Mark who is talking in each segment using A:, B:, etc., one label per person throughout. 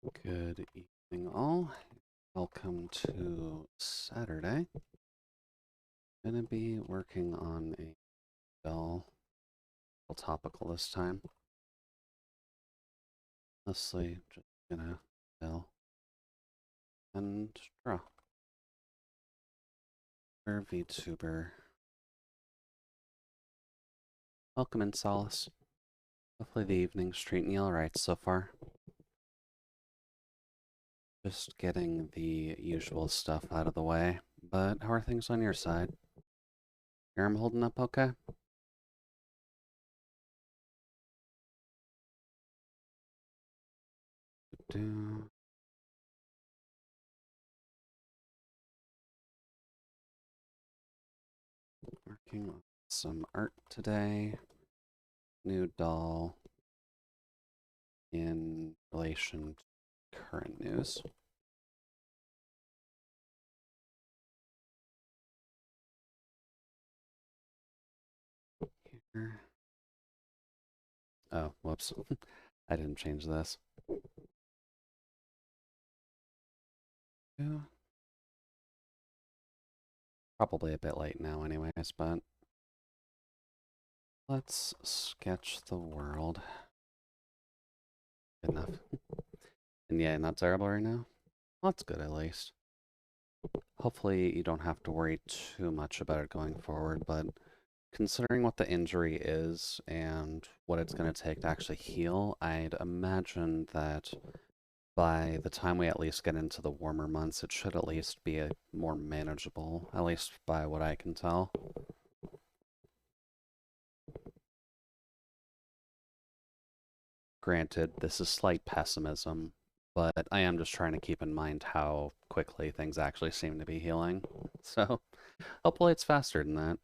A: Good evening, all. Welcome to Saturday. Gonna be working on a dull, topical this time. Mostly just gonna spell and draw. VTuber. Welcome in, Solace. Hopefully the evening's treating you alright so far. Just getting the usual stuff out of the way. But how are things on your side? Your arm holding up okay? Do working on some art today. New doll in relation to current news. Here. Oh, whoops. I didn't change this. Yeah. Probably a bit late now anyways, but let's sketch the world. Good enough. And yeah, not terrible right now? Well, that's good at least. Hopefully you don't have to worry too much about it going forward, but considering what the injury is and what it's going to take to actually heal, I'd imagine that by the time we at least get into the warmer months, it should at least be more manageable, at least by what I can tell. Granted, this is slight pessimism, but I am just trying to keep in mind how quickly things actually seem to be healing. So hopefully it's faster than that.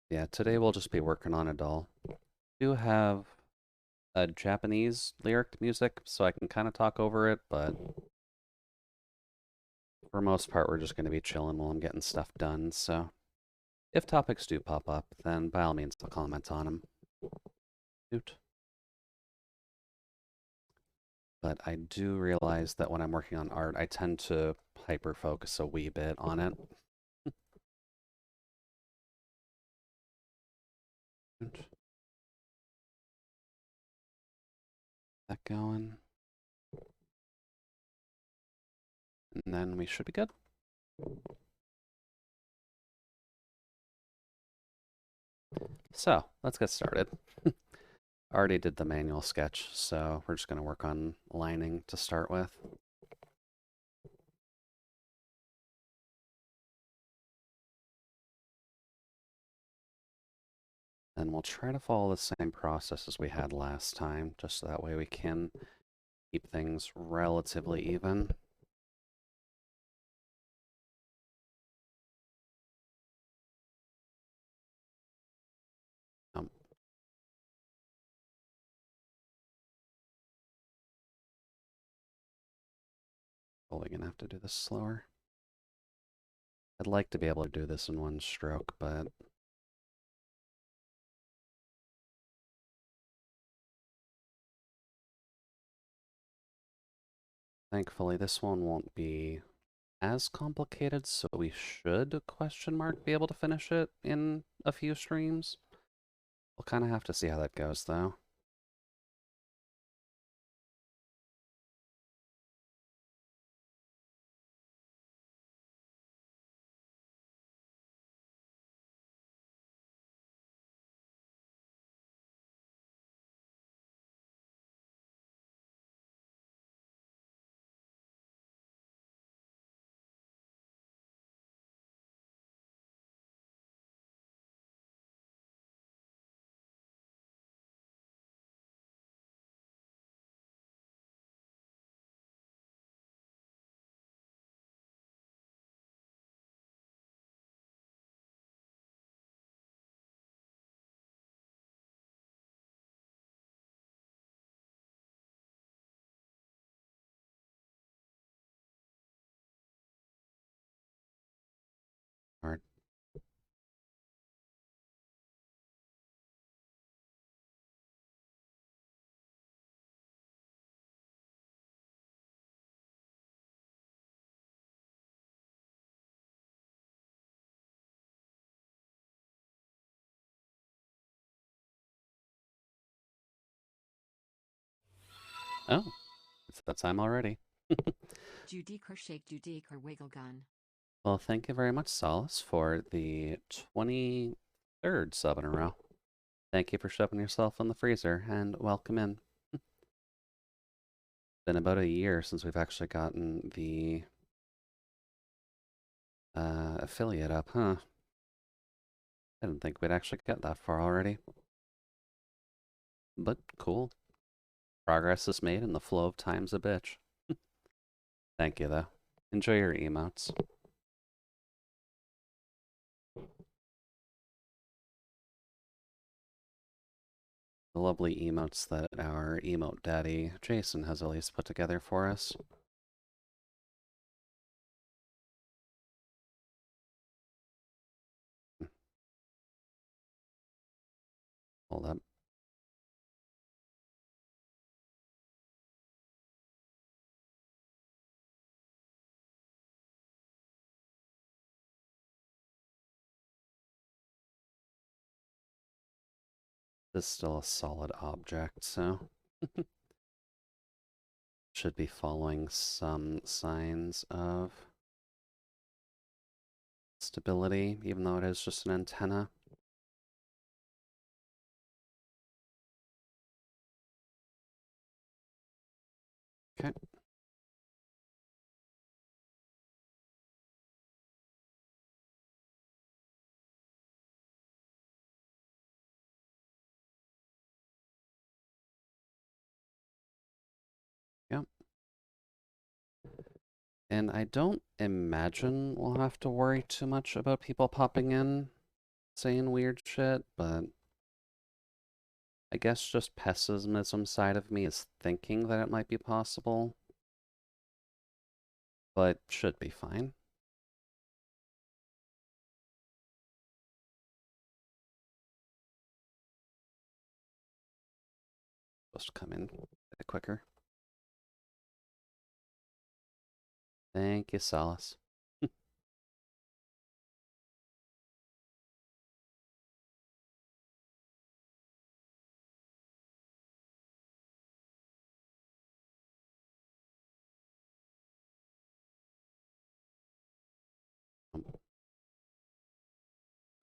A: Yeah, today we'll just be working on a doll. I do have a Japanese lyric music, so I can kind of talk over it, but for most part, we're just going to be chilling while I'm getting stuff done, so if topics do pop up, then by all means, I'll comment on them. Shoot. But I do realize that when I'm working on art, I tend to hyper-focus a wee bit on it. That going. And then we should be good. So, let's get started. I already did the manual sketch, so we're just going to work on lining to start with. And we'll try to follow the same process as we had last time, just so that way we can keep things relatively even. Um, Probably going to have to do this slower. I'd like to be able to do this in one stroke, but thankfully this one won't be as complicated, so we should, question mark, be able to finish it in a few streams. We'll kind of have to see how that goes, though. Hard. Oh, it's that time already.
B: Judique shake Judique or wiggle gun.
A: Well, thank you very much, Solace, for the 23rd sub in a row. Thank you for shoving yourself in the freezer, and welcome in. Been about a year since we've actually gotten the affiliate up, huh? I didn't think we'd actually get that far already. But cool. Progress is made and the flow of time's a bitch. Thank you, though. Enjoy your emotes. The lovely emotes that our emote daddy, Jason, has at least put together for us. Hold up. This is still a solid object, so should be following some signs of stability, even though it is just an antenna. Okay. Yep. And I don't imagine we'll have to worry too much about people popping in saying weird shit, but I guess just pessimism side of me is thinking that it might be possible, but should be fine. Supposed to come in a bit quicker. Thank you, Solace.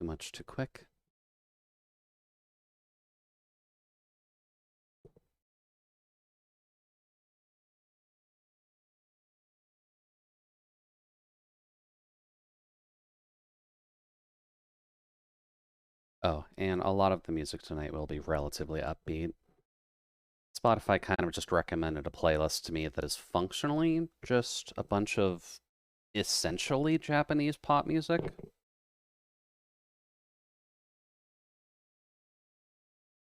A: Too much too quick. Oh, and a lot of the music tonight will be relatively upbeat. Spotify kind of just recommended a playlist to me that is functionally just a bunch of essentially Japanese pop music.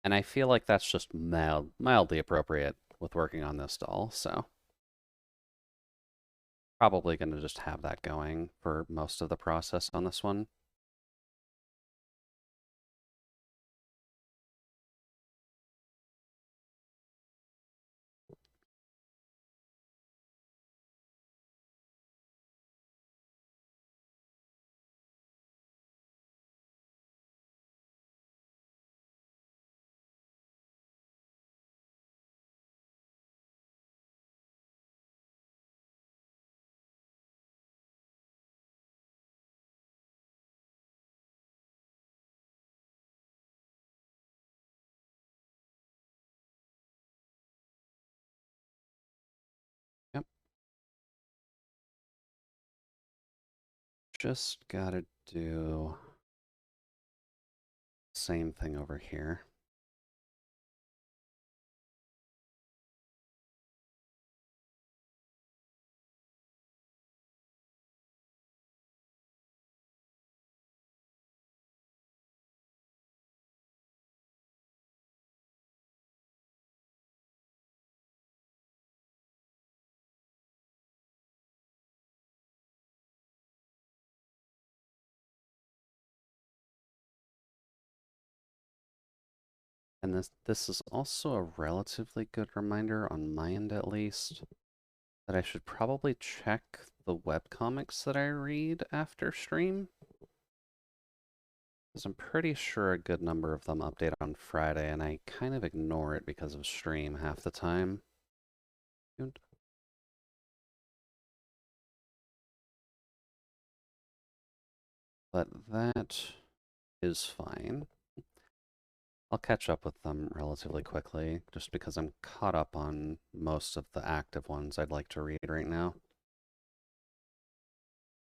A: And I feel like that's just mildly appropriate with working on this doll, so probably going to just have that going for most of the process on this one. Yep. Just gotta do same thing over here. And this is also a relatively good reminder on my end at least that I should probably check the webcomics that I read after stream. Because I'm pretty sure a good number of them update on Friday, and I kind of ignore it because of stream half the time. Tuned. But that is fine. I'll catch up with them relatively quickly, just because I'm caught up on most of the active ones I'd like to read right now.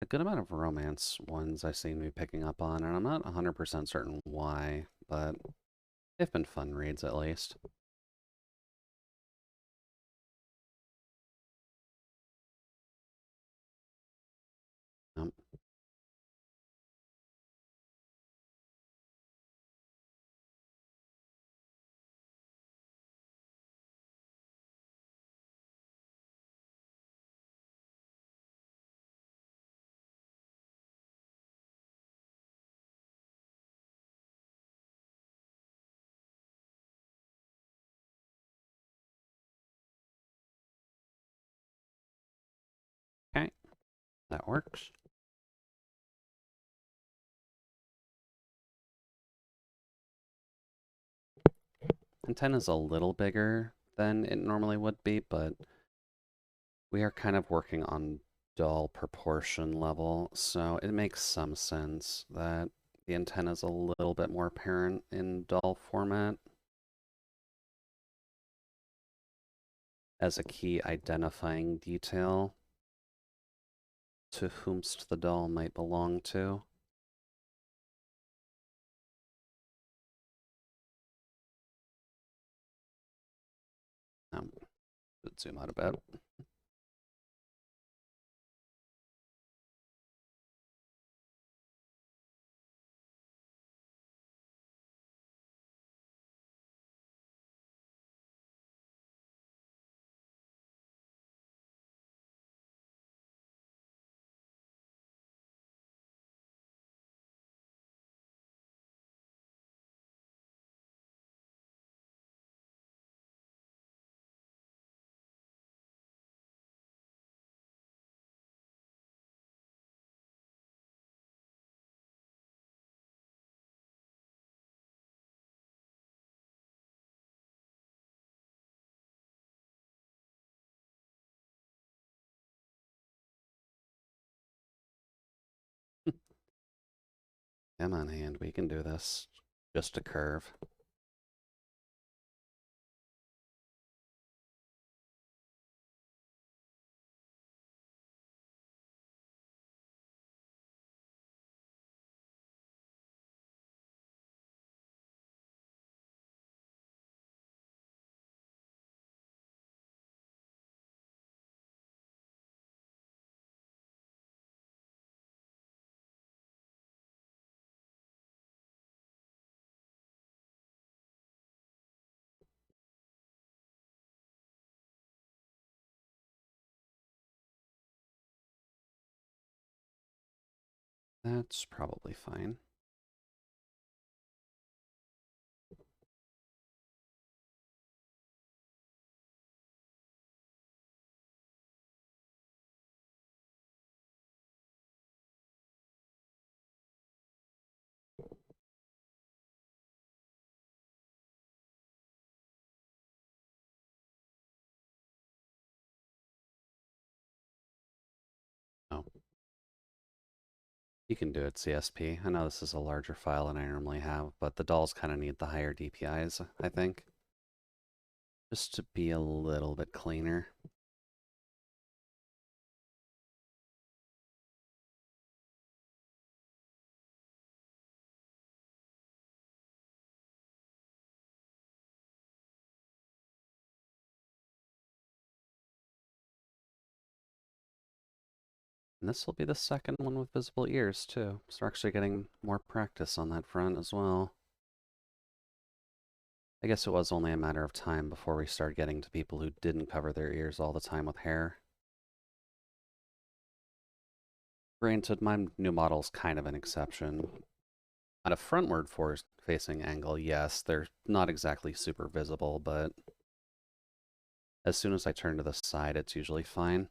A: A good amount of romance ones I seem to be picking up on, and I'm not 100% certain why, but they've been fun reads at least. Um, okay, that works. And 10 is a little bigger than it normally would be, but we are kind of working on doll proportion level, so it makes some sense that the antenna is a little bit more apparent in doll format as a key identifying detail to whomst the doll might belong to. Let's zoom out a bit. Come on, hand, we can do this. Just a curve. That's probably fine. Oh, you can do it, CSP. I know this is a larger file than I normally have, but the dolls kind of need the higher DPIs, I think. Just to be a little bit cleaner. And this will be the second one with visible ears, too. So we're actually getting more practice on that front as well. I guess it was only a matter of time before we started getting to people who didn't cover their ears all the time with hair. Granted, my new model's kind of an exception. At a frontward facing angle, yes, they're not exactly super visible, but as soon as I turn to the side, it's usually fine.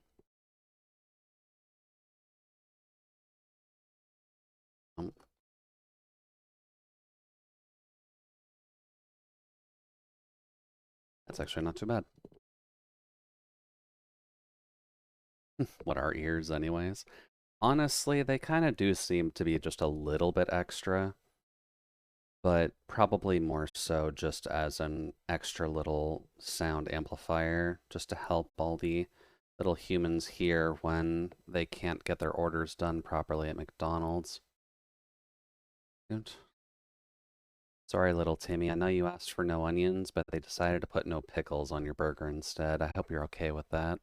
A: That's actually not too bad. what our ears anyways. Honestly, they kind of do seem to be just a little bit extra, but probably more so just as an extra little sound amplifier, just to help all the little humans hear when they can't get their orders done properly at McDonald's. Good. Sorry, little Timmy. I know you asked for no onions, but they decided to put no pickles on your burger instead. I hope you're okay with that.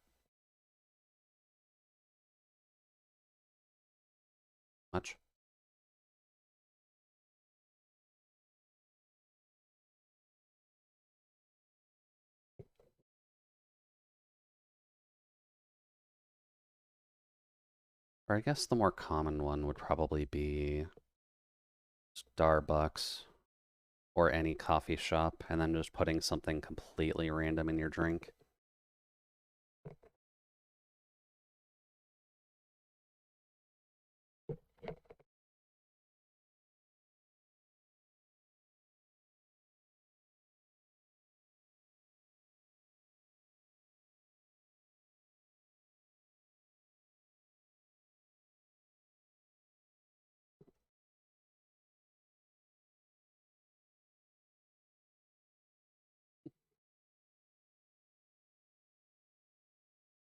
A: Much? Or I guess the more common one would probably be Starbucks or any coffee shop, and then just putting something completely random in your drink.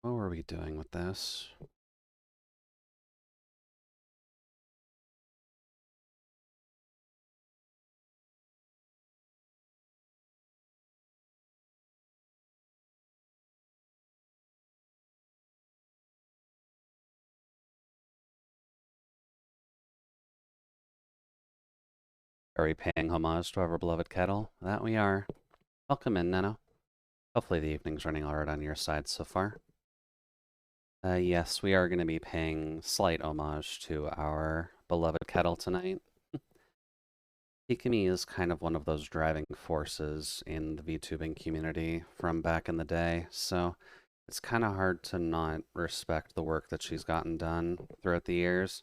A: What were we doing with this? Are we paying homage to our beloved kettle? That we are. Welcome in, Nano. Hopefully the evening's running alright on your side so far. Yes, we are going to be paying slight homage to our beloved kettle tonight. Hikami is kind of one of those driving forces in the VTubing community from back in the day, so it's kind of hard to not respect the work that she's gotten done throughout the years.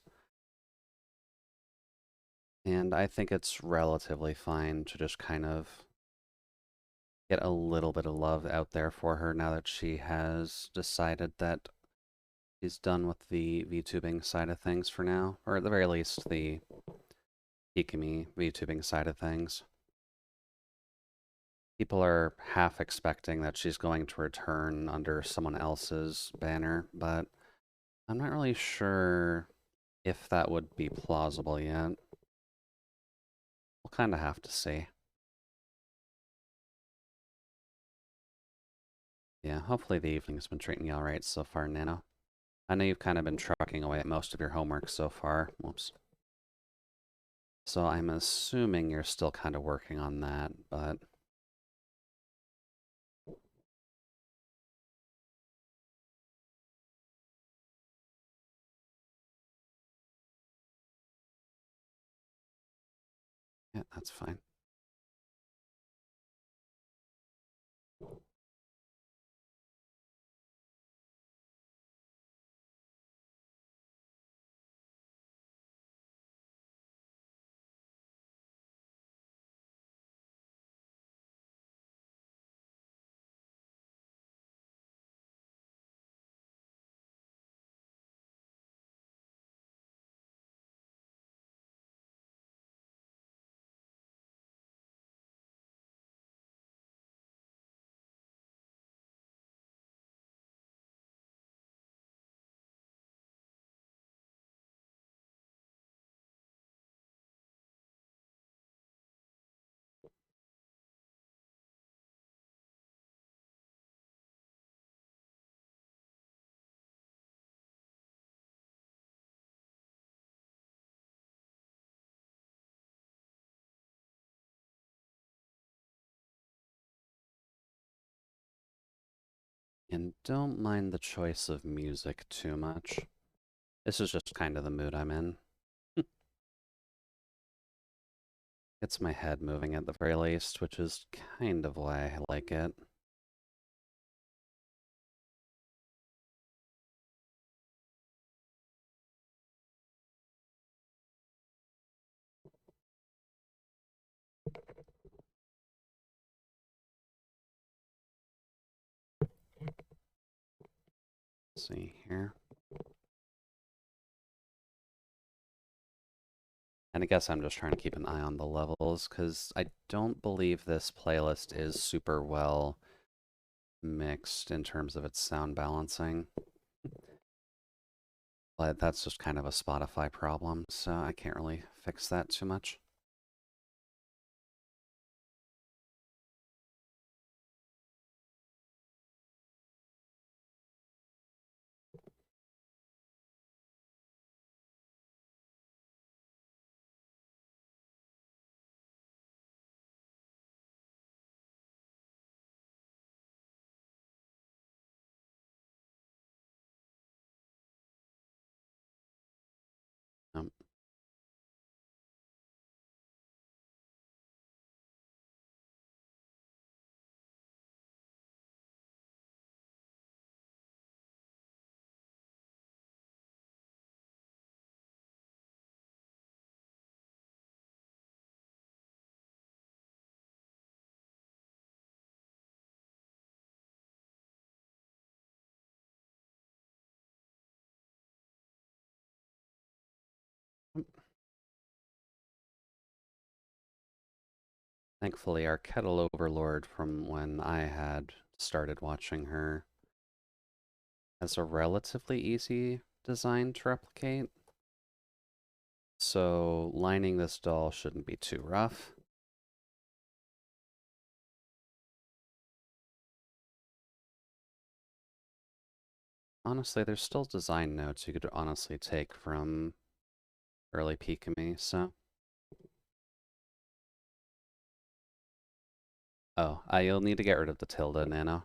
A: And I think it's relatively fine to just kind of get a little bit of love out there for her now that she has decided that she's done with the VTubing side of things for now, or at the very least, the Hikami VTubing side of things. People are half expecting that she's going to return under someone else's banner, but I'm not really sure if that would be plausible yet. We'll kind of have to see. Yeah, hopefully the evening's been treating you alright so far, Nano. I know you've kind of been trucking away at most of your homework so far. Whoops. So I'm assuming you're still kind of working on that, but yeah, that's fine. And don't mind the choice of music too much. This is just kind of the mood I'm in. It's my head moving at the very least, which is kind of why I like it. Let's see here. And I guess I'm just trying to keep an eye on the levels, because I don't believe this playlist is super well mixed in terms of its sound balancing. But that's just kind of a Spotify problem, so I can't really fix that too much. Um, Thankfully, our Kettle Overlord from when I had started watching her has a relatively easy design to replicate. So lining this doll shouldn't be too rough. Honestly, there's still design notes you could honestly take from early Pikami, so. Oh, you'll need to get rid of the tilde, Nano.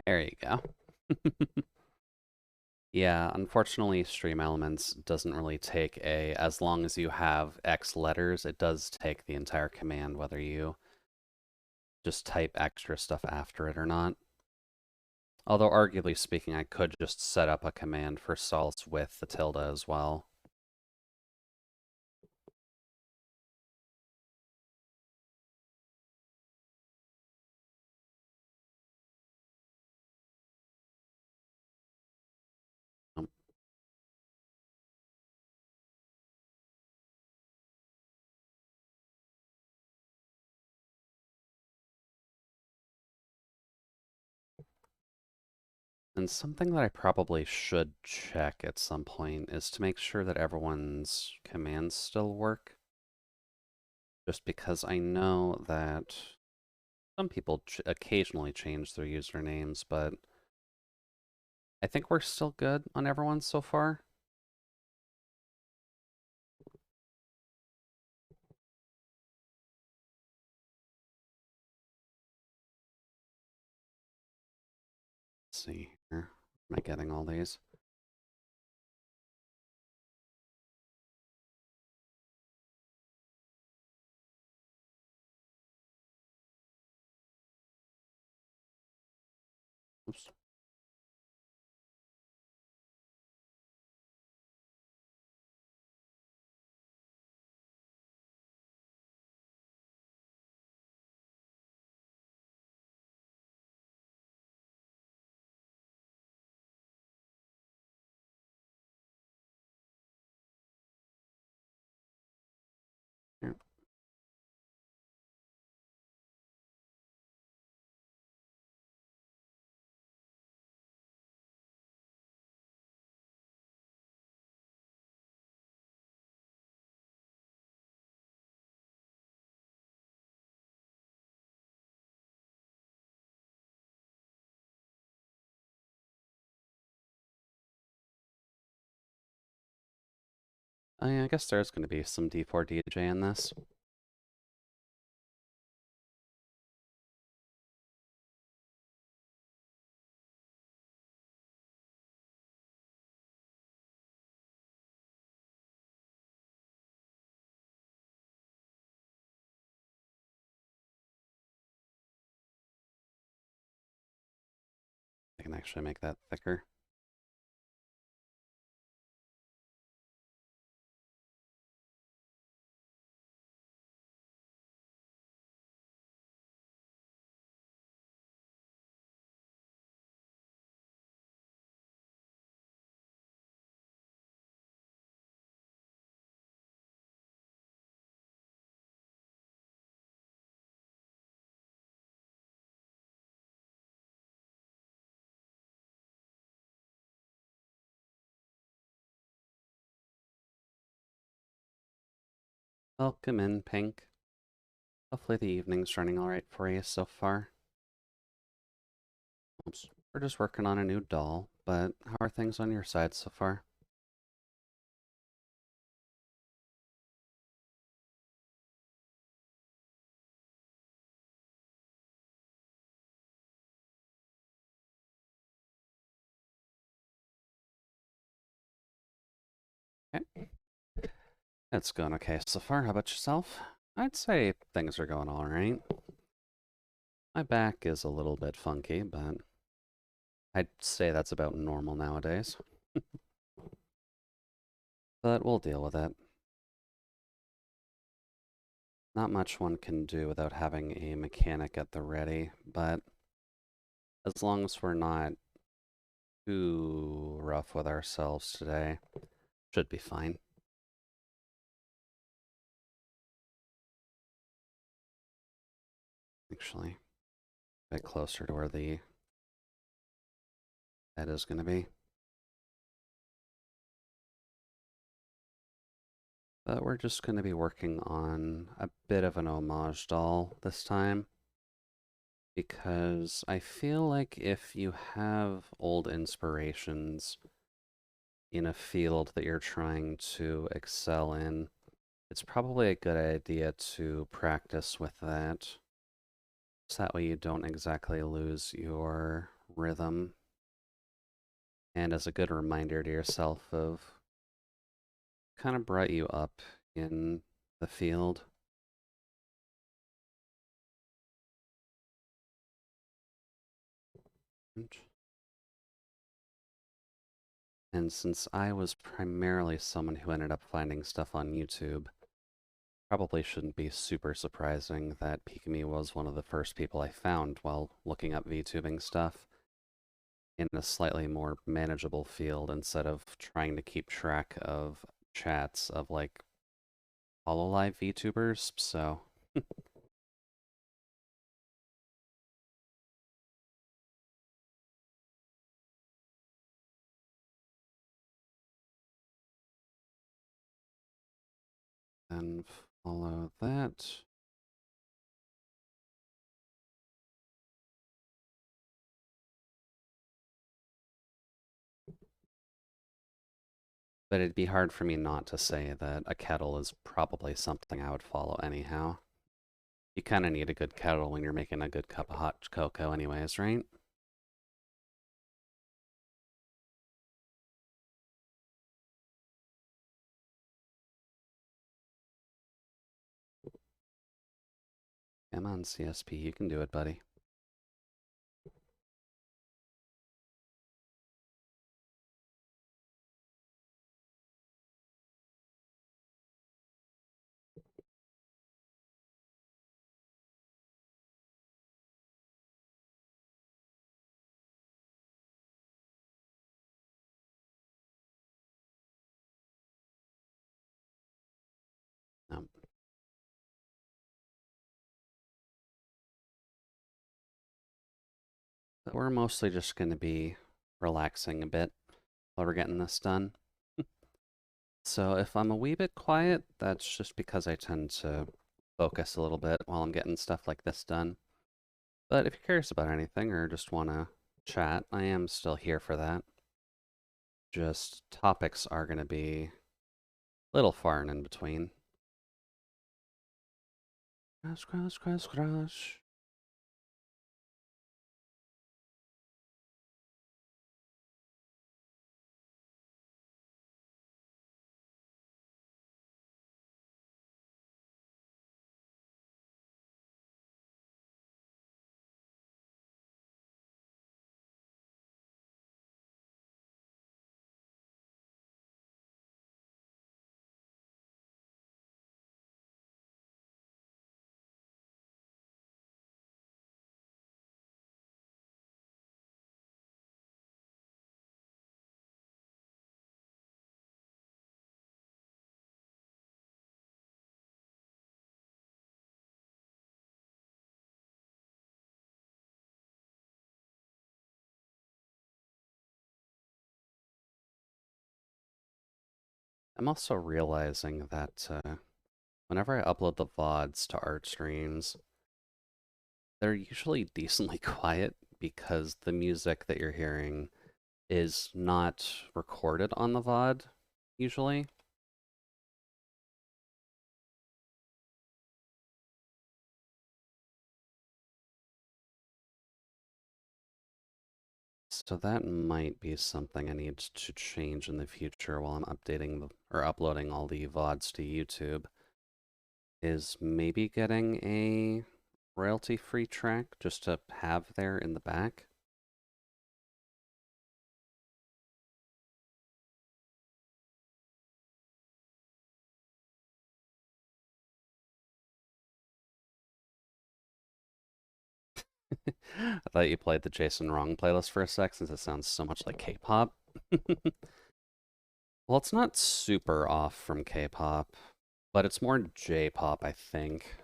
A: There you go. Yeah, unfortunately, Stream Elements doesn't really take as long as you have X letters, it does take the entire command, whether you just type extra stuff after it or not. Although, arguably speaking, I could just set up a command for salts with the tilde as well. And something that I probably should check at some point is to make sure that everyone's commands still work. Just because I know that some people occasionally change their usernames, but I think we're still good on everyone so far. Let's see here. Am I getting all these? Oops. Here. Oh, yeah, I guess there's going to be some D4 DJ in this. actually make that thicker. Welcome in, Pink. Hopefully the evening's running alright for you so far. Oops. We're just working on a new doll, but how are things on your side so far? Okay. It's going okay so far. How about yourself? I'd say things are going alright. My back is a little bit funky, but I'd say that's about normal nowadays. But we'll deal with it. Not much one can do without having a mechanic at the ready, but as long as we're not too rough with ourselves today, should be fine. Actually, a bit closer to where the head is going to be. But we're just going to be working on a bit of an homage doll this time, because I feel like if you have old inspirations in a field that you're trying to excel in, it's probably a good idea to practice with that. So that way you don't exactly lose your rhythm. And as a good reminder to yourself of kind of brought you up in the field. And since I was primarily someone who ended up finding stuff on YouTube, probably shouldn't be super surprising that Pikami was one of the first people I found while looking up VTubing stuff in a slightly more manageable field instead of trying to keep track of chats of like HoloLive VTubers, so then follow that. But it'd be hard for me not to say that a kettle is probably something I would follow anyhow. You kind of need a good kettle when you're making a good cup of hot cocoa anyways, right? Come on, CSP, you can do it, buddy. Um, but we're mostly just going to be relaxing a bit while we're getting this done. So if I'm a wee bit quiet, that's just because I tend to focus a little bit while I'm getting stuff like this done. But if you're curious about anything or just want to chat, I am still here for that. Just topics are going to be a little far and in between. Crash, crash, crash, crash. I'm also realizing that whenever I upload the VODs to art streams, they're usually decently quiet because the music that you're hearing is not recorded on the VOD, usually. So that might be something I need to change in the future while I'm or uploading all the VODs to YouTube, is maybe getting a royalty-free track just to have there in the back. I thought you played the Jason Wrong playlist for a sec since it sounds so much like K-pop. Well, it's not super off from K-pop, but it's more J-pop, I think.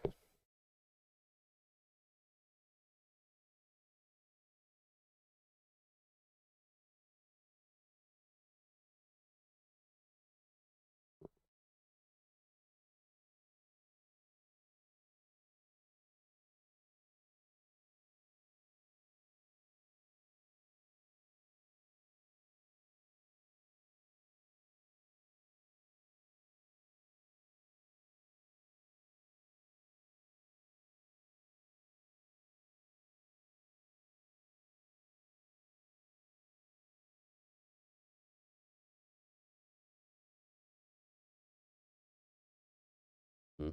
A: Hmm.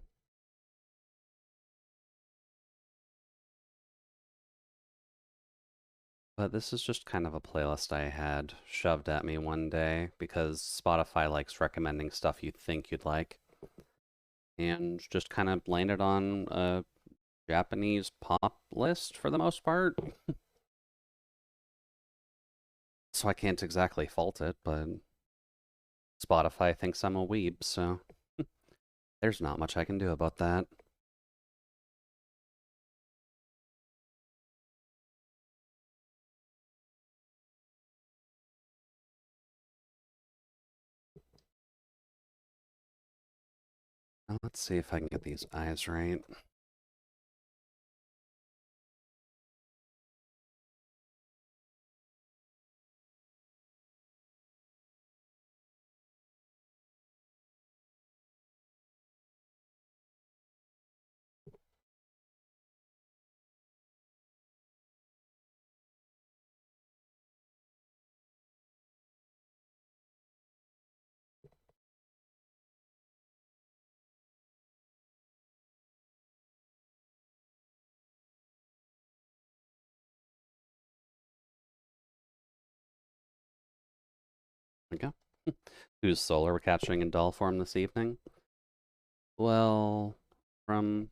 A: But this is just kind of a playlist I had shoved at me one day because Spotify likes recommending stuff you think you'd like, and just kind of landed on a Japanese pop list for the most part. So I can't exactly fault it, but Spotify thinks I'm a weeb, so there's not much I can do about that. Now let's see if I can get these eyes right. There we go. Whose soul are we capturing in doll form this evening? Well, from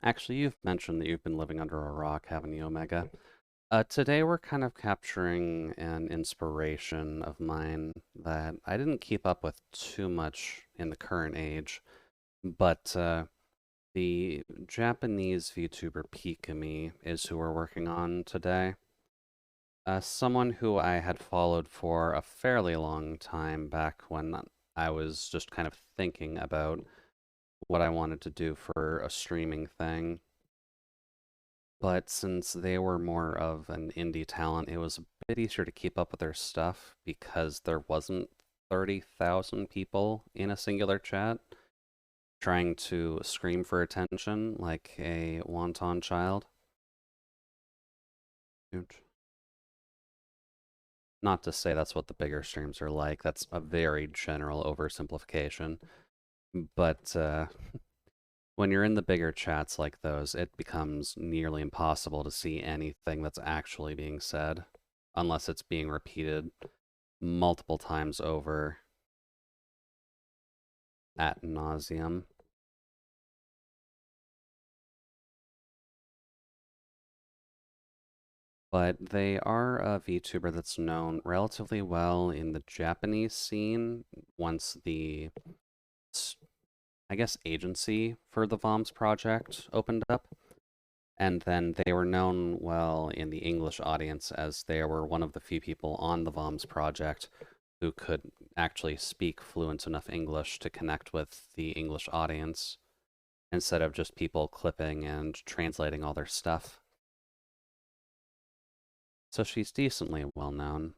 A: actually, you've mentioned that you've been living under a rock, haven't you, Omega? Today we're kind of capturing an inspiration of mine that I didn't keep up with too much in the current age, but the Japanese VTuber Pikami is who we're working on today. Someone who I had followed for a fairly long time back when I was just kind of thinking about what I wanted to do for a streaming thing. But since they were more of an indie talent, it was a bit easier to keep up with their stuff because there wasn't 30,000 people in a singular chat trying to scream for attention like a wonton child. Not to say that's what the bigger streams are like, that's a very general oversimplification. But when you're in the bigger chats like those, it becomes nearly impossible to see anything that's actually being said unless it's being repeated multiple times over ad nauseum. But they are a VTuber that's known relatively well in the Japanese scene once the, I guess, agency for the VOMS project opened up. And then they were known well in the English audience as they were one of the few people on the VOMS project who could actually speak fluent enough English to connect with the English audience instead of just people clipping and translating all their stuff. So she's decently well known,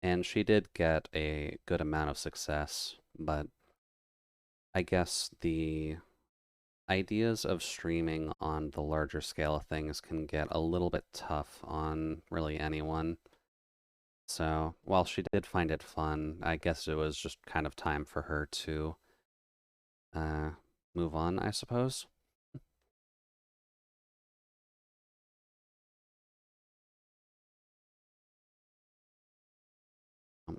A: and she did get a good amount of success, but I guess the ideas of streaming on the larger scale of things can get a little bit tough on really anyone. So while she did find it fun, I guess it was just kind of time for her to uh, move on, I suppose. Um,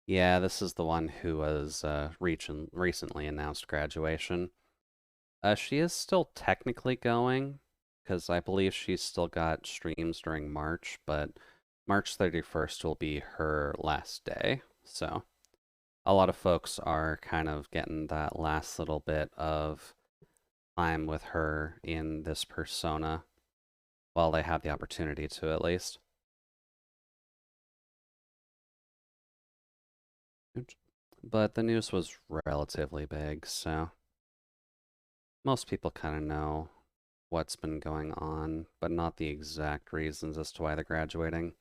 A: yeah, this is the one who was recently announced graduation. She is still technically going, because I believe she's still got streams during March, but March 31st will be her last day. So a lot of folks are kind of getting that last little bit of time with her in this persona while they have the opportunity to, at least. But the news was relatively big, so most people kind of know what's been going on, but not the exact reasons as to why they're graduating.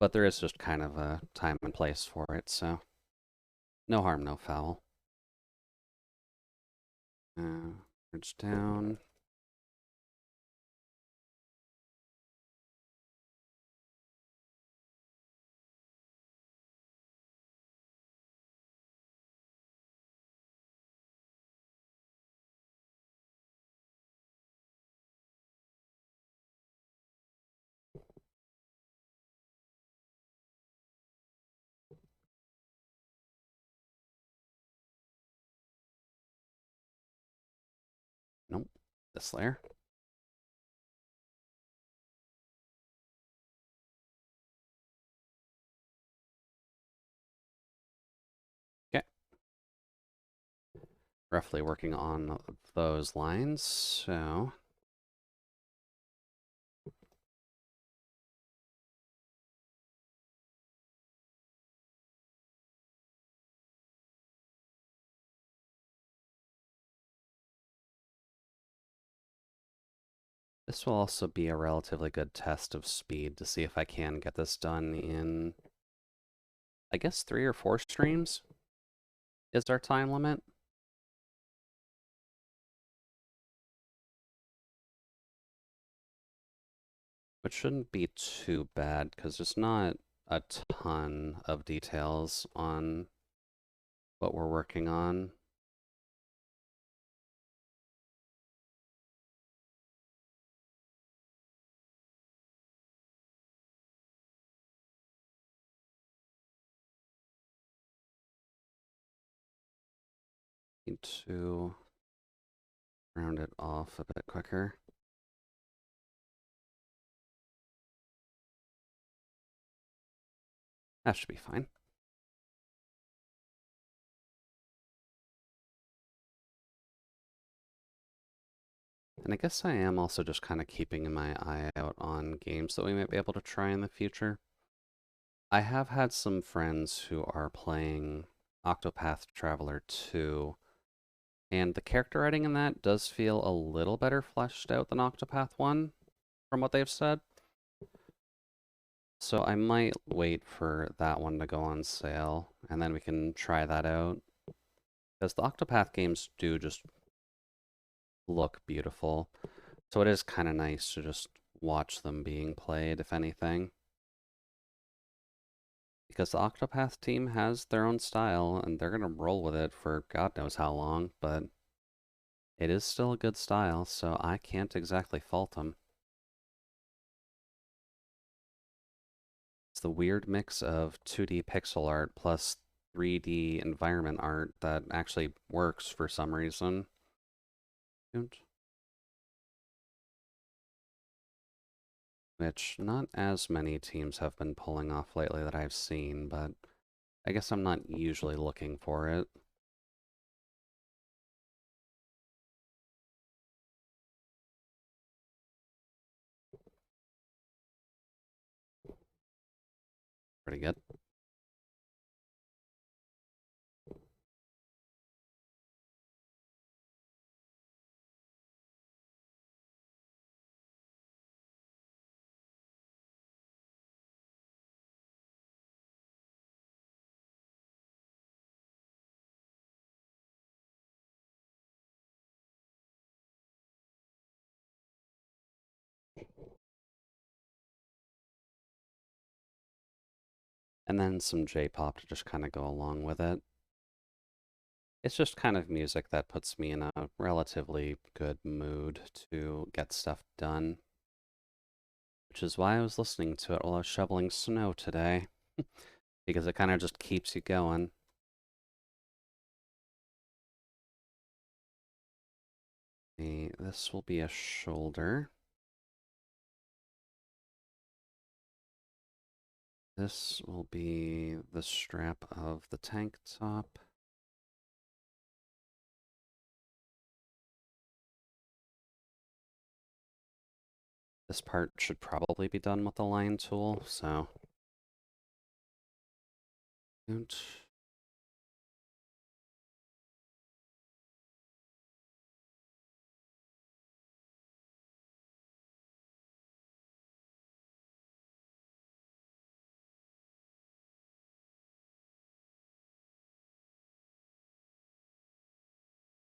A: But there is just kind of a time and place for it, so no harm, no foul. Bridge down. Nope. This layer. Okay. Roughly working on those lines, so this will also be a relatively good test of speed to see if I can get this done in, I guess, 3 or 4 streams is our time limit. Which shouldn't be too bad because there's not a ton of details on what we're working on. Need to round it off a bit quicker. That should be fine. And I guess I am also just kind of keeping my eye out on games that we might be able to try in the future. I have had some friends who are playing Octopath Traveler 2, and the character writing in that does feel a little better fleshed out than Octopath 1, from what they've said. So I might wait for that one to go on sale, and then we can try that out. Because the Octopath games do just look beautiful. So it is kind of nice to just watch them being played, if anything. Because the Octopath team has their own style, and they're going to roll with it for God knows how long, but it is still a good style, so I can't exactly fault them. It's the weird mix of 2D pixel art plus 3D environment art that actually works for some reason. Which not as many teams have been pulling off lately that I've seen, but I guess I'm not usually looking for it. Pretty good. And then some J-pop to just kind of go along with it. It's just kind of music that puts me in a relatively good mood to get stuff done, which is why I was listening to it while I was shoveling snow today, because it kind of just keeps you going. This will be a shoulder. This will be the strap of the tank top. This part should probably be done with the line tool, so.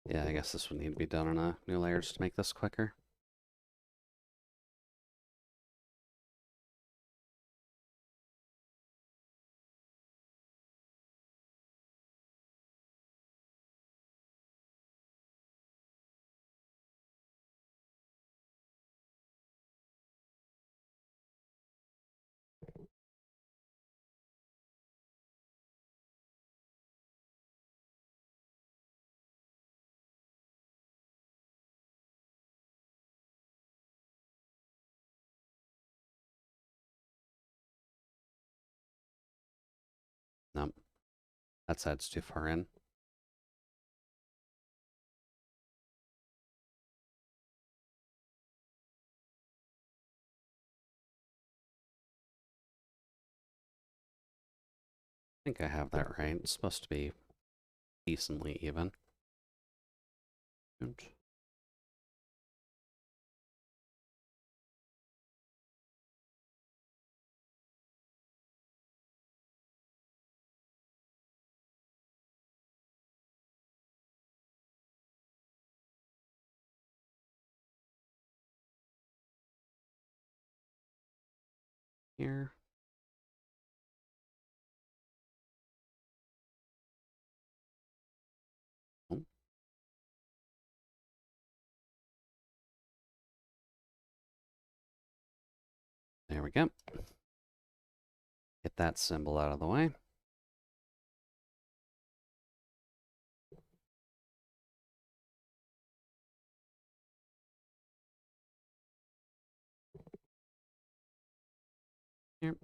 A: Yeah, I guess this would need to be done on a new layers to make this quicker. Nope, that side's too far in. I think I have that right. It's supposed to be decently even. Here. Oh, there we go. Get that symbol out of the way. Here.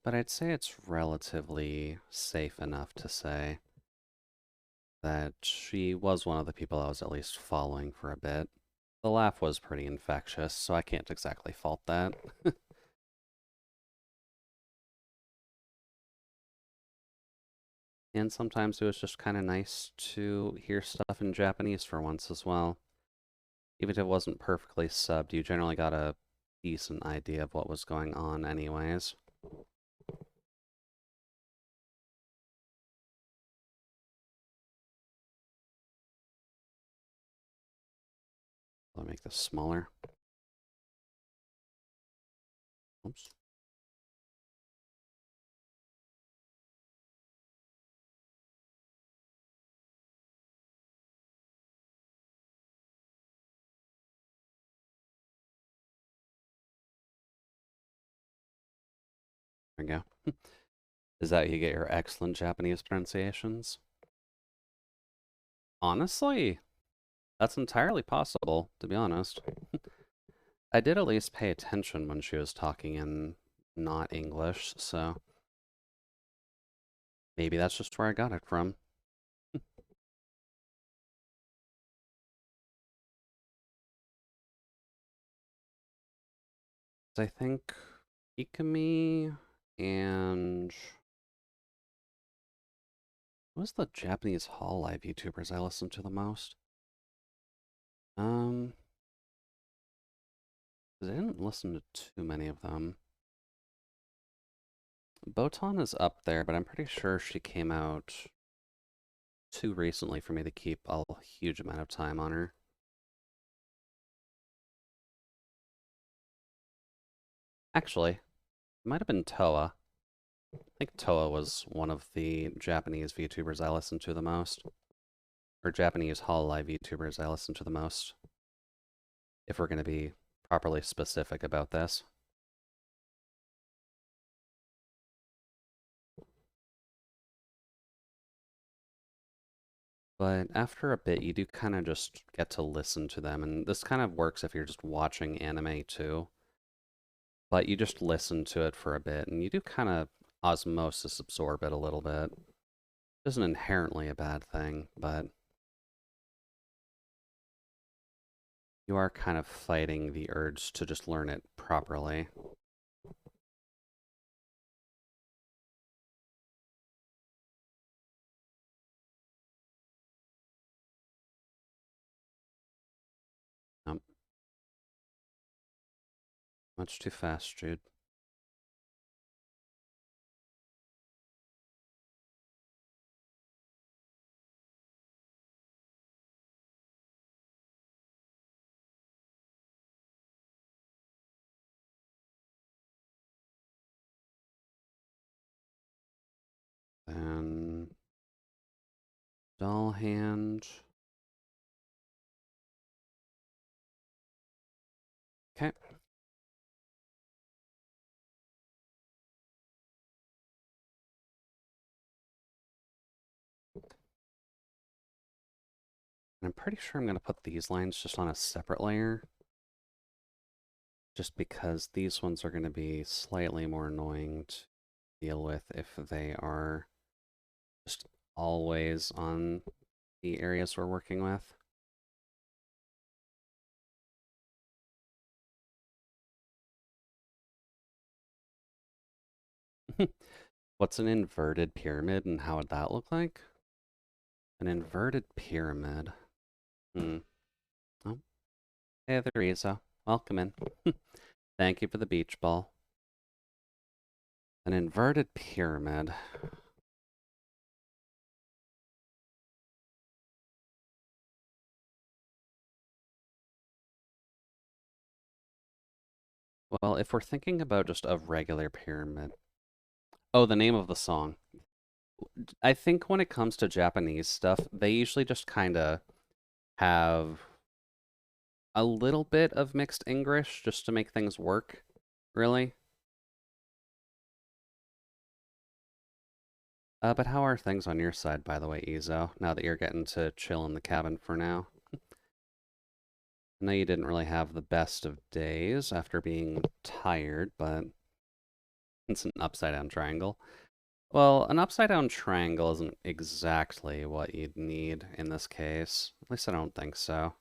A: But I'd say it's relatively safe enough to say that she was one of the people I was at least following for a bit. The laugh was pretty infectious, so I can't exactly fault that. And sometimes it was just kind of nice to hear stuff in Japanese for once as well. Even if it wasn't perfectly subbed, you generally got a decent idea of what was going on anyways. I'll make this smaller. Oops. There we go. Is that you get your excellent Japanese pronunciations? Honestly, that's entirely possible, to be honest. I did at least pay attention when she was talking in not English, so maybe that's just where I got it from. I think Ikumi and what was the Japanese Hall Live YouTubers I listened to the most? 'Cause I didn't listen to too many of them. Botan is up there, but I'm pretty sure she came out too recently for me to keep a huge amount of time on her. Actually, it might have been Toa. I think Toa was one of the Japanese VTubers I listened to the most. Or Japanese Hall Live VTubers I listened to the most. If we're going to be properly specific about this. But after a bit, you do kind of just get to listen to them. And this kind of works if you're just watching anime too. But you just listen to it for a bit, and you do kind of osmosis absorb it a little bit. It isn't inherently a bad thing, but you are kind of fighting the urge to just learn it properly. Um, Much too fast, Jude. Then Doll Hand. Okay. And I'm pretty sure I'm going to put these lines just on a separate layer. Just because these ones are going to be slightly more annoying to deal with if they are just always on the areas we're working with. What's an inverted pyramid and how would that look like? An inverted pyramid. Oh, hey there, Isa. Welcome in. Thank you for the beach ball. An inverted pyramid. Well, if we're thinking about just a regular pyramid. Oh, the name of the song. I think when it comes to Japanese stuff, they usually just kind of have a little bit of mixed English just to make things work, really. But how are things on your side, by the way, Izo, now that you're getting to chill in the cabin for now? I know you didn't really have the best of days after being tired, but it's an upside down triangle. Well, an upside down triangle isn't exactly what you'd need in this case. At least I don't think so.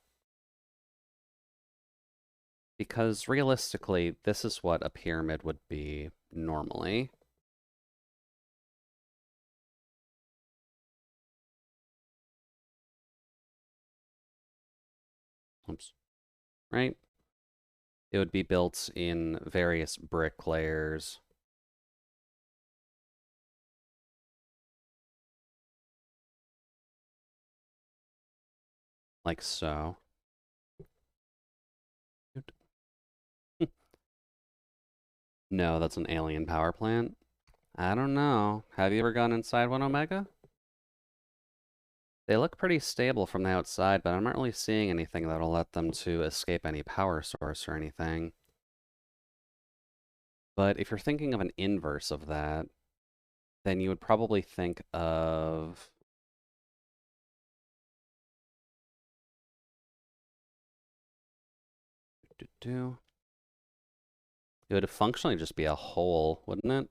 A: Because realistically, this is what a pyramid would be normally. Oops. Right? It would be built in various brick layers. Like so. No, that's an alien power plant. I don't know. Have you ever gone inside one, Omega? They look pretty stable from the outside, but I'm not really seeing anything that'll let them to escape any power source or anything. But if you're thinking of an inverse of that, then you would probably think of it would functionally just be a hole, wouldn't it?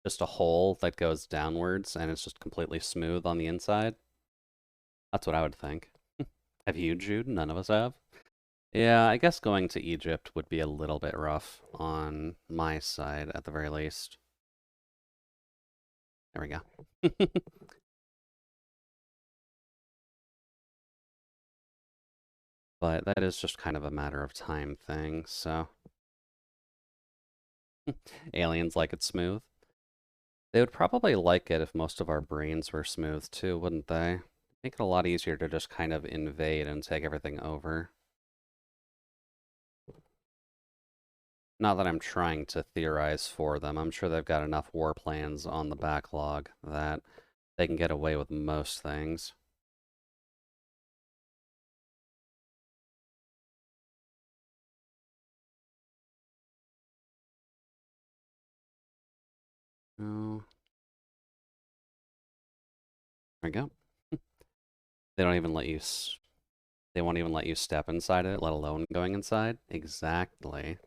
A: just a hole that goes downwards and it's just completely smooth on the inside. That's what I would think. Have you, Jude? None of us have. Yeah, I guess going to Egypt would be a little bit rough on my side at the very least. There we go. But that is just kind of a matter of time thing, so aliens like it smooth. They would probably like it if most of our brains were smooth too, wouldn't they? Make it a lot easier to just kind of invade and take everything over. Not that I'm trying to theorize for them. I'm sure they've got enough war plans on the backlog that they can get away with most things. Oh, there we go. They don't even let you. They won't even let you step inside it, let alone going inside. Exactly.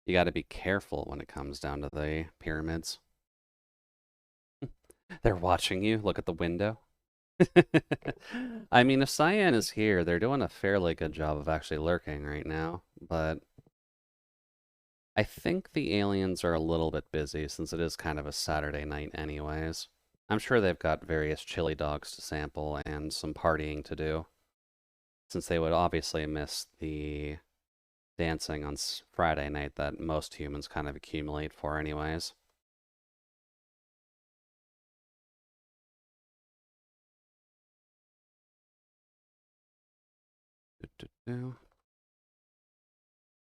A: You got to be careful when it comes down to the pyramids. They're watching you. Look at the window. I mean, if Cyan is here, they're doing a fairly good job of actually lurking right now, but I think the aliens are a little bit busy since it is kind of a Saturday night anyways. I'm sure they've got various chili dogs to sample and some partying to do, since they would obviously miss the dancing on Friday night that most humans kind of accumulate for anyways.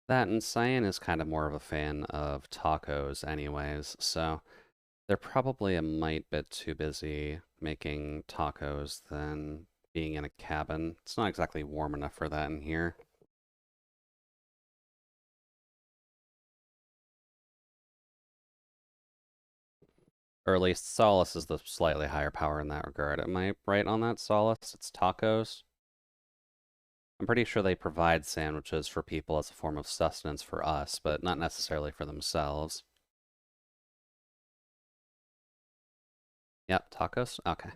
A: That and Cyan is kind of more of a fan of tacos anyways, so they're probably a mite bit too busy making tacos than being in a cabin. It's not exactly warm enough for that in here. Or at least Solace is the slightly higher power in that regard. Am I right on that, Solace? It's tacos? I'm pretty sure they provide sandwiches for people as a form of sustenance for us, but not necessarily for themselves. Yep, tacos? Okay.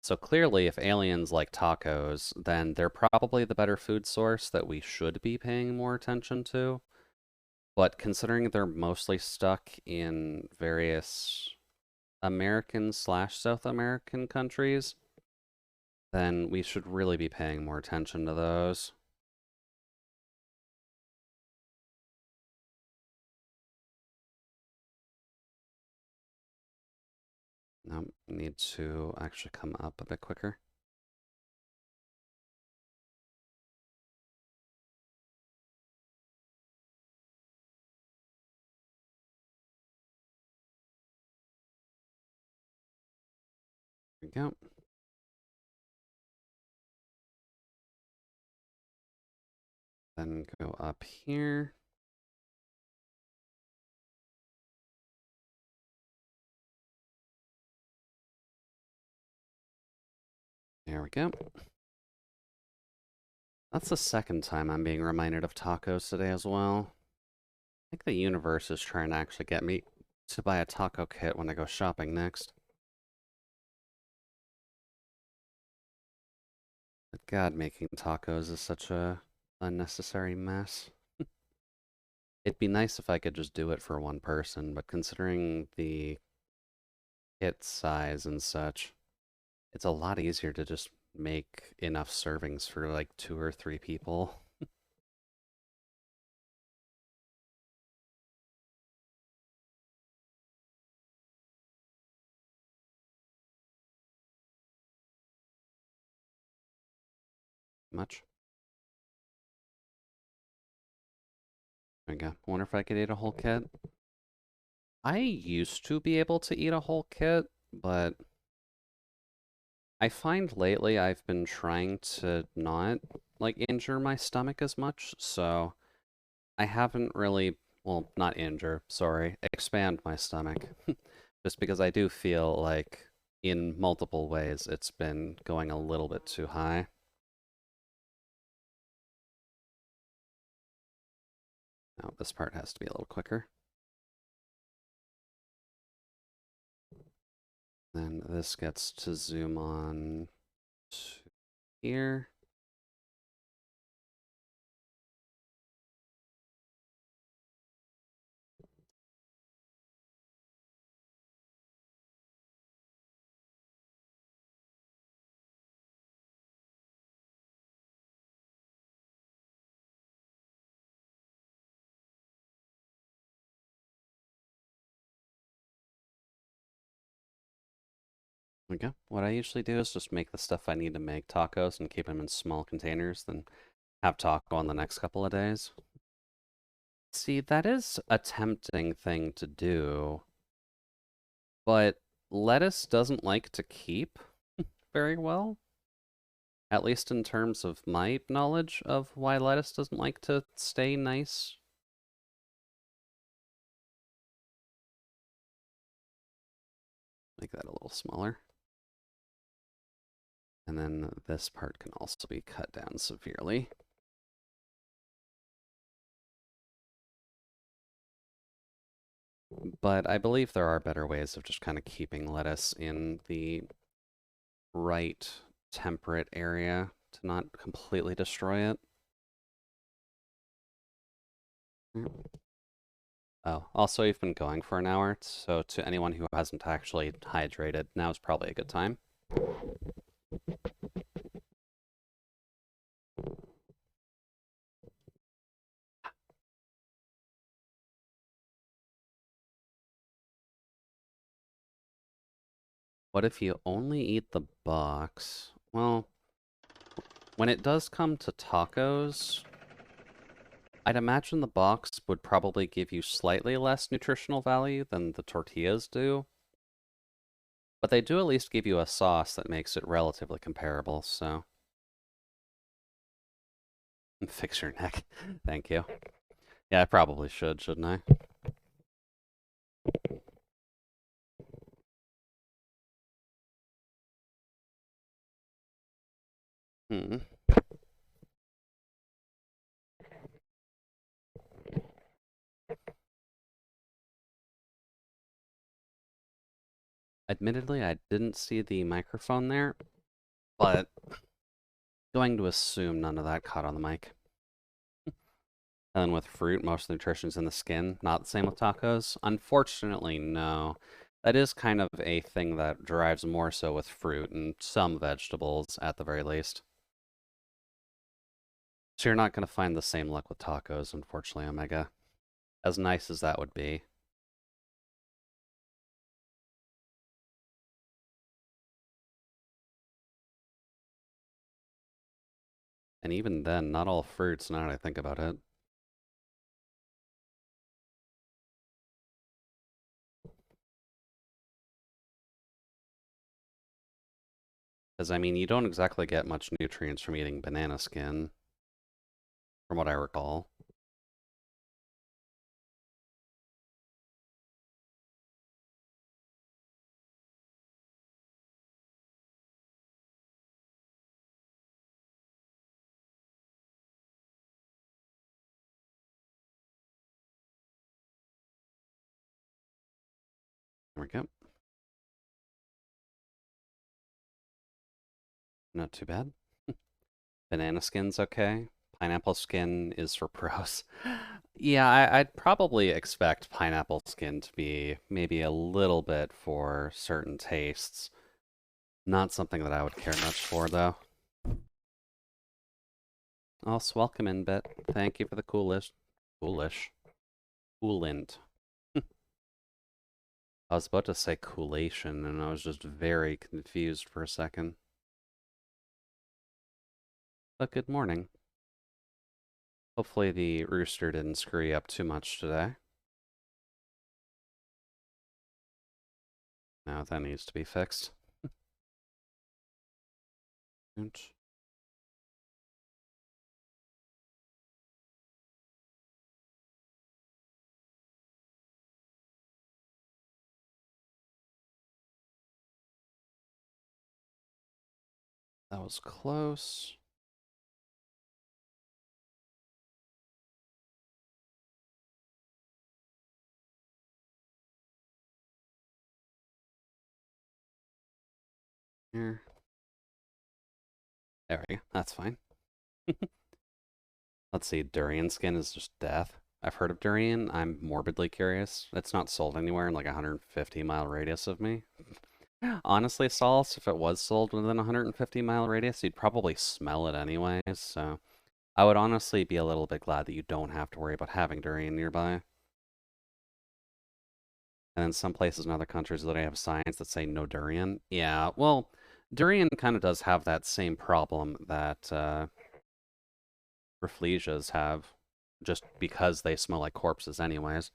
A: So clearly, if aliens like tacos, then they're probably the better food source that we should be paying more attention to. But considering they're mostly stuck in various American slash South American countries, then we should really be paying more attention to those. Now, need to actually come up a bit quicker. There we go. Then go up here. There we go. That's the second time I'm being reminded of tacos today as well. I think the universe is trying to actually get me to buy a taco kit when I go shopping next. But God, making tacos is such a unnecessary mess. It'd be nice if I could just do it for one person, but considering the kit size and such, it's a lot easier to just make enough servings for like 2 or 3 people. Much. There we go. I wonder if I could eat a whole kit. I used to be able to eat a whole kit, but I find lately I've been trying to not like injure my stomach as much, so I haven't really, well, not injure, sorry, expand my stomach. Just because I do feel like in multiple ways it's been going a little bit too high. Now this part has to be a little quicker. Then this gets to zoom on to here. There we go. What I usually do is just make the stuff I need to make tacos and keep them in small containers, then have taco on the next couple of days. See, that is a tempting thing to do, but lettuce doesn't like to keep very well. At least in terms of my knowledge of why lettuce doesn't like to stay nice. Make that a little smaller. And then this part can also be cut down severely. But I believe there are better ways of just kind of keeping lettuce in the right temperate area to not completely destroy it. Oh, also you've been going for an hour, so to anyone who hasn't actually hydrated, now is probably a good time. What if you only eat the box? Well, when it does come to tacos, I'd imagine the box would probably give you slightly less nutritional value than the tortillas do. But they do at least give you a sauce that makes it relatively comparable, so. Fix your neck. Thank you. Yeah, I probably should, shouldn't I? Hmm. Admittedly, I didn't see the microphone there, but going to assume none of that caught on the mic. And then with fruit, most of the nutrition's in the skin. Not the same with tacos. Unfortunately, no. That is kind of a thing that derives more so with fruit and some vegetables at the very least. So you're not going to find the same luck with tacos, unfortunately, Omega. As nice as that would be. And even then, not all fruits, now that I think about it. Because, I mean, you don't exactly get much nutrients from eating banana skin, from what I recall. There we go. Not too bad. Banana skin's okay. Pineapple skin is for pros. Yeah, I'd probably expect pineapple skin to be maybe a little bit for certain tastes. Not something that I would care much for, though. Also, welcome in, Bit. Thank you for the coolish. Coolant. I was about to say coolation, and I was just very confused for a second. But good morning. Hopefully the rooster didn't screw you up too much today. Now that needs to be fixed. That was close. Here. There we go. That's fine. Let's see. Durian skin is just death. I've heard of durian. I'm morbidly curious. It's not sold anywhere in like a 150-mile radius of me. Honestly, Solace, if it was sold within a 150-mile radius, you'd probably smell it anyways, so I would honestly be a little bit glad that you don't have to worry about having durian nearby. And then some places in other countries that have signs that say no durian. Yeah, well, durian kind of does have that same problem that rafflesias have, just because they smell like corpses anyways.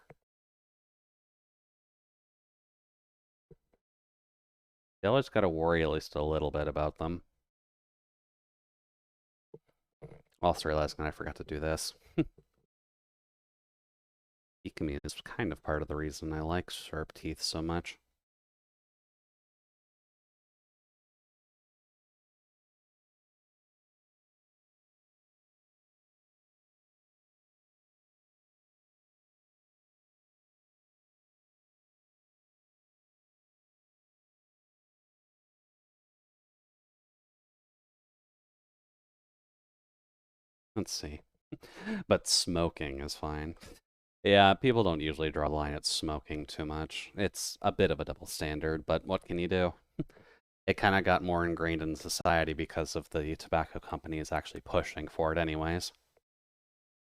A: You always gotta worry at least a little bit about them. Also realizing I forgot to do this. Ikumi is kind of part of the reason I like sharp teeth so much. Let's see. But smoking is fine. Yeah, people don't usually draw the line at smoking too much. It's a bit of a double standard, but what can you do? It kind of got more ingrained in society because of the tobacco companies actually pushing for it anyways.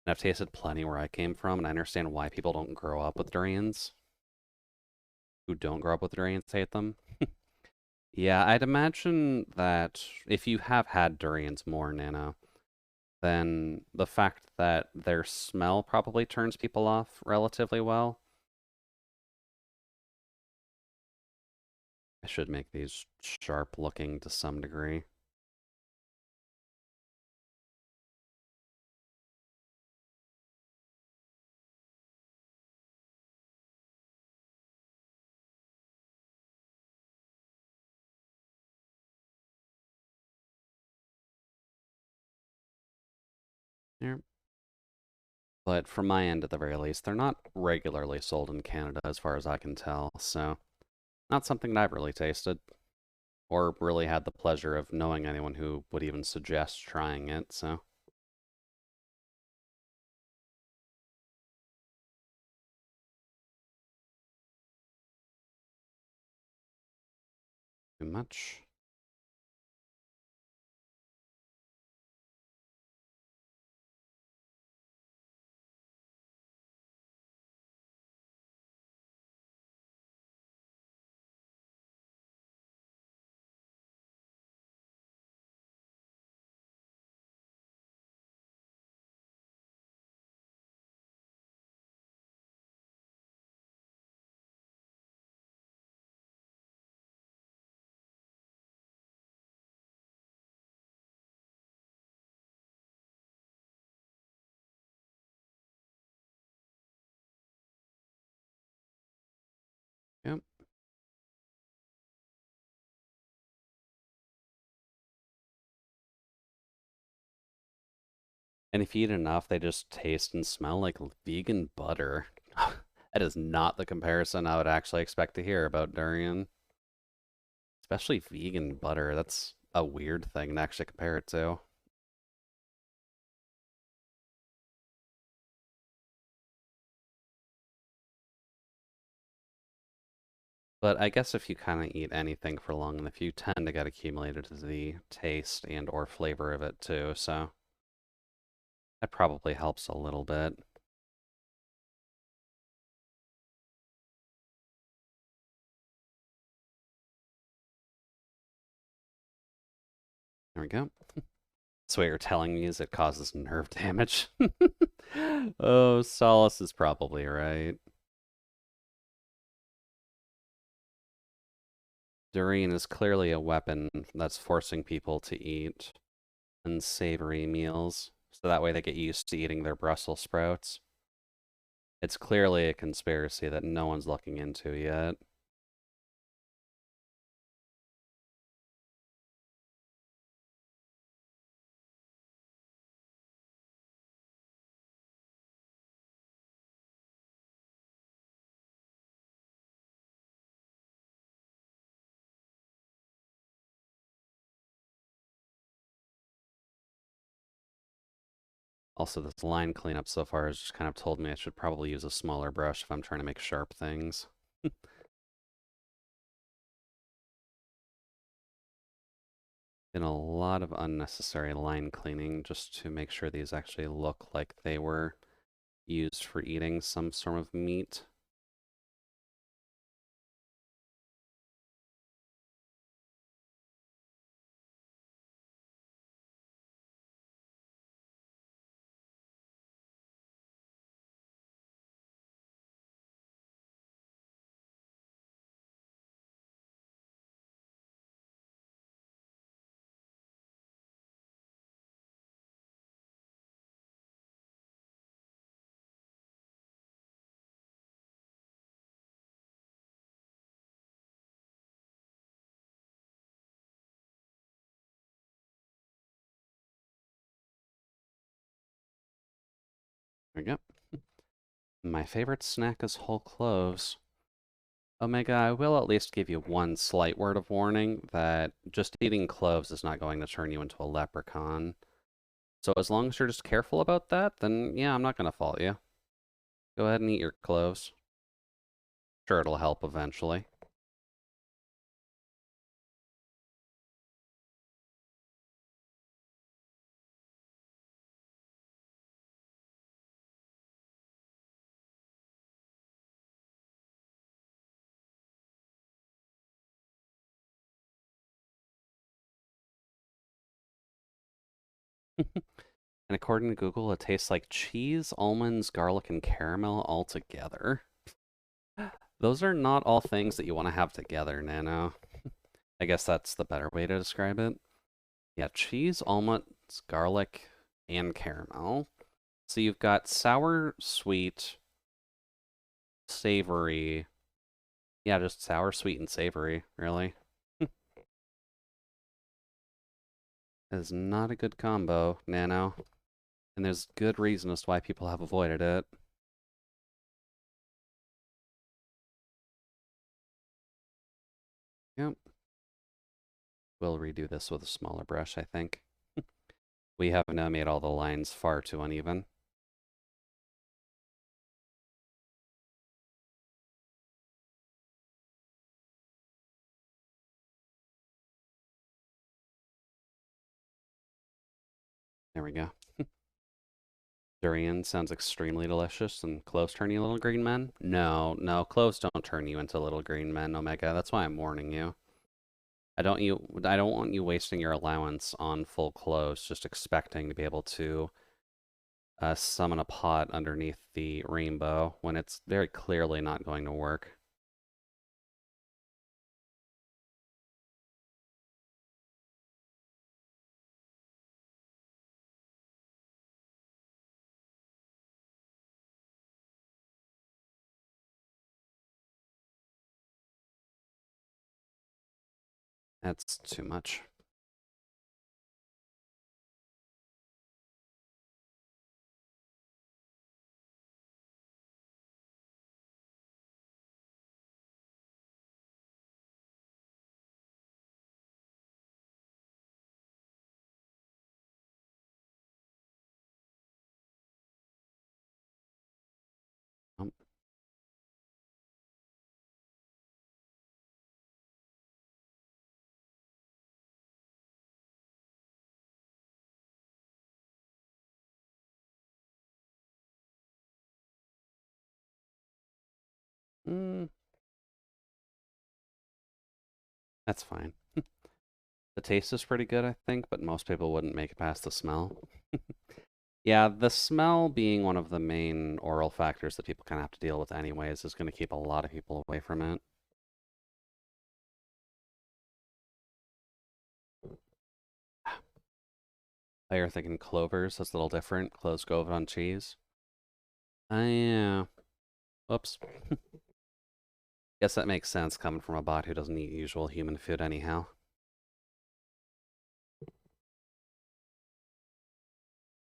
A: And I've tasted plenty where I came from, and I understand why people don't grow up with durians. Who don't grow up with durians hate them. Yeah, I'd imagine that if you have had durians more, Nano, then the fact that their smell probably turns people off relatively well. I should make these sharp looking to some degree. Here. But from my end, at the very least, they're not regularly sold in Canada as far as I can tell, so not something that I've really tasted, or really had the pleasure of knowing anyone who would even suggest trying it, so. Too much. Yep. And if you eat enough, they just taste and smell like vegan butter. That is not the comparison I would actually expect to hear about durian. Especially vegan butter. That's a weird thing to actually compare it to. But I guess if you kind of eat anything for long enough, you tend to get accumulated to the taste and or flavor of it too, so that probably helps a little bit. There we go. So what you're telling me is it causes nerve damage. Oh, Solace is probably right. Durian is clearly a weapon that's forcing people to eat unsavory meals, so that way they get used to eating their Brussels sprouts. It's clearly a conspiracy that no one's looking into yet. Also, this line cleanup so far has just kind of told me I should probably use a smaller brush if I'm trying to make sharp things. Been a lot of unnecessary line cleaning just to make sure these actually look like they were used for eating some sort of meat. There we go. My favorite snack is whole cloves. Omega, I will at least give you one slight word of warning that just eating cloves is not going to turn you into a leprechaun. So as long as you're just careful about that, then yeah, I'm not going to fault you. Go ahead and eat your cloves. Sure, it'll help eventually. And according to Google, it tastes like cheese, almonds, garlic, and caramel all together. Those are not all things that you want to have together, Nano. I guess that's the better way to describe it. Yeah, cheese, almonds, garlic, and caramel. So you've got sour, sweet, savory. Yeah, just sour, sweet, and savory, really. Is not a good combo, Nano. And there's good reason as to why people have avoided it. Yep. We'll redo this with a smaller brush, I think. We have now made all the lines far too uneven. There we go. Durian sounds extremely delicious, and cloves turn you little green men? No, no, cloves don't turn you into little green men, Omega. That's why I'm warning you. I don't want you wasting your allowance on full cloves, just expecting to be able to summon a pot underneath the rainbow when it's very clearly not going to work. That's too much. Um, mm, that's fine. The taste is pretty good, I think, but most people wouldn't make it past the smell. Yeah, the smell being one of the main oral factors that people kind of have to deal with anyways is going to keep a lot of people away from it. Oh, you're thinking clovers? That's a little different. Cloves go on cheese. Yeah. Whoops. Guess that makes sense coming from a bot who doesn't eat usual human food anyhow.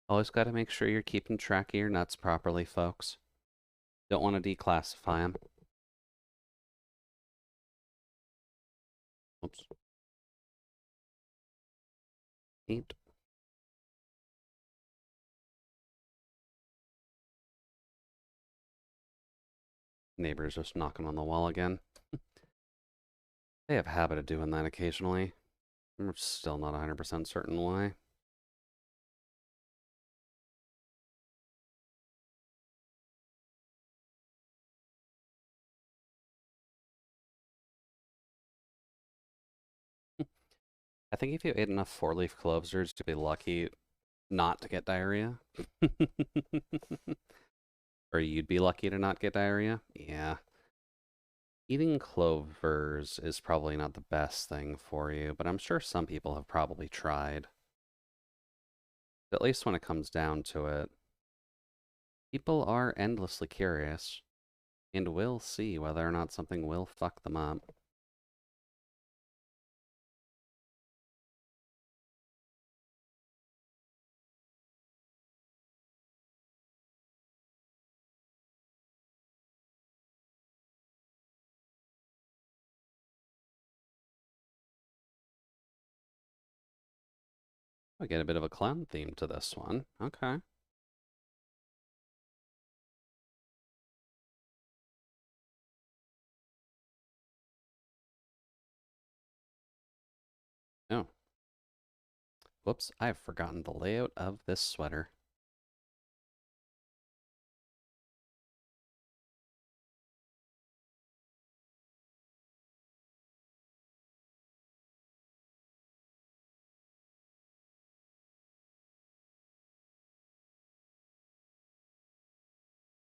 A: Always got to make sure you're keeping track of your nuts properly, folks. Don't want to declassify them. Oops. 8. Neighbors just knocking on the wall again. They have a habit of doing that occasionally. I'm still not 100% certain why. I think if you ate enough four-leaf cloves, you'd be lucky not to get diarrhea. Or you'd be lucky to not get diarrhea. Yeah. Eating clovers is probably not the best thing for you, but I'm sure some people have probably tried. At least when it comes down to it, people are endlessly curious and will see whether or not something will fuck them up. We get a bit of a clown theme to this one. Okay. Oh. Whoops, I've forgotten the layout of this sweater.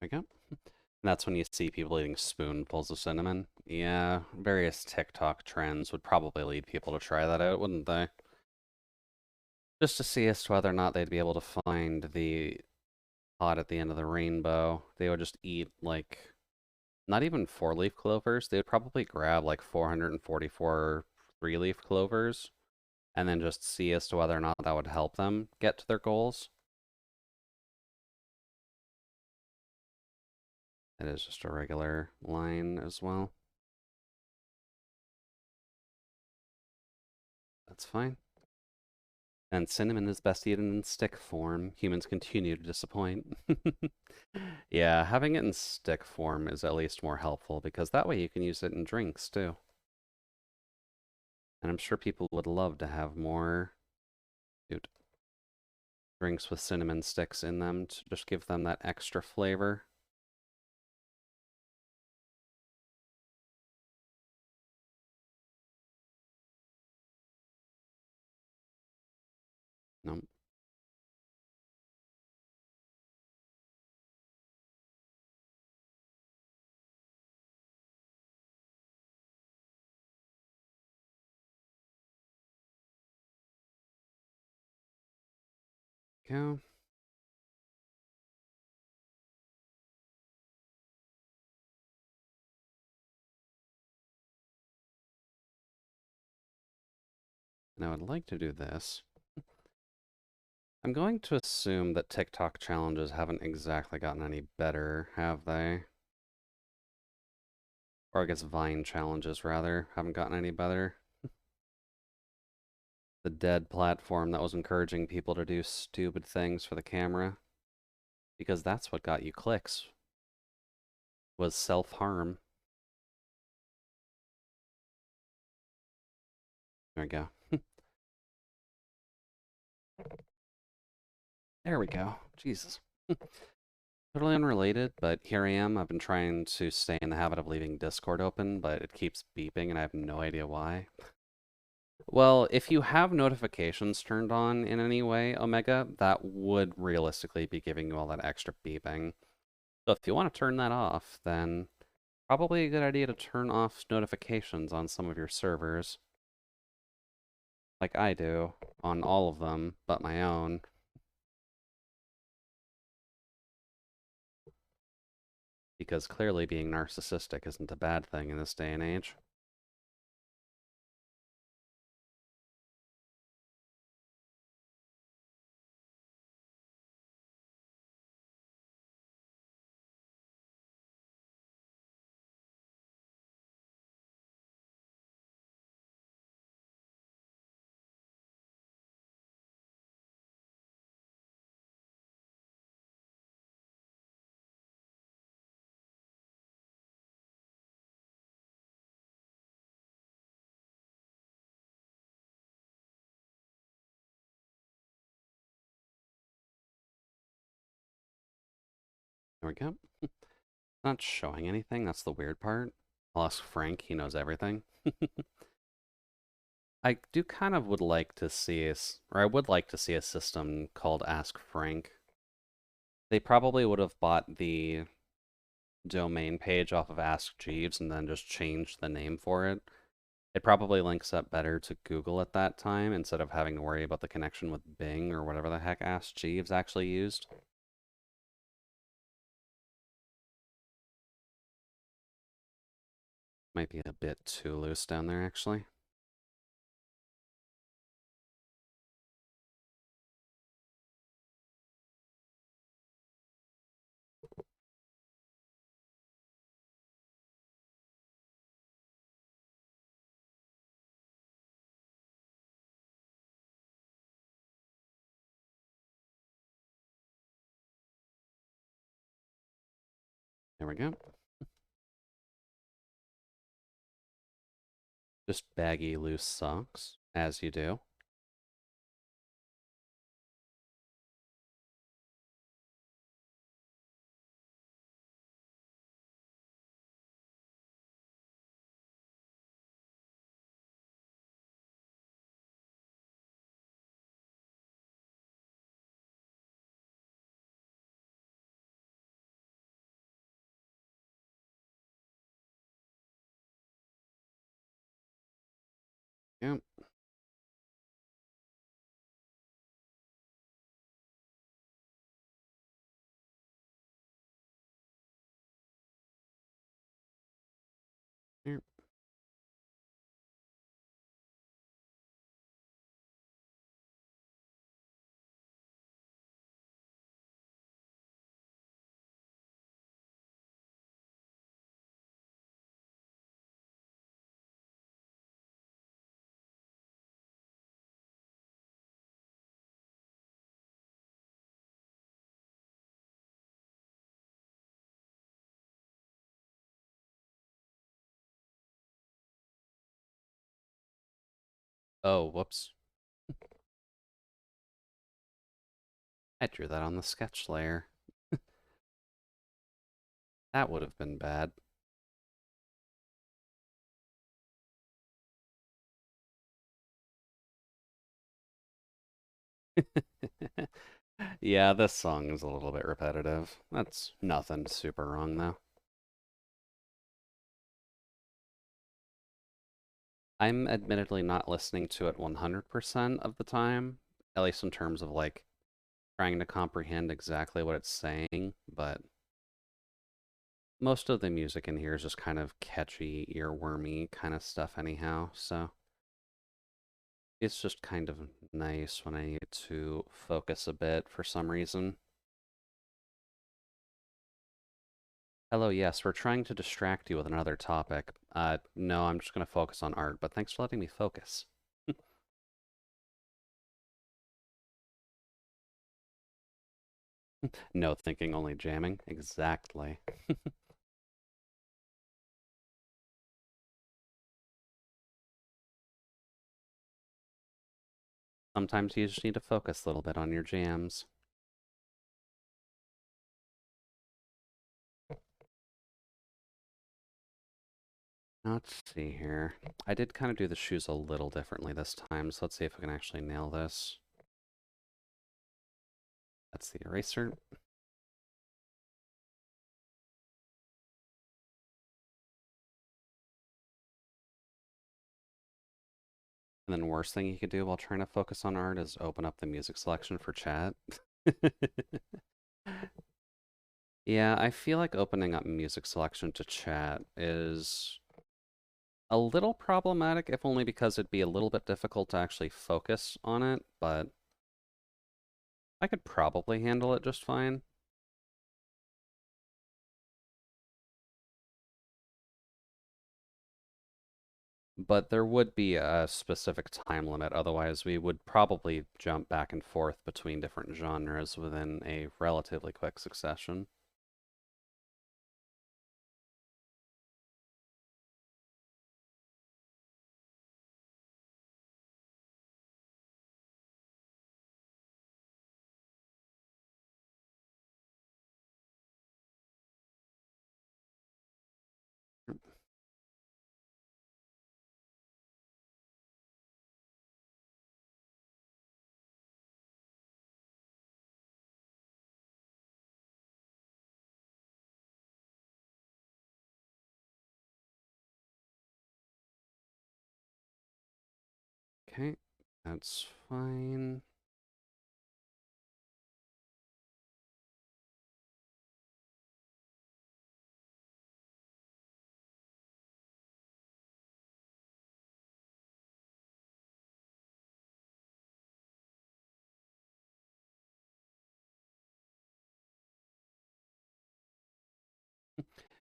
A: There we go. And that's when you see people eating spoonfuls of cinnamon. Yeah, various TikTok trends would probably lead people to try that out, wouldn't they? Just to see as to whether or not they'd be able to find the pot at the end of the rainbow. They would just eat, like, not even four-leaf clovers. They would probably grab, like, 444 three-leaf clovers and then just see as to whether or not that would help them get to their goals. It is just a regular line as well. That's fine. And cinnamon is best eaten in stick form. Humans continue to disappoint. Yeah, having it in stick form is at least more helpful because that way you can use it in drinks too. And I'm sure people would love to have more dude, drinks with cinnamon sticks in them to just give them that extra flavor. Nope. Go. And I would like to do this. I'm going to assume that TikTok challenges haven't exactly gotten any better, have they? Or I guess Vine challenges, rather, haven't gotten any better. The dead platform that was encouraging people to do stupid things for the camera. Because that's what got you clicks, was self-harm. There we go. There we go. Jesus. Totally unrelated, but here I am. I've been trying to stay in the habit of leaving Discord open, but it keeps beeping and I have no idea why. Well, if you have notifications turned on in any way, Omega, that would realistically be giving you all that extra beeping. So if you want to turn that off, then probably a good idea to turn off notifications on some of your servers. Like I do on all of them but my own. Because clearly being narcissistic isn't a bad thing in this day and age. There we go. Not showing anything, that's the weird part. I'll ask Frank, he knows everything. I do kind of would like to see or I would like to see a system called Ask Frank. They probably would have bought the domain page off of Ask Jeeves and then just changed the name for it. It probably links up better to Google at that time instead of having to worry about the connection with Bing or whatever the heck Ask Jeeves actually used. Might be a bit too loose down there, actually. There we go. Just baggy, loose socks, as you do. Yep. Yep. Oh, whoops. I drew that on the sketch layer. That would have been bad. Yeah, this song is a little bit repetitive. That's nothing super wrong, though. I'm admittedly not listening to it 100% of the time, at least in terms of like trying to comprehend exactly what it's saying, but most of the music in here is just kind of catchy, earwormy kind of stuff anyhow, so it's just kind of nice when I need to focus a bit for some reason. Hello, yes, we're trying to distract you with another topic. No, I'm just going to focus on art, but thanks for letting me focus. No thinking, only jamming. Exactly. Sometimes you just need to focus a little bit on your jams. Let's see here. I did kind of do the shoes a little differently this time, so let's see if we can actually nail this. That's the eraser. And then worst thing you could do while trying to focus on art is open up the music selection for chat. Yeah, I feel like opening up music selection to chat is a little problematic, if only because it'd be a little bit difficult to actually focus on it, but I could probably handle it just fine. But there would be a specific time limit, otherwise we would probably jump back and forth between different genres within a relatively quick succession. Okay, that's fine.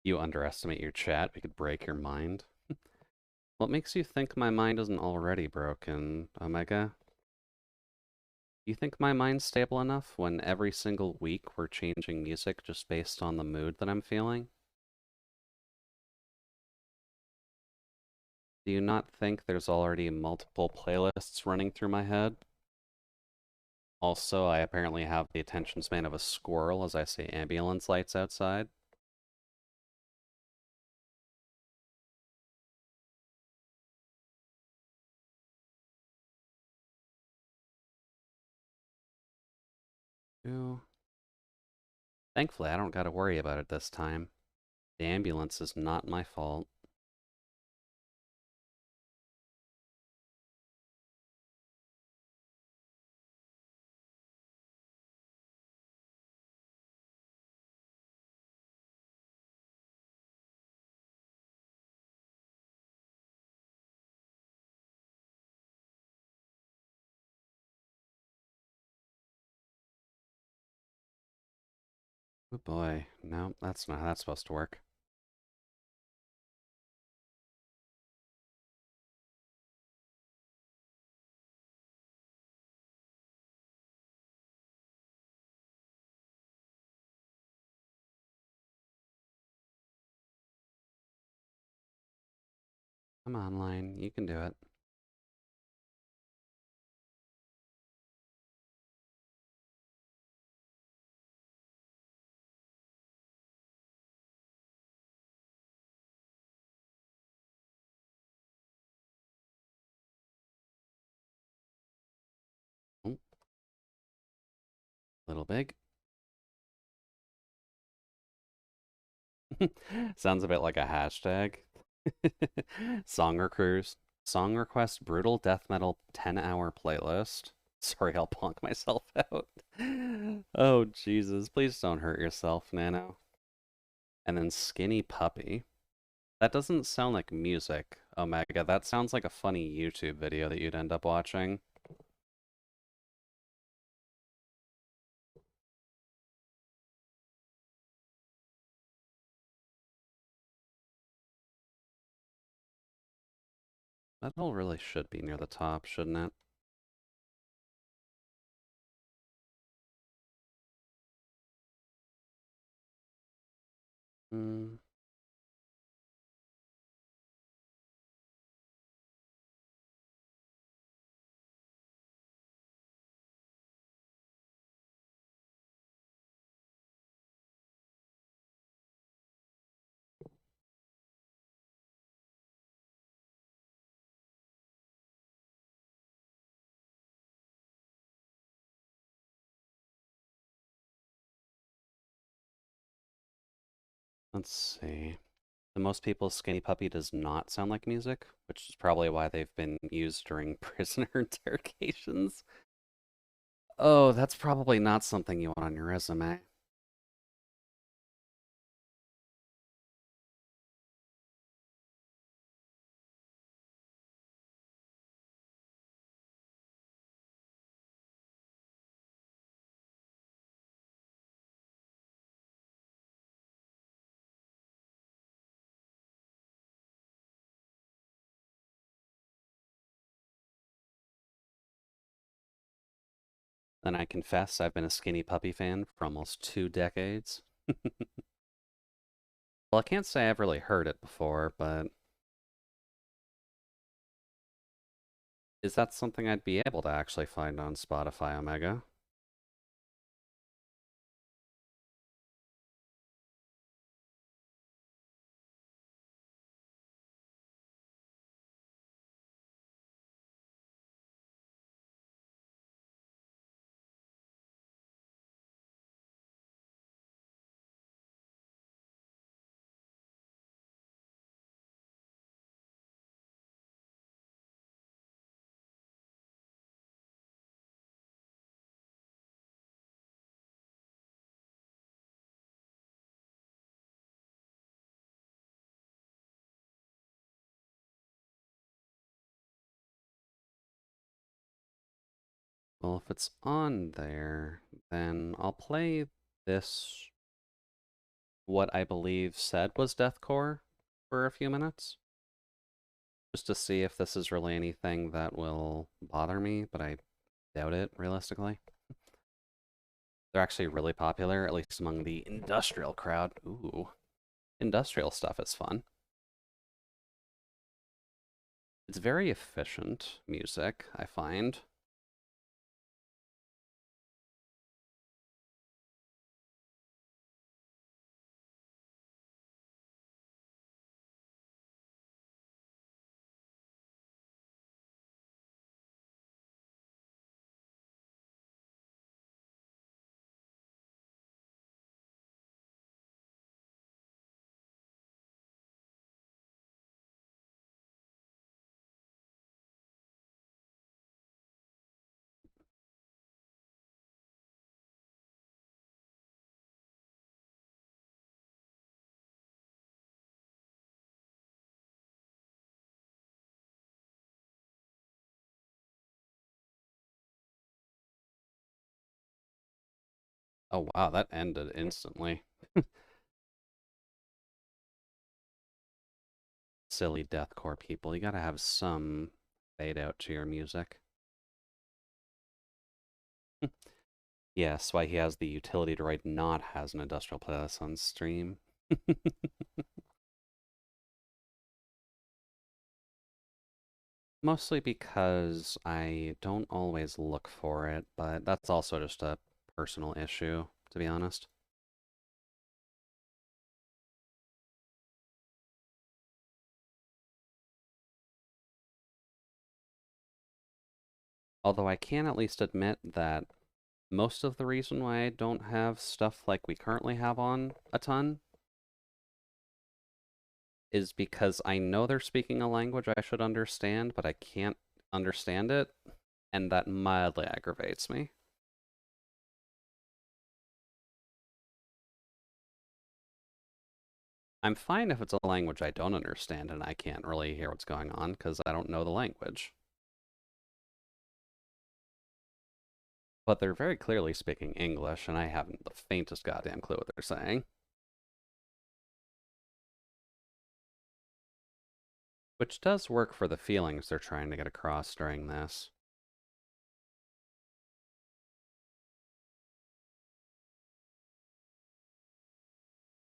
A: You underestimate your chat, we could break your mind. What makes you think my mind isn't already broken, Omega? You think my mind's stable enough when every single week we're changing music just based on the mood that I'm feeling? Do you not think there's already multiple playlists running through my head? Also, I apparently have the attention span of a squirrel as I see ambulance lights outside. Ew. Thankfully, I don't gotta worry about it this time. The ambulance is not my fault. Oh boy, no, that's not how that's supposed to work. I'm online, you can do it. Oh, little big. Sounds a bit like a hashtag. Song recruits. Song request brutal death metal 10-hour playlist. Sorry, I'll plonk myself out. Oh, Jesus. Please don't hurt yourself, Nano. And then Skinny Puppy. That doesn't sound like music, Omega. That sounds like a funny YouTube video that you'd end up watching. That all really should be near the top, shouldn't it? Hmm. Let's see. To most people, Skinny Puppy does not sound like music, which is probably why they've been used during prisoner interrogations. Oh, that's probably not something you want on your resume. And I confess I've been a Skinny Puppy fan for almost 2 decades. Well, I can't say I've really heard it before, but is that something I'd be able to actually find on Spotify, Omega? Well, if it's on there, then I'll play this, what I believe said was deathcore, for a few minutes. Just to see if this is really anything that will bother me, but I doubt it, realistically. They're actually really popular, at least among the industrial crowd. Ooh, industrial stuff is fun. It's very efficient music, I find. Oh wow, that ended instantly. Silly deathcore people, you gotta have some fade out to your music. Yes, why he has the utility to write not has an industrial playlist on stream. Mostly because I don't always look for it, but that's also just a personal issue, to be honest. Although I can at least admit that most of the reason why I don't have stuff like we currently have on a ton is because I know they're speaking a language I should understand, but I can't understand it, and that mildly aggravates me. I'm fine if it's a language I don't understand and I can't really hear what's going on because I don't know the language. But they're very clearly speaking English, and I haven't the faintest goddamn clue what they're saying. Which does work for the feelings they're trying to get across during this.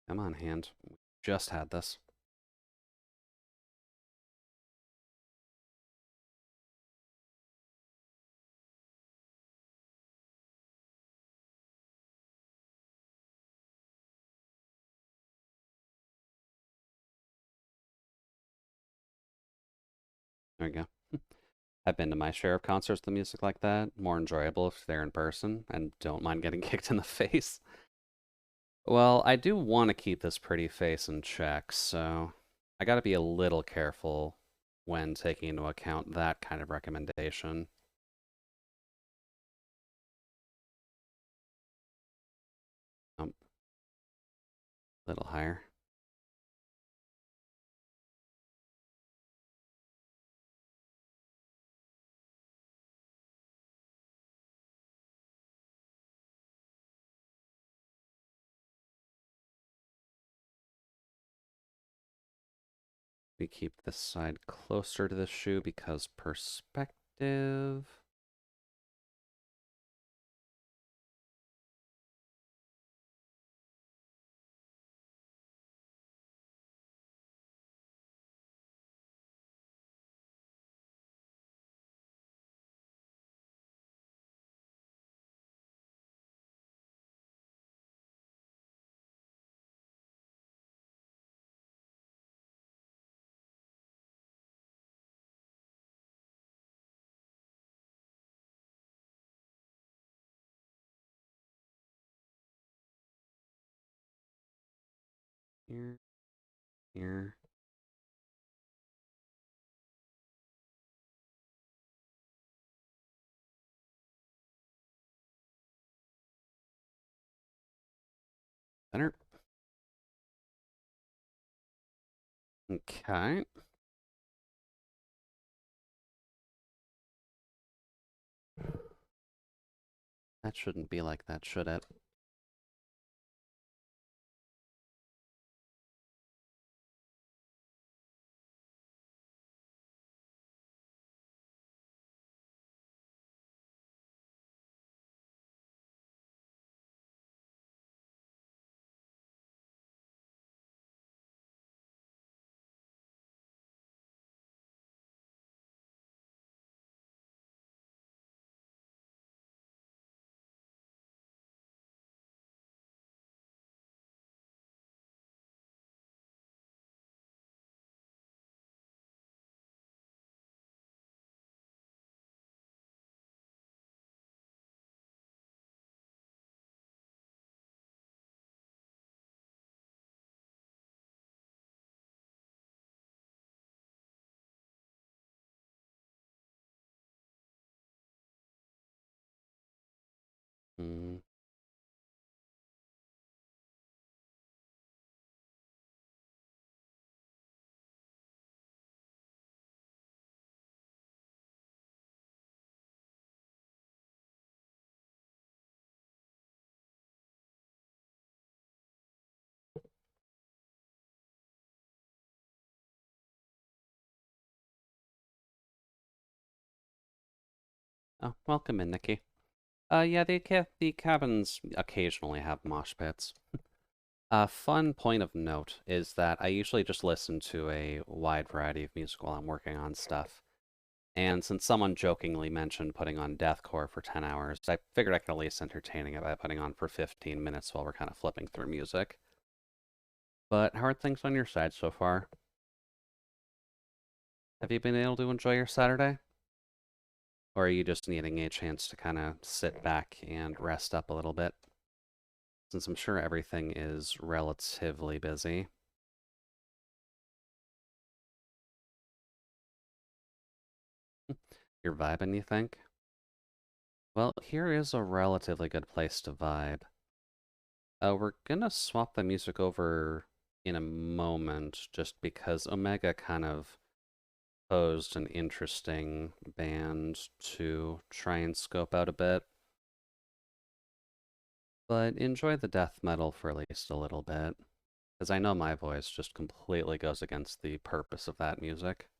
A: Come on, hand. We just had this. There we go. I've been to my share of concerts with music like that. More enjoyable if they're in person and don't mind getting kicked in the face. Well, I do want to keep this pretty face in check, so I gotta be a little careful when taking into account that kind of recommendation. A little higher. We keep this side closer to the shoe because perspective. Here, here. Center. Okay. That shouldn't be like that, should it? Hmm. Oh, welcome in, Nikki. Yeah, the cabins occasionally have mosh pits. A fun point of note is that I usually just listen to a wide variety of music while I'm working on stuff. And since someone jokingly mentioned putting on deathcore for 10 hours, I figured I could at least entertaining it by putting on for 15 minutes while we're kind of flipping through music. But how are things on your side so far? Have you been able to enjoy your Saturday? Or are you just needing a chance to kind of sit back and rest up a little bit? Since I'm sure everything is relatively busy. You're vibing, you think? Well, here is a relatively good place to vibe. We're gonna swap the music over in a moment just because Omega kind of posed an interesting band to try and scope out a bit. But enjoy the death metal for at least a little bit, because I know my voice just completely goes against the purpose of that music.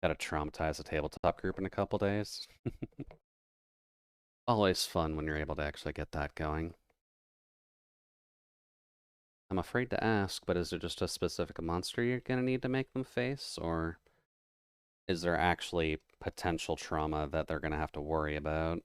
A: Gotta traumatize a tabletop group in a couple days. Always fun when you're able to actually get that going. I'm afraid to ask, but is there just a specific monster you're gonna need to make them face, or is there actually potential trauma that they're gonna have to worry about?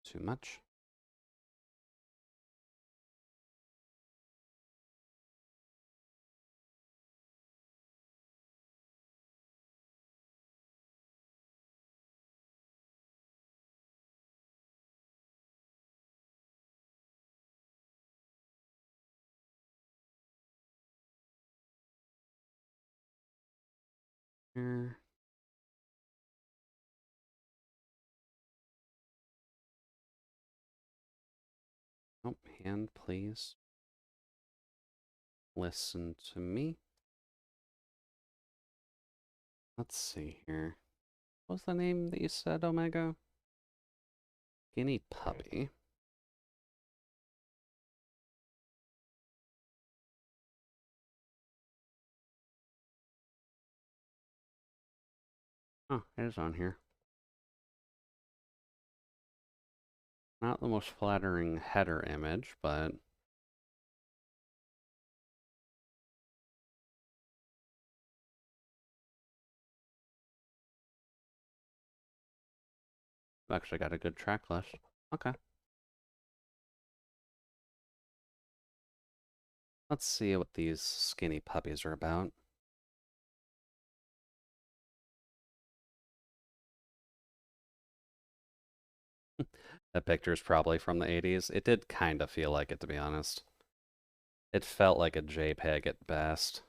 A: Too much? Eh. Oh, hand, please. Listen to me. Let's see here. What was the name that you said, Omega? Guinea puppy. Oh, it is on here. Not the most flattering header image, but I've actually got a good track list. Okay. Let's see what these skinny puppies are about. That picture's probably from the 80s. It did kind of feel like it, to be honest. It felt like a JPEG at best.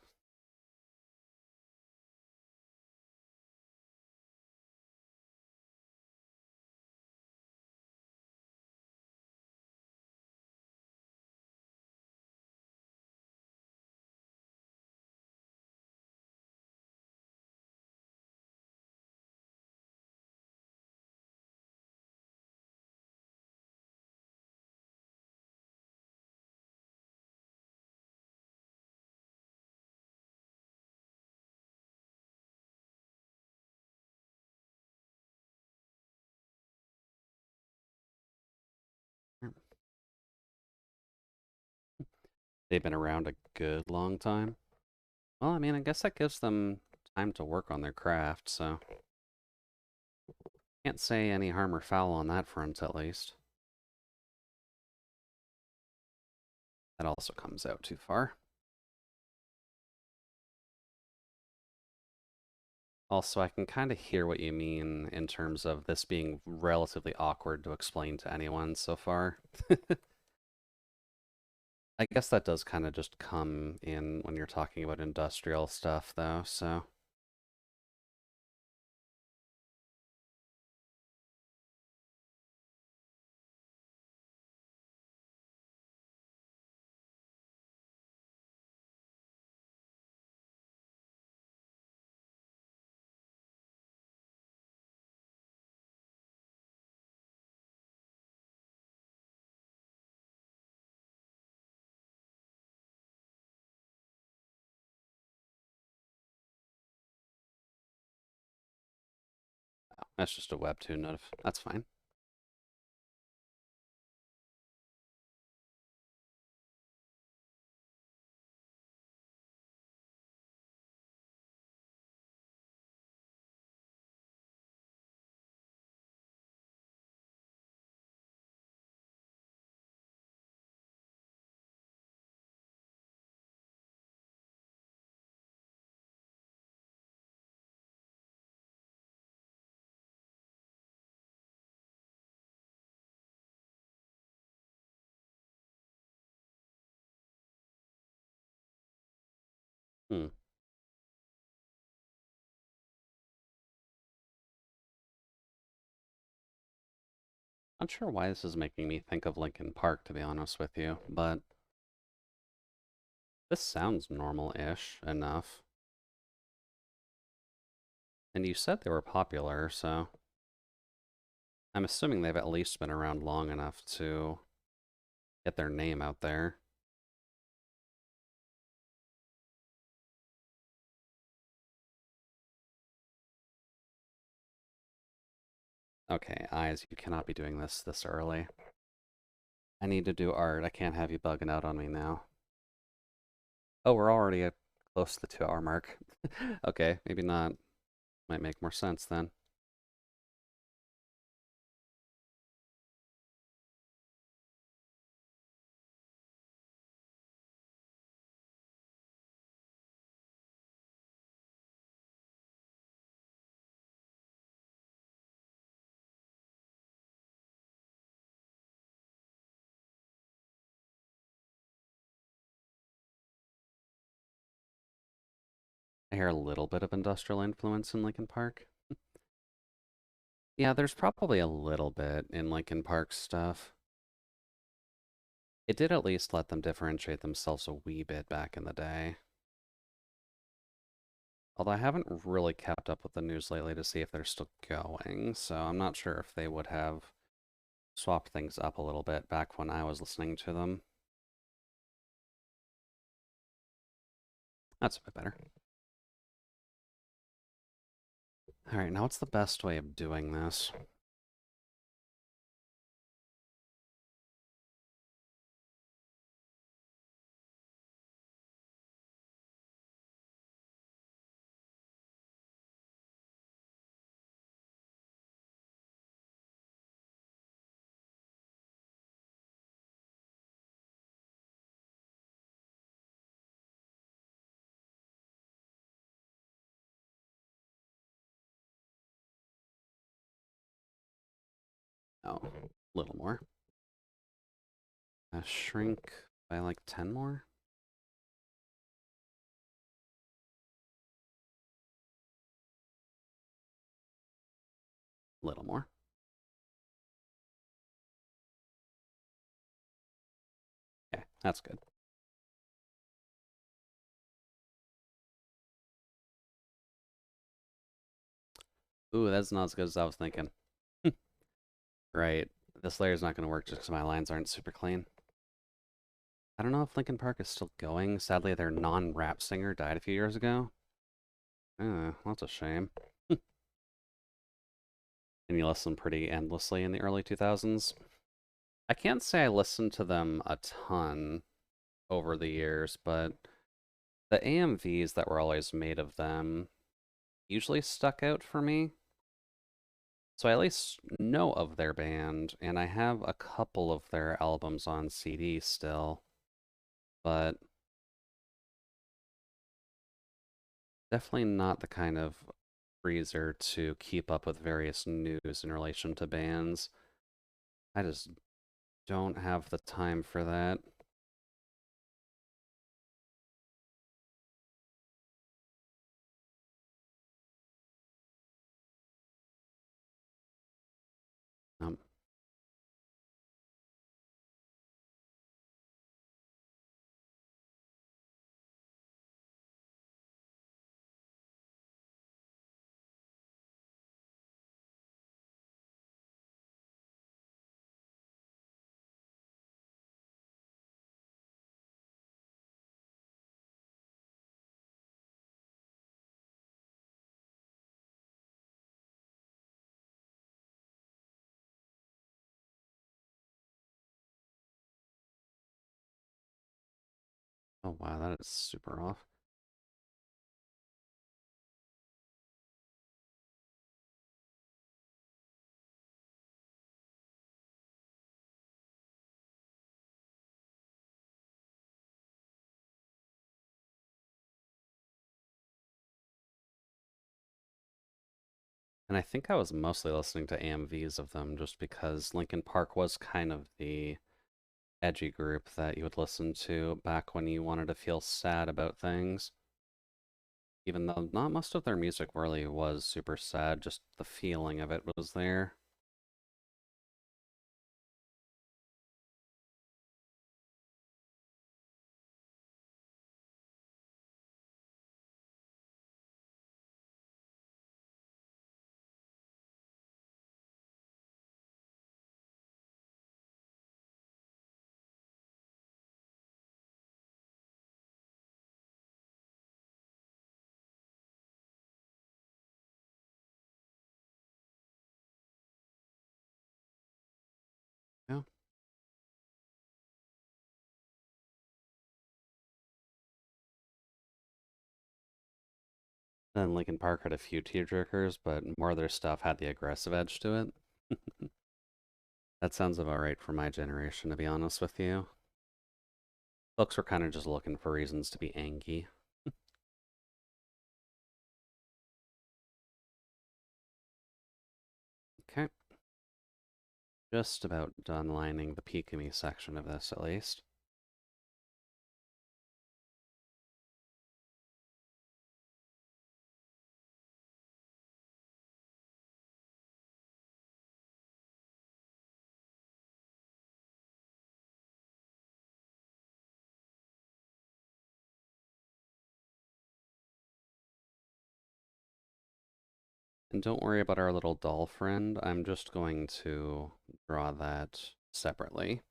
A: They've been around a good long time. Well, I mean, I guess that gives them time to work on their craft, so can't say any harm or foul on that front, at least. That also comes out too far. Also, I can kind of hear what you mean in terms of this being relatively awkward to explain to anyone so far. I guess that does kind of just come in when you're talking about industrial stuff, though, so. That's just a Webtoon notif. That's fine. Hmm. Not sure why this is making me think of Linkin Park, to be honest with you, but this sounds normal-ish enough. And you said they were popular, so I'm assuming they've at least been around long enough to get their name out there. Okay, eyes, you cannot be doing this early. I need to do art. I can't have you bugging out on me now. Oh, we're already at close to the 2 hour mark. Okay, maybe not. Might make more sense then. I hear a little bit of industrial influence in Linkin Park. Yeah, there's probably a little bit in Linkin Park stuff. It did at least let them differentiate themselves a wee bit back in the day. Although I haven't really kept up with the news lately to see if they're still going, so I'm not sure if they would have swapped things up a little bit back when I was listening to them. That's a bit better. Alright, now what's the best way of doing this? Oh, little more. Shrink by like 10 more. Little more. Okay, that's good. Ooh, that's not as good as I was thinking. Right. This layer's not going to work just because my lines aren't super clean. I don't know if Linkin Park is still going. Sadly, their non-rap singer died a few years ago. That's a shame. And you listen pretty endlessly in the early 2000s. I can't say I listened to them a ton over the years, but the AMVs that were always made of them usually stuck out for me. So I at least know of their band, and I have a couple of their albums on CD still, but definitely not the kind of freezer to keep up with various news in relation to bands. I just don't have the time for that. Um, oh wow, that is super off. And I think I was mostly listening to AMVs of them just because Linkin Park was kind of the edgy group that you would listen to back when you wanted to feel sad about things. Even though not most of their music really was super sad, just the feeling of it was there. Yeah. Then Linkin Park had a few tearjerkers, but more of their stuff had the aggressive edge to it. That sounds about right for my generation, to be honest with you. Folks were kind of just looking for reasons to be angry. Okay. Just about done lining the Pikami section of this, at least. And don't worry about our little doll friend. I'm just going to draw that separately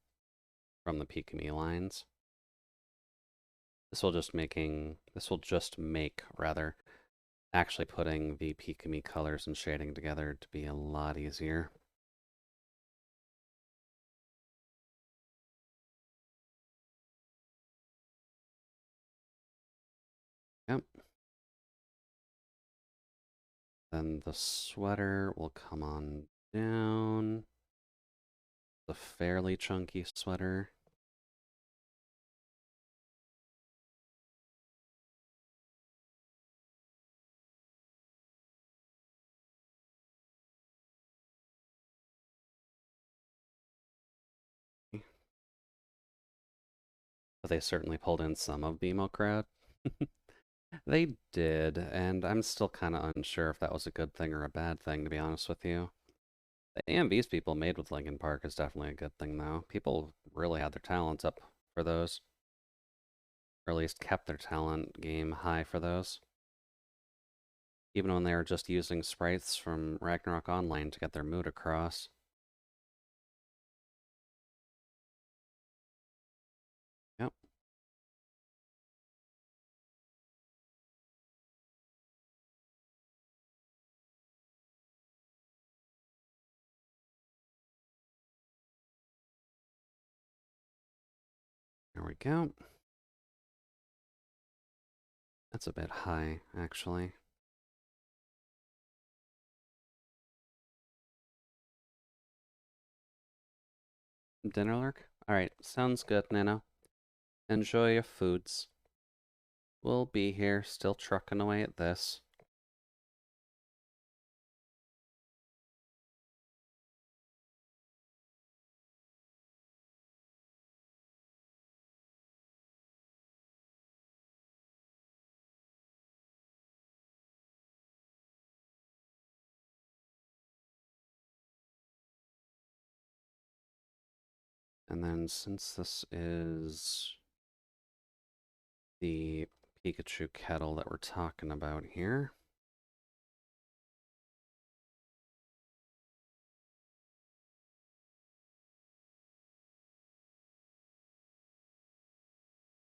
A: from the Pikami lines. This will just make, rather, actually putting the Pikami colors and shading together to be a lot easier. Yep. Then the sweater will come on down. The fairly chunky sweater. but they certainly pulled in some of BMO crowd. They did, and I'm still kind of unsure if that was a good thing or a bad thing, to be honest with you. The AMVs people made with Linkin Park is definitely a good thing, though. People really had their talents up for those, or at least kept their talent game high for those, even when they were just using sprites from Ragnarok Online to get their mood across. Yep. There we go. That's a bit high, actually. Dinner lurk? Alright, sounds good, Nano. Enjoy your foods. We'll be here, still trucking away at this. And then since this is the Pikachu kettle that we're talking about here,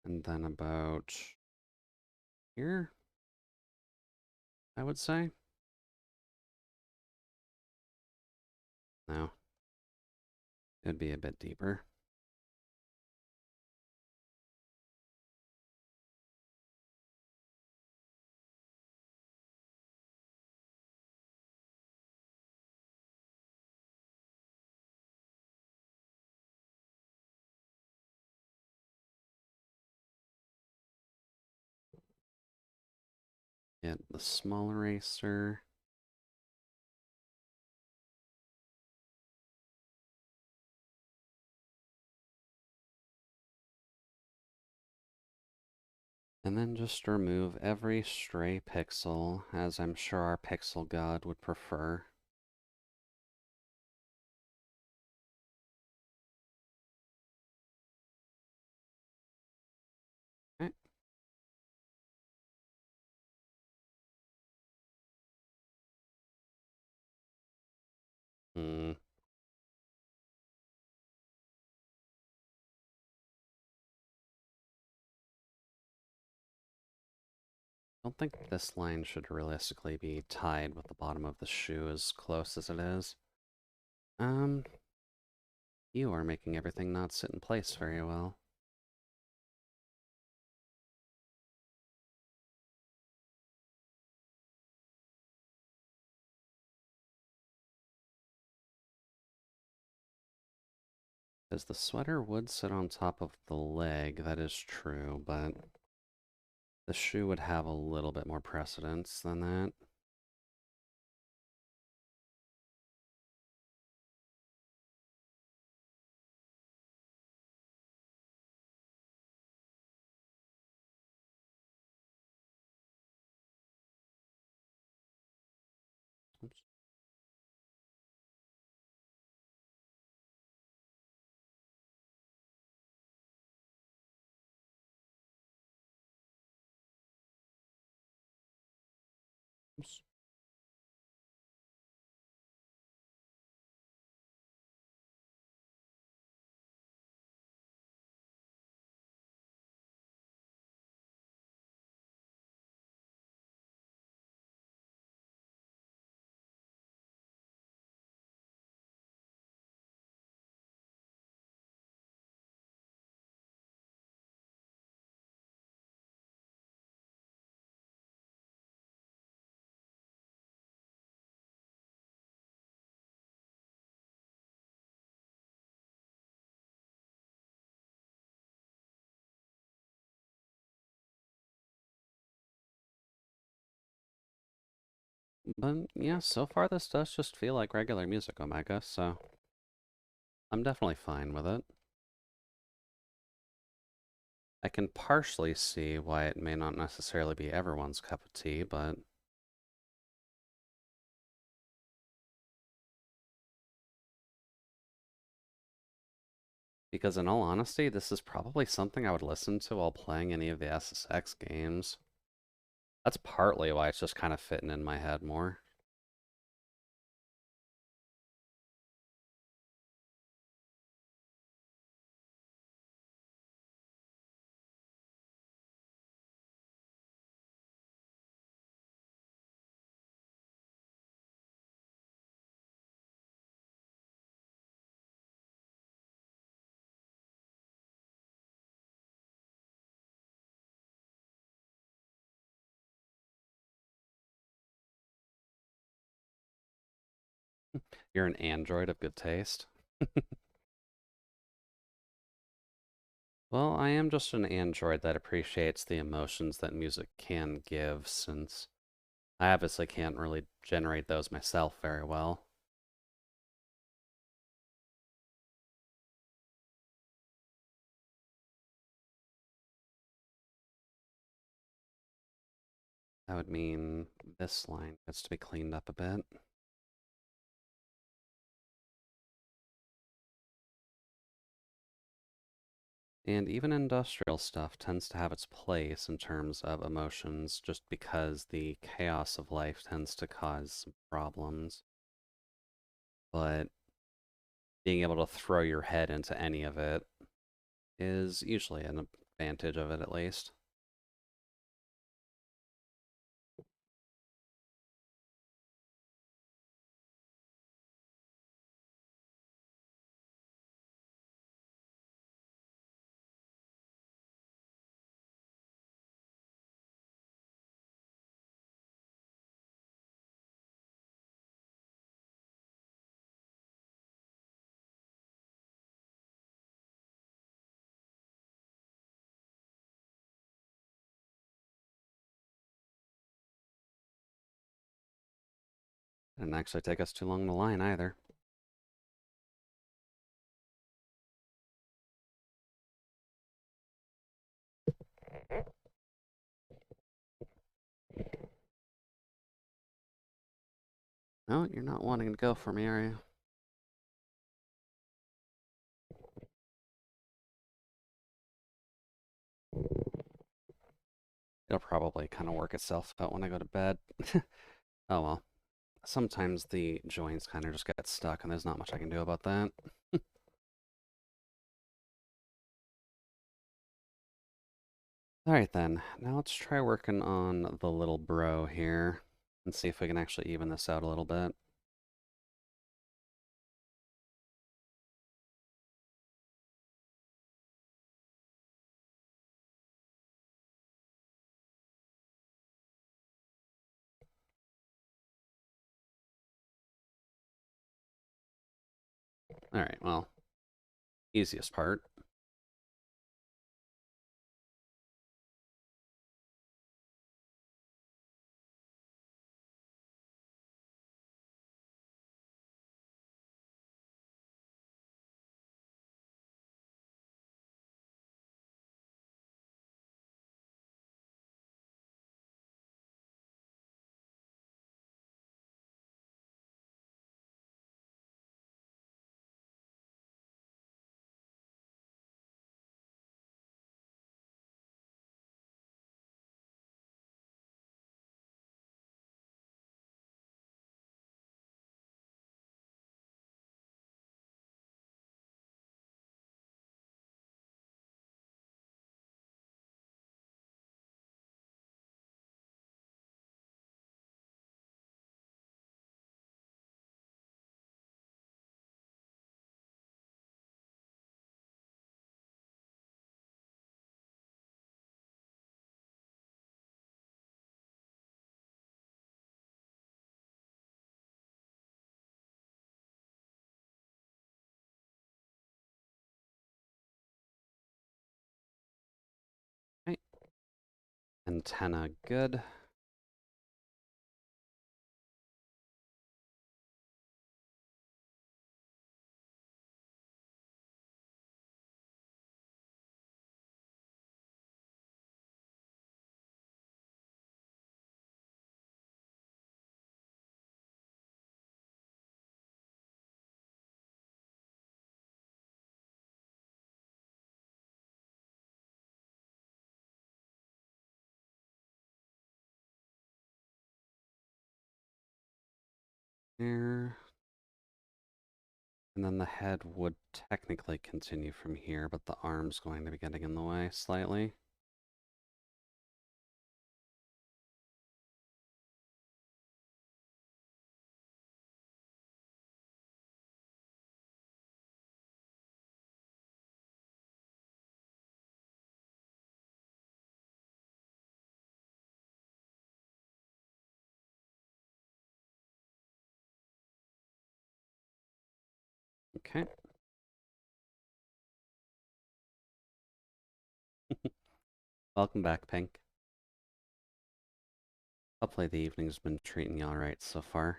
A: and then about here, I would say. No, it'd be a bit deeper. Get the small eraser. And then just remove every stray pixel, as I'm sure our pixel god would prefer. Okay. Hmm. I don't think this line should realistically be tied with the bottom of the shoe as close as it is. You are making everything not sit in place very well. Because the sweater would sit on top of the leg, that is true, but the shoe would have a little bit more precedence than that. Oops. Oops. But yeah, so far this does just feel like regular music, Omega, so I'm definitely fine with it. I can partially see why it may not necessarily be everyone's cup of tea, but because in all honesty, this is probably something I would listen to while playing any of the SSX games. That's partly why it's just kind of fitting in my head more. You're an android of good taste. Well, I am just an android that appreciates the emotions that music can give, since I obviously can't really generate those myself very well. That would mean this line gets to be cleaned up a bit. And even industrial stuff tends to have its place in terms of emotions, just because the chaos of life tends to cause some problems. But being able to throw your head into any of it is usually an advantage of it, at least. Didn't actually take us too long to line either. No, you're not wanting to go for me, are you? It'll probably kind of work itself out when I go to bed. Oh well. Sometimes the joints kind of just get stuck, and there's not much I can do about that. Alright then, now let's try working on the little bro here and see if we can actually even this out a little bit. Alright, well, easiest part. Right. Antenna, good. there. And then the head would technically continue from here, but the arm's going to be getting in the way slightly. Okay. Welcome back, Pink. Hopefully the evening's been treating you alright so far.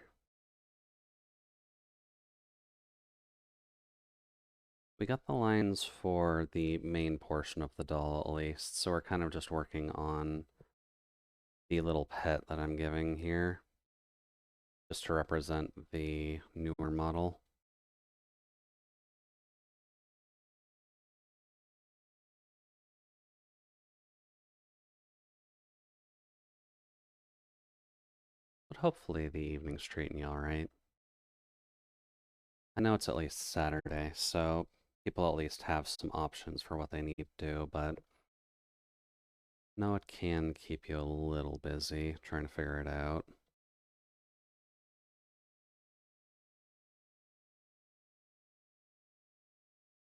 A: We got the lines for the main portion of the doll at least, so we're kind of just working on the little pet that I'm giving here, just to represent the newer model. But hopefully the evening's treating you alright. I know it's at least Saturday, so people at least have some options for what they need to do, but no, it can keep you a little busy trying to figure it out.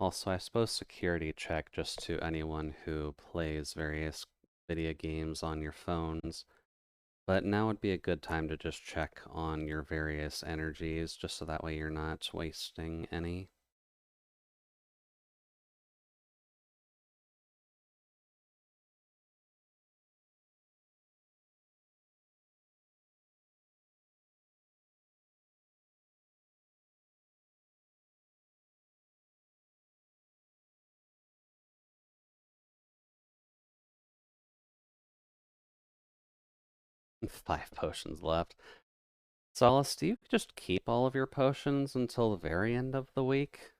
A: Also, I suppose security check just to anyone who plays various video games on your phones. But now would be a good time to just check on your various energies, just so that way you're not wasting any. Five potions left. Solace, do you just keep all of your potions until the very end of the week?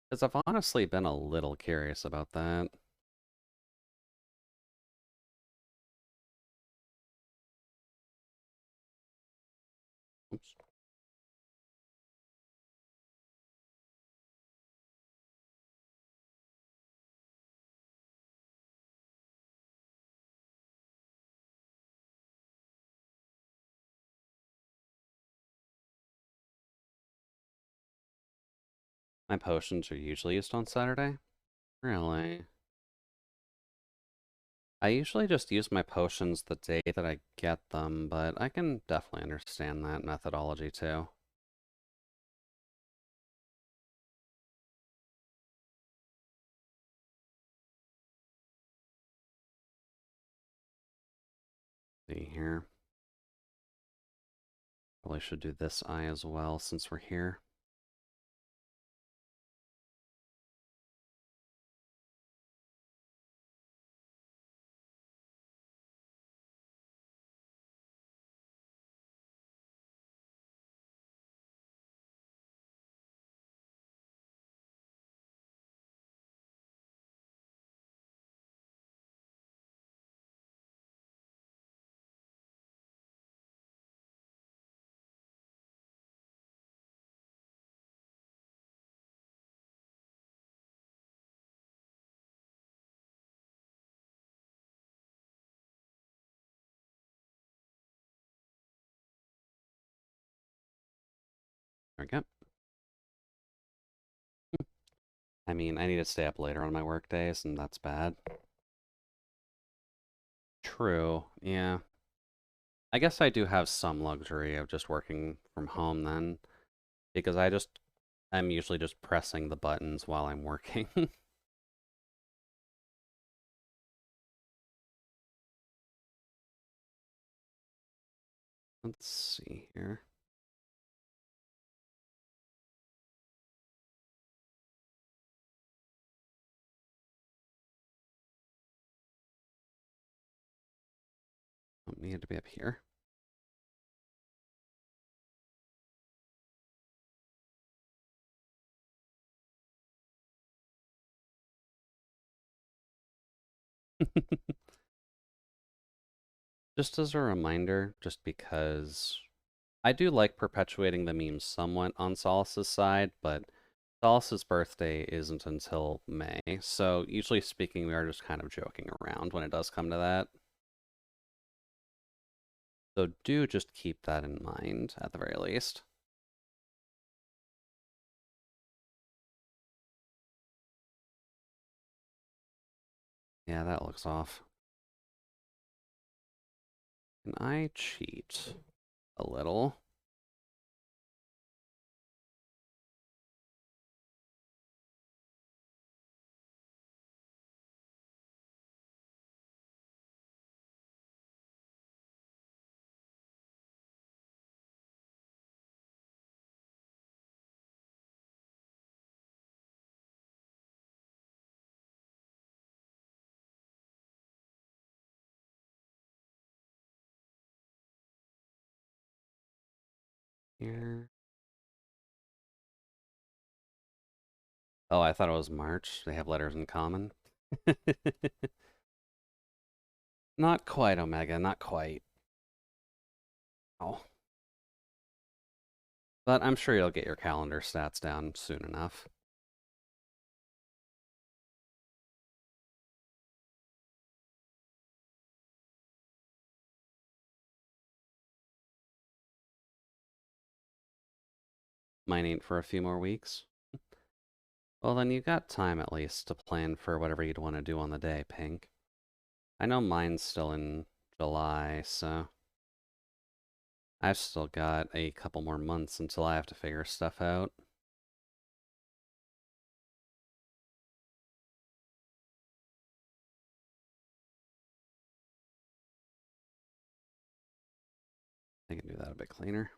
A: Because I've honestly been a little curious about that. Oops. My potions are usually used on Saturday? Really? I usually just use my potions the day that I get them, but I can definitely understand that methodology too. See here. Probably should do this eye as well since we're here. There we go. I mean, I need to stay up later on my work days, and that's bad. True, yeah. I guess I do have some luxury of just working from home then, because I'm usually just pressing the buttons while I'm working. Let's see here. Don't need to be up here. Just as a reminder, just because I do like perpetuating the meme somewhat on Solace's side, but Solace's birthday isn't until May, so usually speaking, we are just kind of joking around when it does come to that. So do just keep that in mind, at the very least. Yeah, that looks off. Can I cheat a little? Here. Oh, I thought it was March. They have letters in common. Not quite, Omega, not quite. Oh. But I'm sure you'll get your calendar stats down soon enough. Mine ain't for a few more weeks. Well, then you got time at least to plan for whatever you'd want to do on the day, Pink. I know mine's still in July, so I've still got a couple more months until I have to figure stuff out. I can do that a bit cleaner.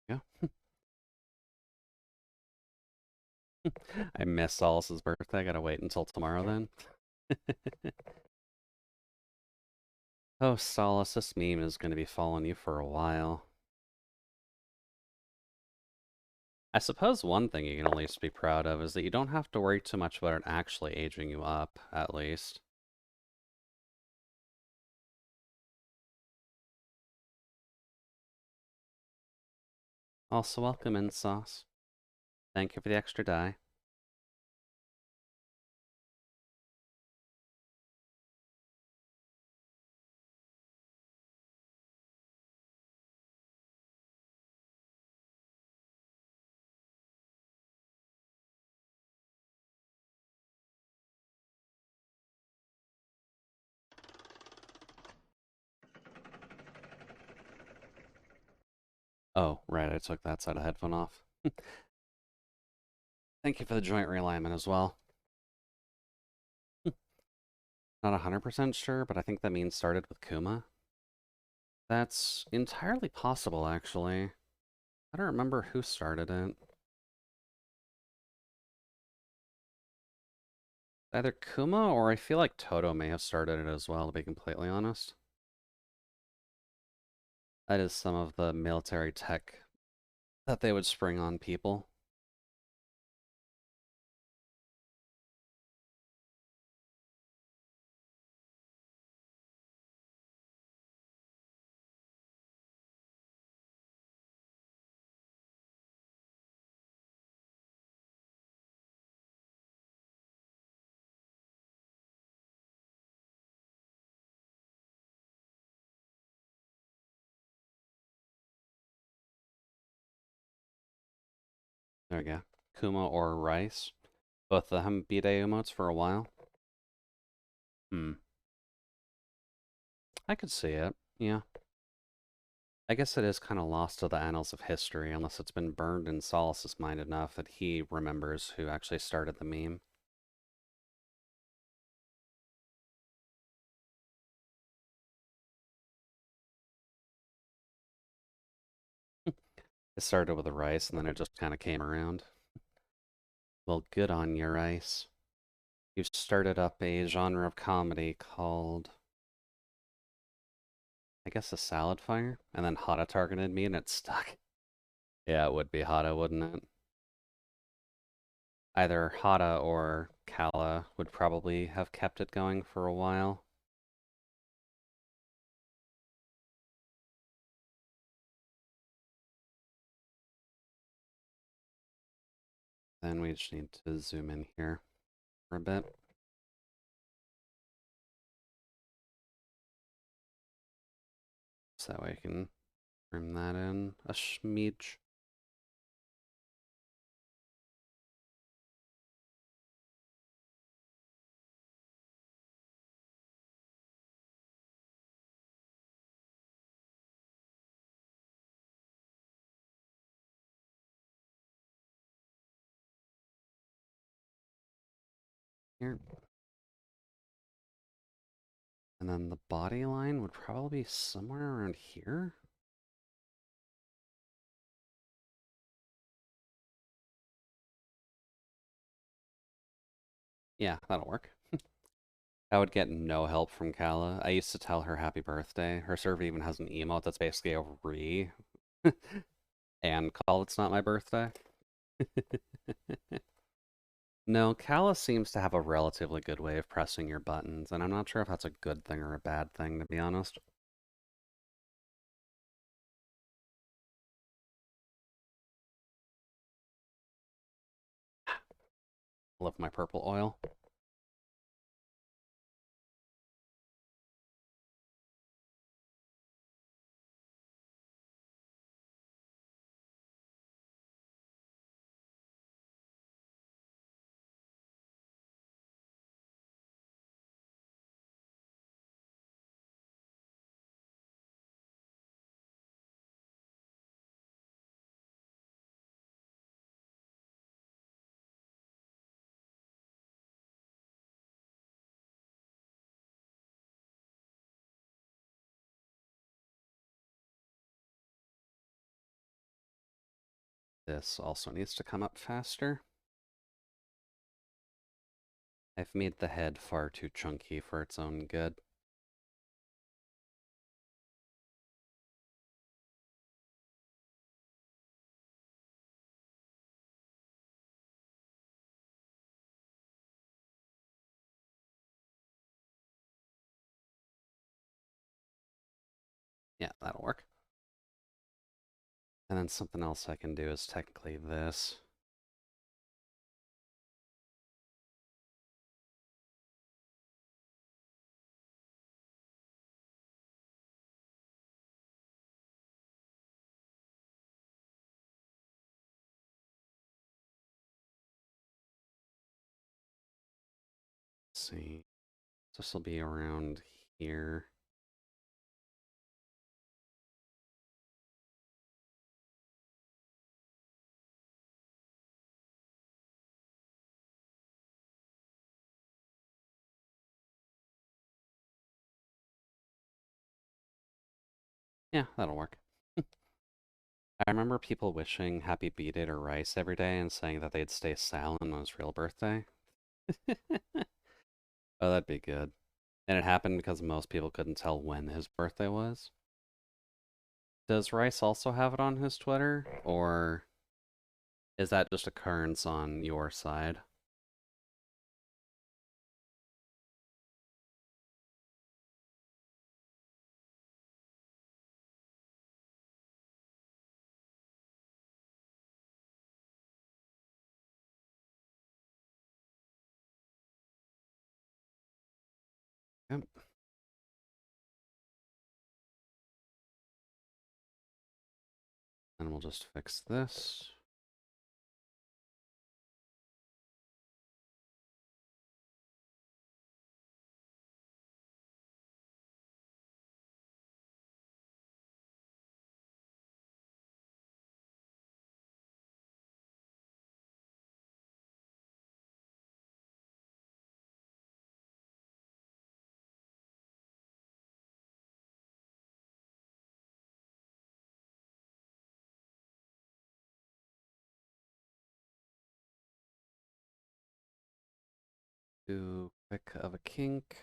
A: Yeah. I missed Solace's birthday. I gotta wait until tomorrow then. Oh, Solace, this meme is gonna be following you for a while. I suppose one thing you can at least be proud of is that you don't have to worry too much about it actually aging you up, at least. Also, welcome in, Sauce. Thank you for the extra die. Oh, right, I took that side of the headphone off. Thank you for the joint realignment as well. Not 100% sure, but I think that means started with Kuma. That's entirely possible, actually. I don't remember who started it. Either Kuma or I feel like Toto may have started it as well, to be completely honest. That is some of the military tech that they would spring on people. There we go. Kuma or Rice. Both of them beat emotes for a while. I could see it, yeah. I guess it is kind of lost to the annals of history, unless it's been burned in Solace's mind enough that he remembers who actually started the meme. It started with the rice and then it just kind of came around. Well, good on your Rice. You've started up a genre of comedy called, I guess, a salad fire, and then Hada targeted me and it stuck. Yeah, it would be Hada, wouldn't it? Either Hada or Kala would probably have kept it going for a while. Then we just need to zoom in here for a bit. So that way I can trim that in a smidge. Here. And then the body line would probably be somewhere around here. Yeah, that'll work. I would get no help from Kala. I used to tell her happy birthday. Her server even has an emote that's basically a re and call it's not my birthday. No, Kala seems to have a relatively good way of pressing your buttons, and I'm not sure if that's a good thing or a bad thing, to be honest. Love my purple oil. This also needs to come up faster. I've made the head far too chunky for its own good. Yeah, that'll work. And then something else I can do is technically this. Let's see. This will be around here. Yeah, that'll work. I remember people wishing happy B-Day to Rice every day and saying that they'd stay silent on his real birthday. Oh, that'd be good. And it happened because most people couldn't tell when his birthday was. Does Rice also have it on his Twitter, or is that just occurrence on your side? Yep. And we'll just fix this. Too quick of a kink.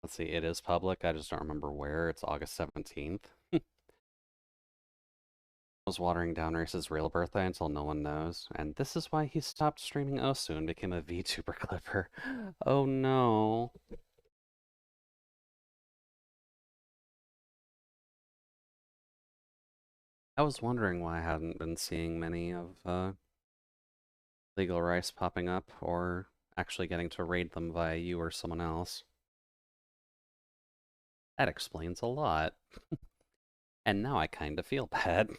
A: Let's see, it is public. I just don't remember where. It's August 17th. Was watering down Race's real birthday until no one knows, and this is why he stopped streaming Osu and became a VTuber clipper. Oh no. I was wondering why I hadn't been seeing many of Legal Rice popping up or actually getting to raid them via you or someone else. That explains a lot. And now I kinda feel bad.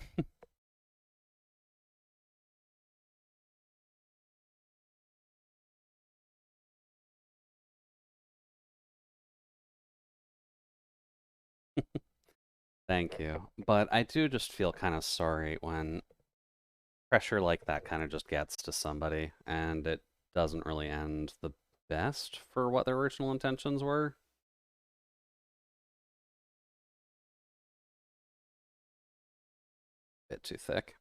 A: Thank you. But I do just feel kind of sorry when pressure like that kind of just gets to somebody and it doesn't really end the best for what their original intentions were. Bit too thick.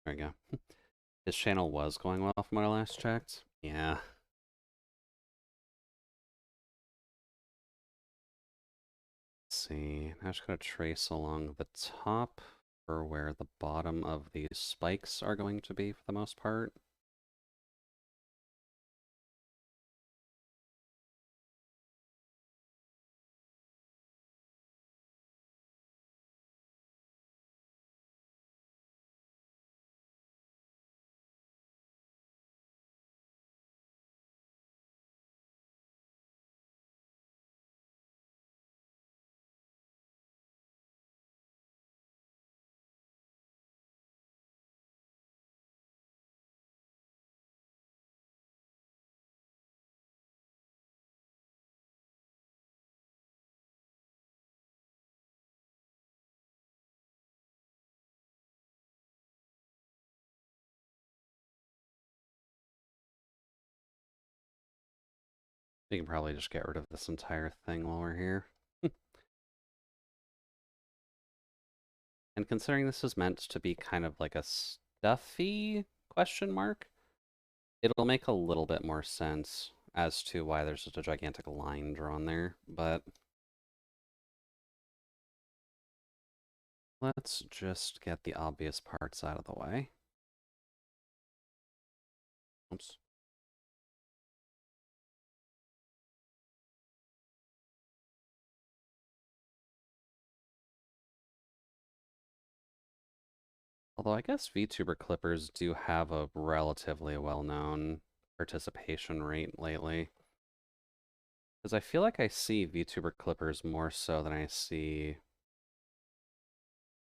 A: There we go. His channel was going well from what I last checked. Yeah. Let's see. I'm just going to trace along the top for where the bottom of these spikes are going to be for the most part. We can probably just get rid of this entire thing while we're here. And considering this is meant to be kind of like a stuffy question mark, it'll make a little bit more sense as to why there's just a gigantic line drawn there, but let's just get the obvious parts out of the way. Oops. Although I guess VTuber clippers do have a relatively well-known participation rate lately. Because I feel like I see VTuber clippers more so than I see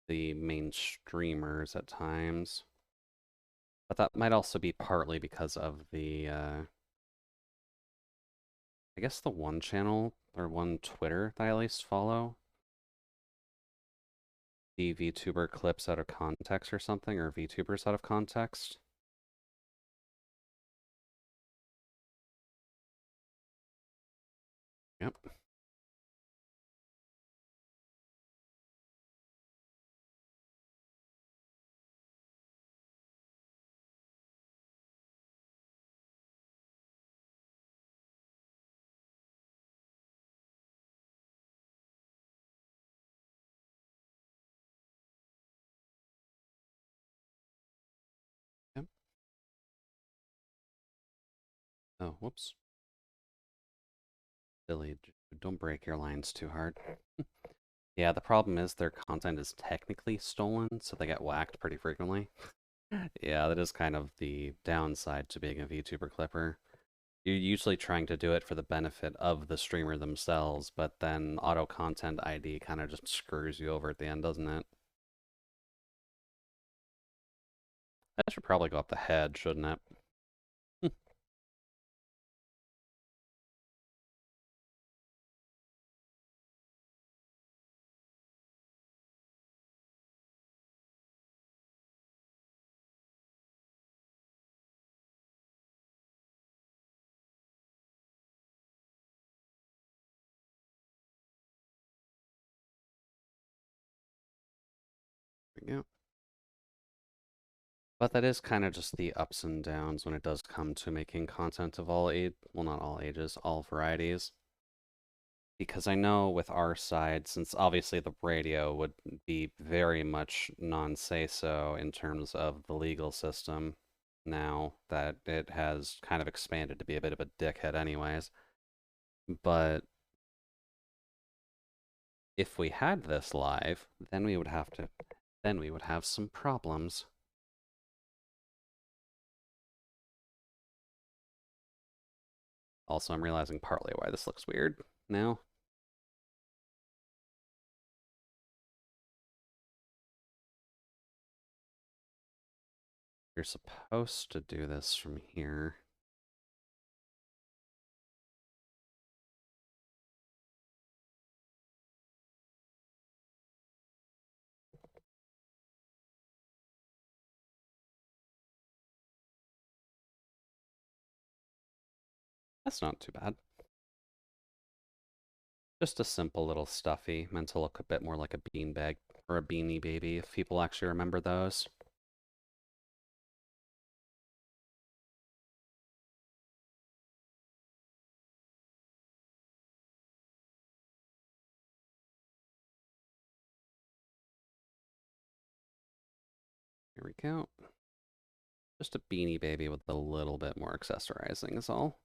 A: the main streamers at times. But that might also be partly because of the, I guess the one channel or one Twitter that I at least follow. The VTuber clips out of context or something, or VTubers out of context. Yep. Oh, whoops. Billy, don't break your lines too hard. Yeah, the problem is their content is technically stolen, so they get whacked pretty frequently. Yeah, that is kind of the downside to being a VTuber clipper. You're usually trying to do it for the benefit of the streamer themselves, but then auto content ID kind of just screws you over at the end, doesn't it? That should probably go up the head, shouldn't it? There we go. But that is kind of just the ups and downs when it does come to making content of all age, well, not all ages, all varieties. Because I know with our side, since obviously the radio would be very much non-say-so in terms of the legal system now that it has kind of expanded to be a bit of a dickhead anyways. But if we had this live, then we would have some problems. Also, I'm realizing partly why this looks weird now. You're supposed to do this from here. That's not too bad. Just a simple little stuffy, meant to look a bit more like a beanbag or a beanie baby, if people actually remember those. Here we go. Just a beanie baby with a little bit more accessorizing is all.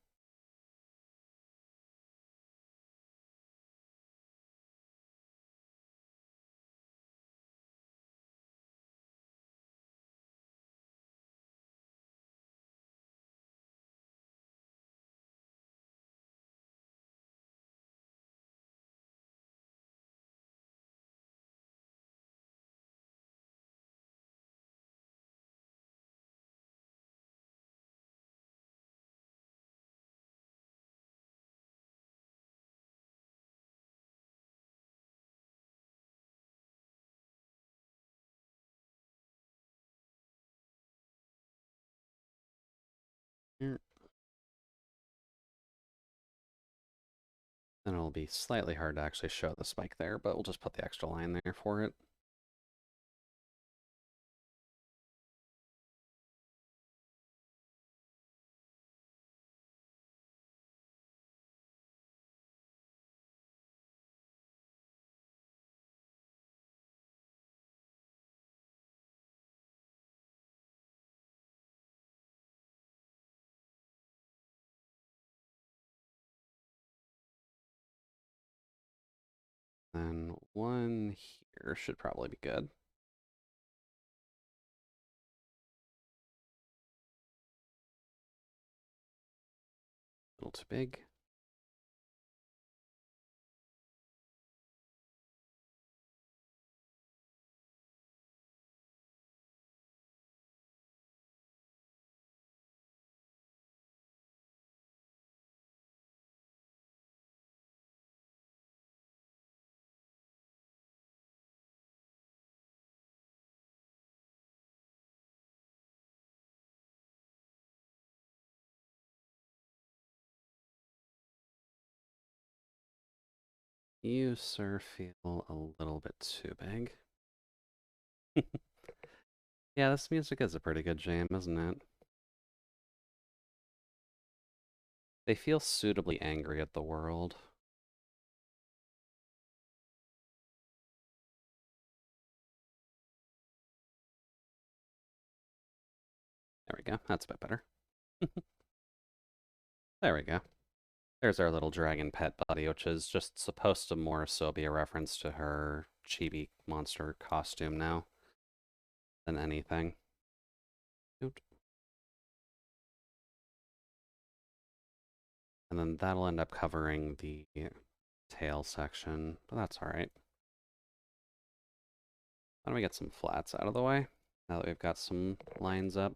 A: Here. Then it'll be slightly hard to actually show the spike there, but we'll just put the extra line there for it. Then one here should probably be good. A little too big. You, sir, feel a little bit too big. Yeah, this music is a pretty good jam, isn't it? They feel suitably angry at the world. There we go. That's a bit better. There we go. There's our little dragon pet buddy, which is just supposed to more so be a reference to her chibi monster costume now than anything. Oot. And then that'll end up covering the tail section, but that's alright. Why don't we get some flats out of the way, now that we've got some lines up.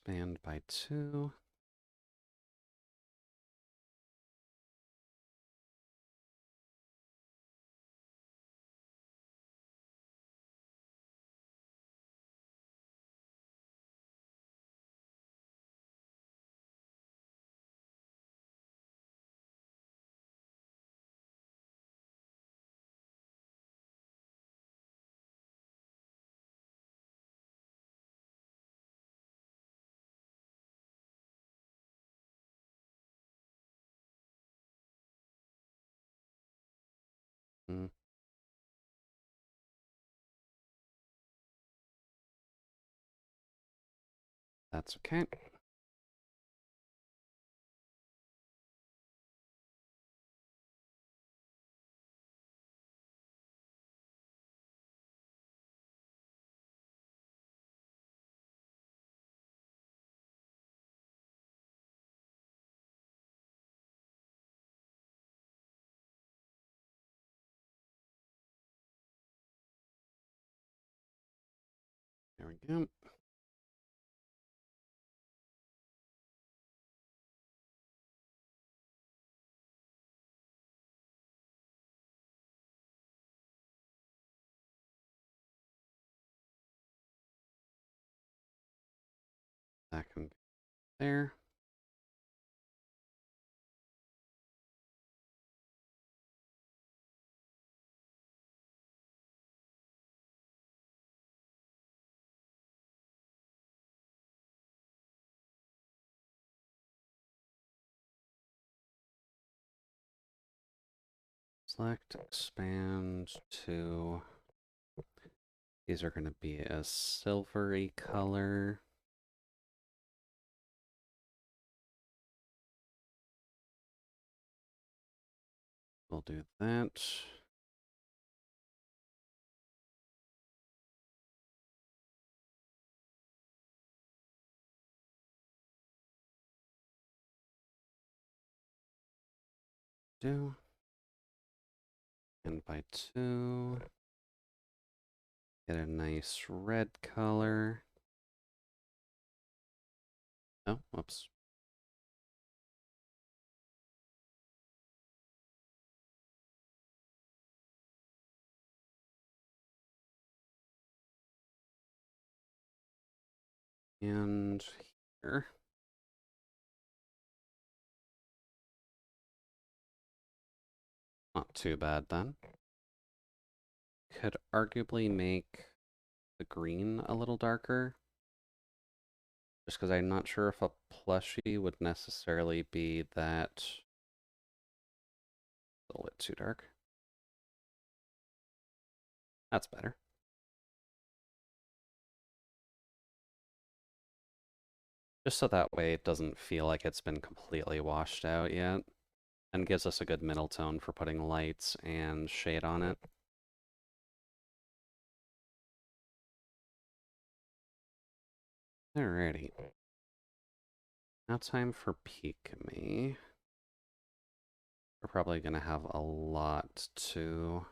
A: Expand by 2. Mm, that's okay. There we go. That can go there. Select, expand to, these are going to be a silvery color. We'll do that. Do. And by 2. Get a nice red color. Oh, whoops. And here. Not too bad then. Could arguably make the green a little darker. Just because I'm not sure if a plushie would necessarily be that a little bit too dark. That's better. Just so that way it doesn't feel like it's been completely washed out yet. And gives us a good middle tone for putting lights and shade on it. Alrighty. Now time for Pikami. We're probably going to have a lot to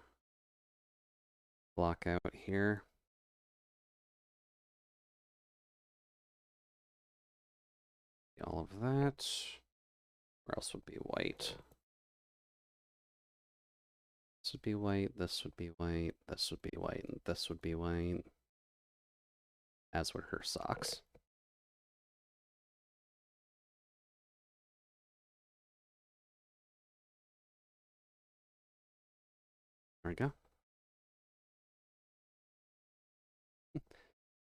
A: block out here. All of that. Where else would be white? This would be white, this would be white, this would be white, and this would be white. As would her socks. There we go.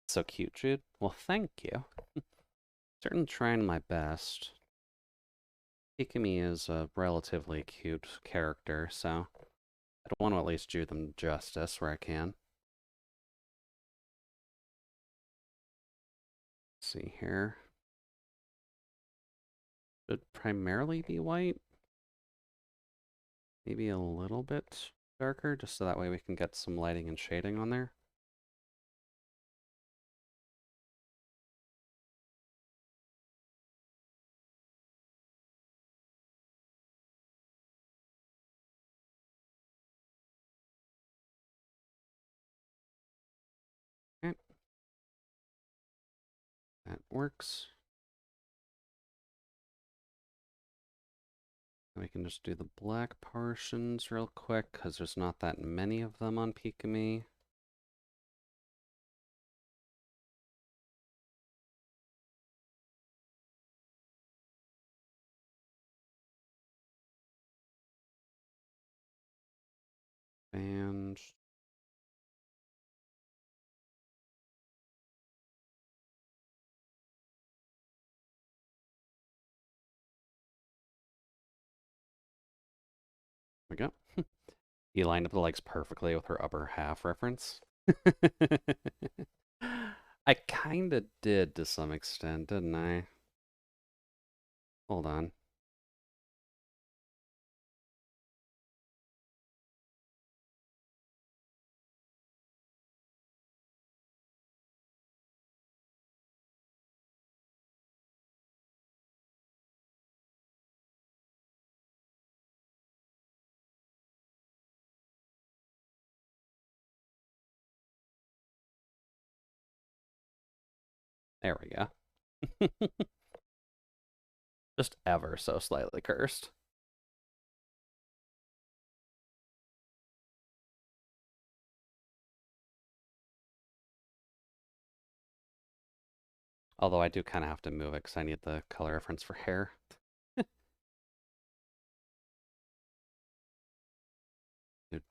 A: So cute, Jude. Well, thank you. Certainly trying my best. Pikami is a relatively cute character, so I want to at least do them justice where I can. Let's see here. Should primarily be white. Maybe a little bit darker, just so that way we can get some lighting and shading on there. Okay. That works. We can just do the black portions real quick, because there's not that many of them on Pikami. And there we go. You lined up the legs perfectly with her upper half reference. I kinda did to some extent, didn't I? Hold on. There we go. Just ever so slightly cursed. Although I do kind of have to move it because I need the color reference for hair.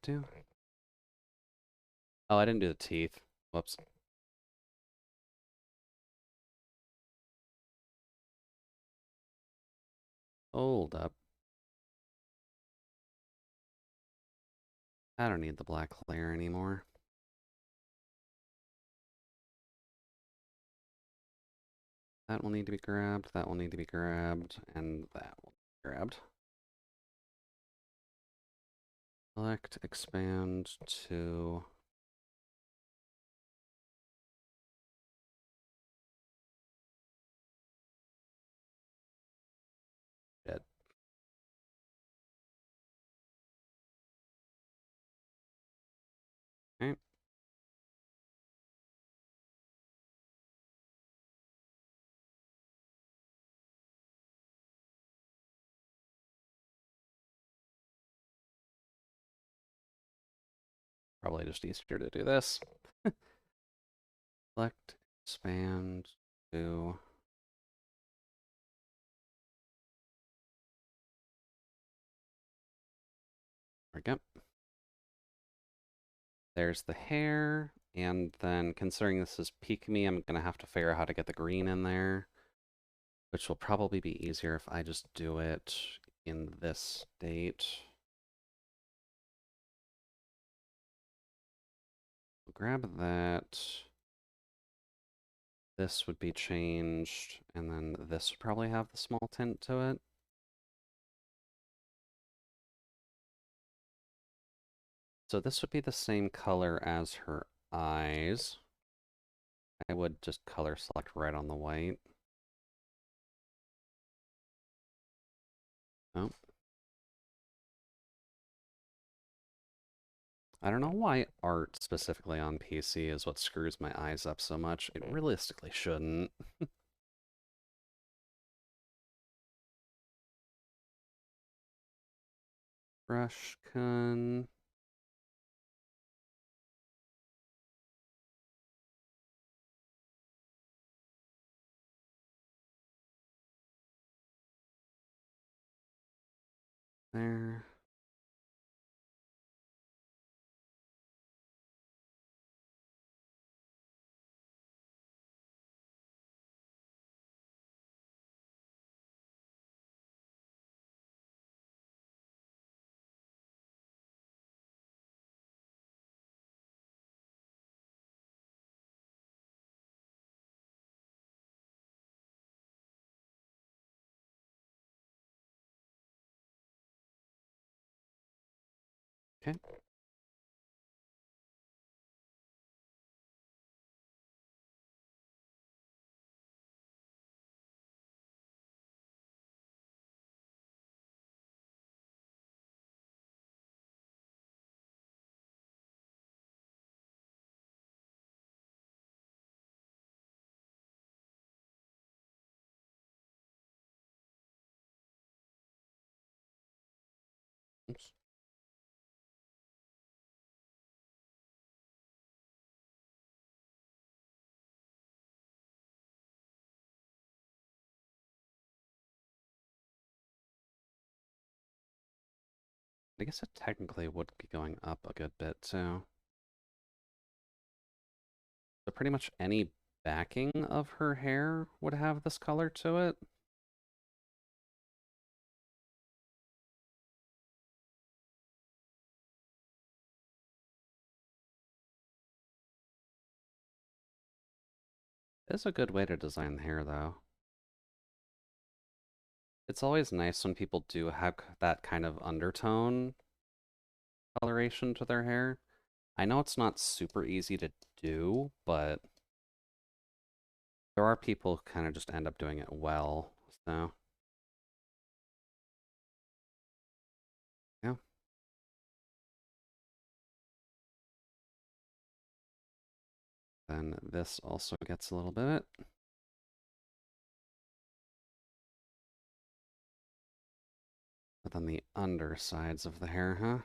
A: Do. Oh, I didn't do the teeth. Whoops. Hold up. I don't need the black layer anymore. That will need to be grabbed, that will need to be grabbed, and that will be grabbed. Select, expand to... Dead. Okay. Probably just easier to do this. Select, expand to... There we go. There's the hair, and then considering this is Pikami, I'm gonna have to figure out how to get the green in there, which will probably be easier if I just do it in this state. We'll grab that. This would be changed, and then this would probably have the small tint to it. So this would be the same color as her eyes. I would just color select right on the white. Oh. I don't know why art specifically on PC is what screws my eyes up so much. It realistically shouldn't. Brush con. There. Okay. Oops. I guess it technically would be going up a good bit too. So pretty much any backing of her hair would have this color to it. It's a good way to design the hair though. It's always nice when people do have that kind of undertone coloration to their hair. I know it's not super easy to do, but there are people who kind of just end up doing it well. So, yeah. Then this also gets a little bit. But then the undersides of the hair, huh?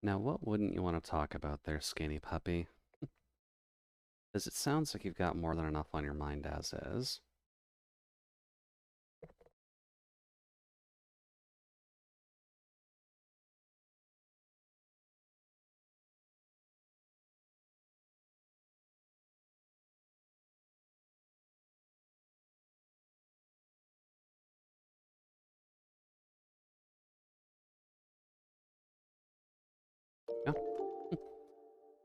A: Now, what wouldn't you want to talk about there, skinny puppy? Because it sounds like you've got more than enough on your mind as is. Yeah.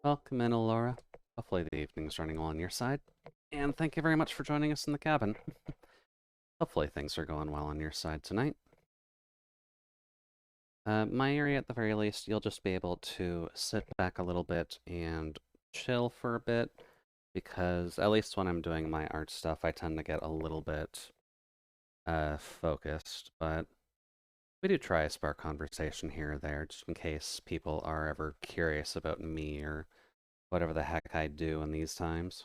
A: Welcome in, Alora. Hopefully the evening's running well on your side. And thank you very much for joining us in the cabin. Hopefully things are going well on your side tonight. My area, at the very least, you'll just be able to sit back a little bit and chill for a bit, because at least when I'm doing my art stuff, I tend to get a little bit focused, but we do try to spark conversation here or there, just in case people are ever curious about me or whatever the heck I do in these times.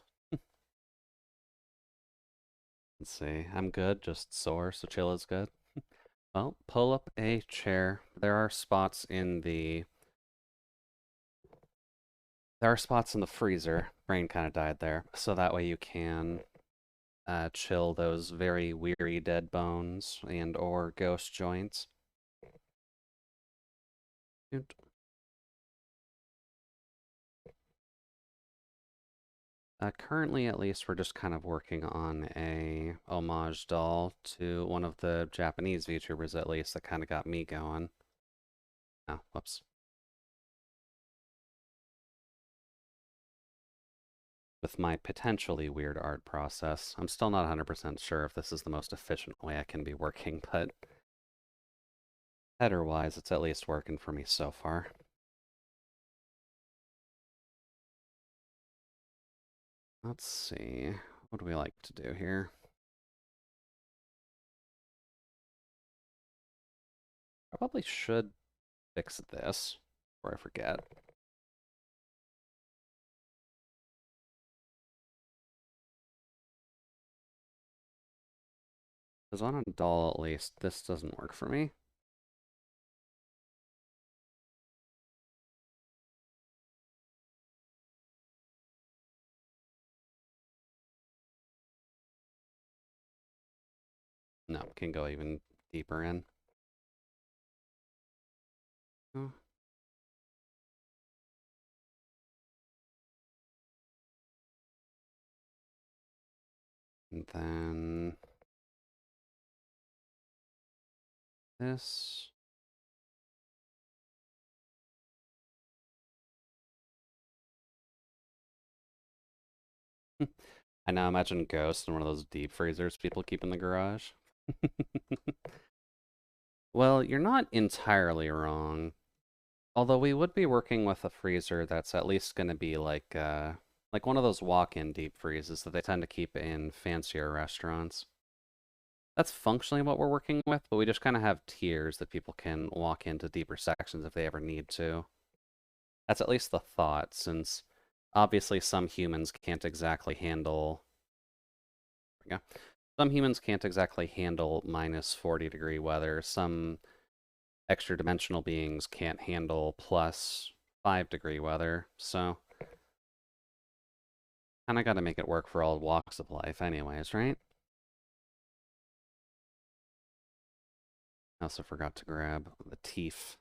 A: Let's see, I'm good, just sore, so chill is good. Well, pull up a chair. There are spots in the freezer. Brain kind of died there, so that way you can chill those very weary dead bones and or ghost joints. Currently, at least, we're just kind of working on a homage doll to one of the Japanese VTubers, at least, that kind of got me going. Oh, whoops. With my potentially weird art process. I'm still not 100% sure if this is the most efficient way I can be working, but header-wise, it's at least working for me so far. Let's see. What do we like to do here? Probably should fix this before I forget. Because on a doll, at least, this doesn't work for me. No, can go even deeper in. Oh. And then this. I now imagine Ghost in one of those deep freezers people keep in the garage. Well, you're not entirely wrong. Although we would be working with a freezer that's at least going to be like one of those walk-in deep freezes that they tend to keep in fancier restaurants. That's functionally what we're working with, but we just kind of have tiers that people can walk into deeper sections if they ever need to. That's at least the thought, since obviously some humans can't exactly handle. Yeah, some humans can't exactly handle minus 40-degree weather. Some extra dimensional beings can't handle plus 5-degree weather, so kind of got to make it work for all walks of life, anyways, right? I also forgot to grab the teeth.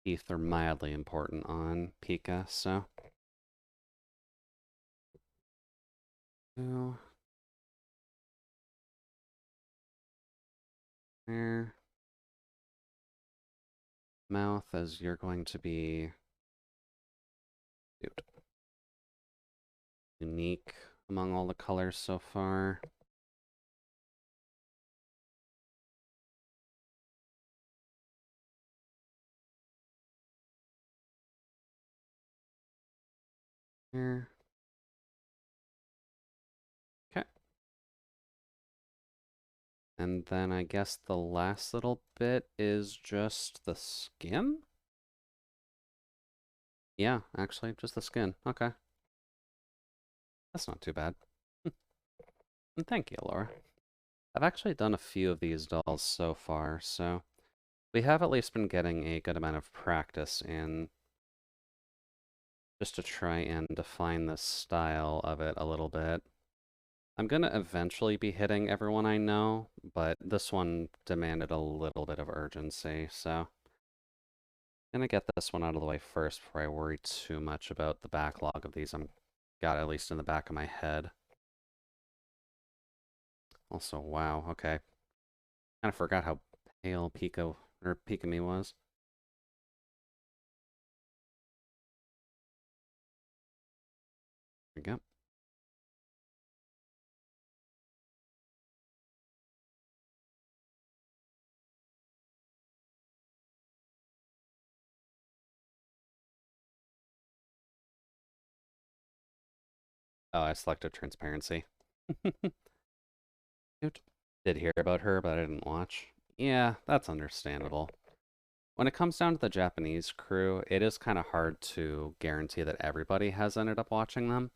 A: Teeth are mildly important on Pika, so. Two. There. Mouth, as you're going to be dude, unique among all the colors so far. Here. Okay. And then I guess the last little bit is just the skin? Yeah, actually, just the skin. Okay. That's not too bad. And thank you, Laura. I've actually done a few of these dolls so far, so we have at least been getting a good amount of practice in just to try and define the style of it a little bit. I'm gonna eventually be hitting everyone I know, but this one demanded a little bit of urgency, so I'm gonna get this one out of the way first before I worry too much about the backlog of these I'm got at least in the back of my head. Also, wow, okay. Kind of forgot how pale Pico or Pikami was. There we go. Oh, I selected transparency. Did hear about her, but I didn't watch. Yeah, that's understandable. When it comes down to the Japanese crew, it is kind of hard to guarantee that everybody has ended up watching them.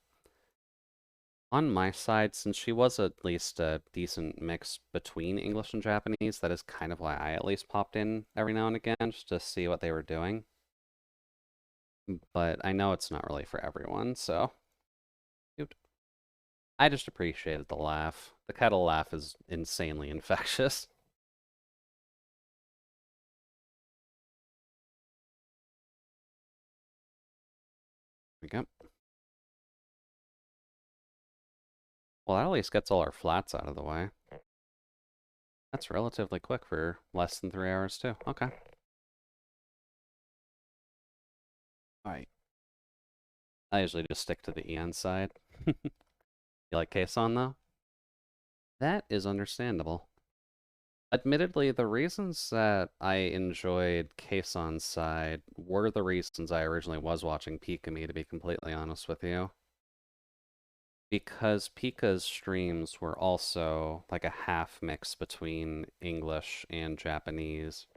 A: On my side, since she was at least a decent mix between English and Japanese, that is kind of why I at least popped in every now and again just to see what they were doing. But I know it's not really for everyone, so. I just appreciated the laugh. The kettle laugh is insanely infectious. There we go. Well, that at least gets all our flats out of the way. That's relatively quick for less than 3 hours, too. Okay. Alright. I usually just stick to the Eon side. You like Kason, though? That is understandable. Admittedly, the reasons that I enjoyed Kason's side were the reasons I originally was watching Pikami, to be completely honest with you. Because Pika's streams were also like a half mix between English and Japanese.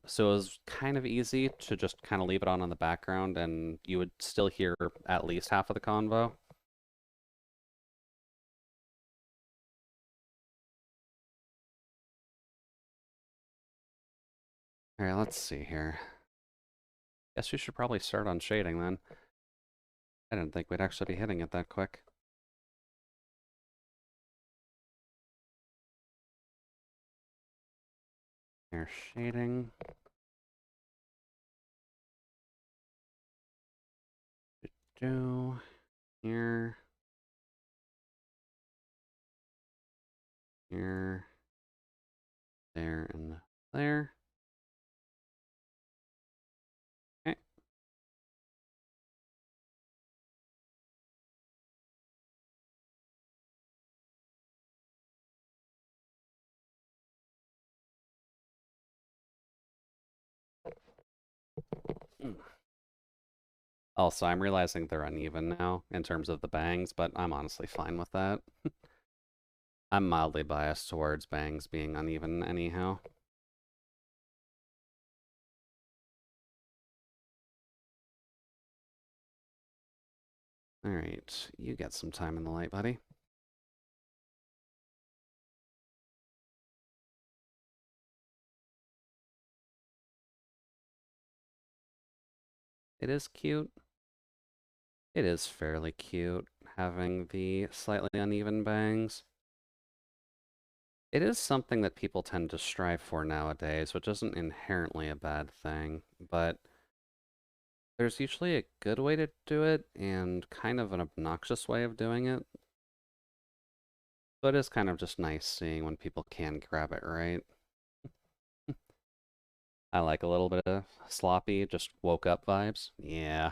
A: So it was kind of easy to just kind of leave it on in the background and you would still hear at least half of the convo. Alright, let's see here. Guess we should probably start on shading then. I didn't think we'd actually be hitting it that quick. Hair shading. Do here. Here. There and there. Okay. Also, I'm realizing they're uneven now in terms of the bangs, but I'm honestly fine with that. I'm mildly biased towards bangs being uneven anyhow. Alright, you get some time in the light, buddy. It is cute. It is fairly cute having the slightly uneven bangs. It is something that people tend to strive for nowadays, which isn't inherently a bad thing, but there's usually a good way to do it and kind of an obnoxious way of doing it. So it is kind of just nice seeing when people can grab it right. I like a little bit of sloppy, just woke up vibes. Yeah.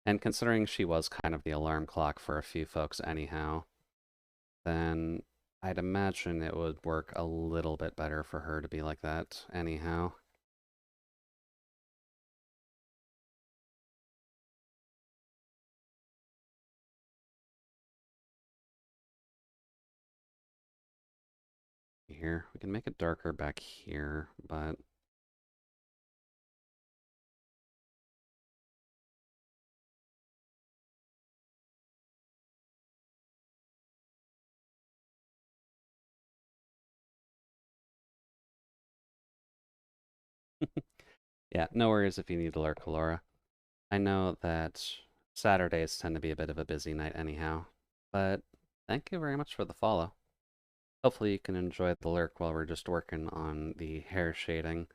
A: And considering she was kind of the alarm clock for a few folks anyhow, then I'd imagine it would work a little bit better for her to be like that anyhow. Here, we can make it darker back here, but yeah, no worries if you need to lurk, Laura. I know that Saturdays tend to be a bit of a busy night anyhow, but thank you very much for the follow. Hopefully you can enjoy the lurk while we're just working on the hair shading.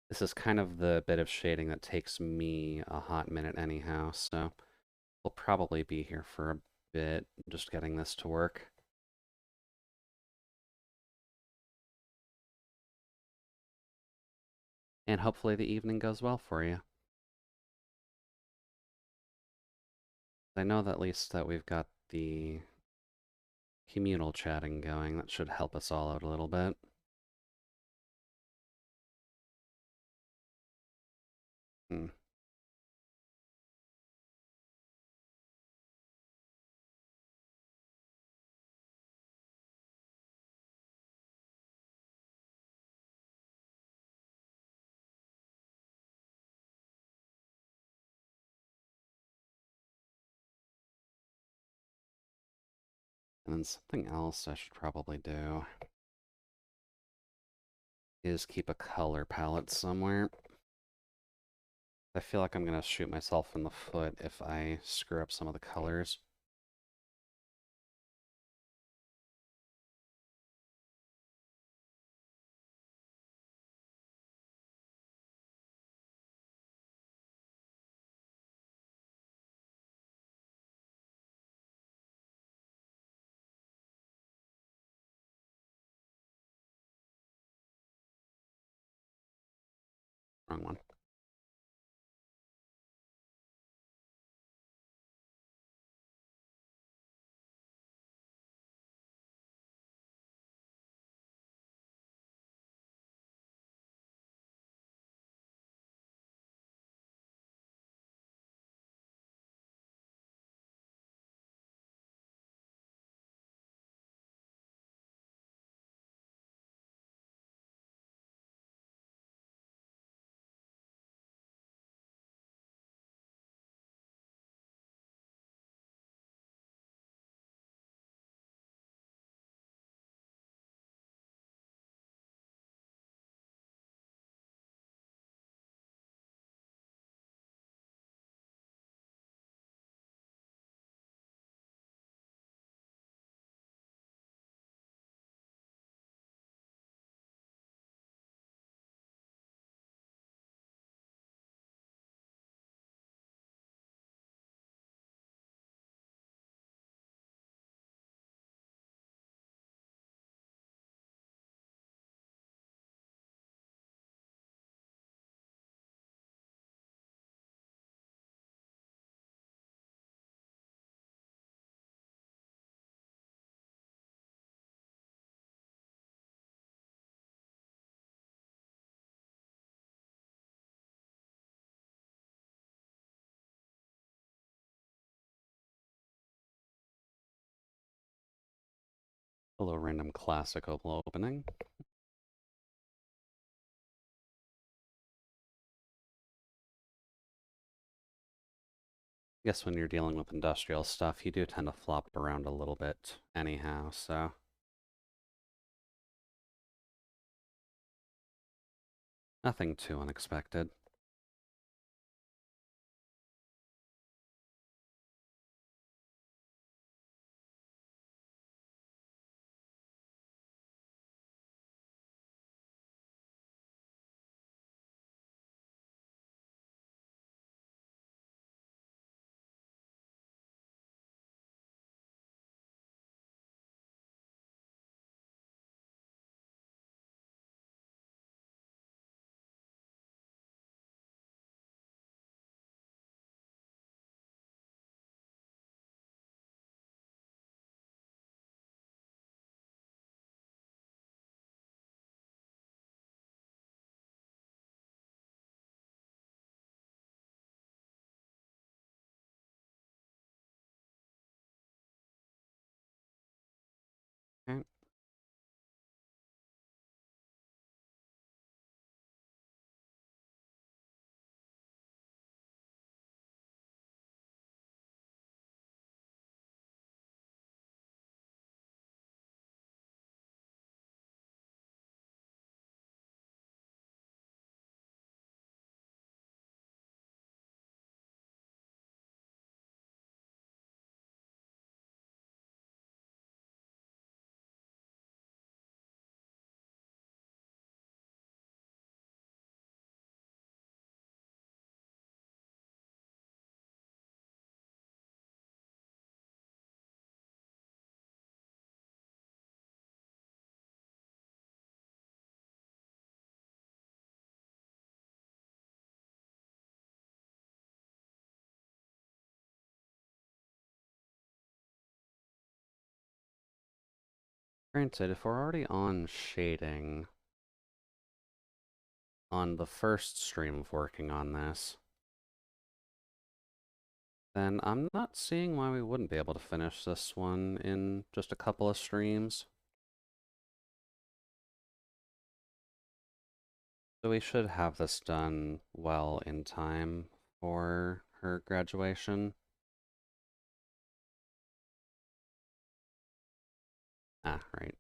A: This is kind of the bit of shading that takes me a hot minute anyhow, so we'll probably be here for a bit just getting this to work. And hopefully the evening goes well for you. I know that at least that we've got the communal chatting going. That should help us all out a little bit. Hmm. And then something else I should probably do is keep a color palette somewhere. I feel like I'm going to shoot myself in the foot if I screw up some of the colors. Wrong one. Hello, random classic Opal opening. Guess when you're dealing with industrial stuff, you do tend to flop around a little bit anyhow, so. Nothing too unexpected. Okay. Granted, if we're already on shading on the first stream of working on this, then I'm not seeing why we wouldn't be able to finish this one in just a couple of streams. So we should have this done well in time for her graduation. Ah, right.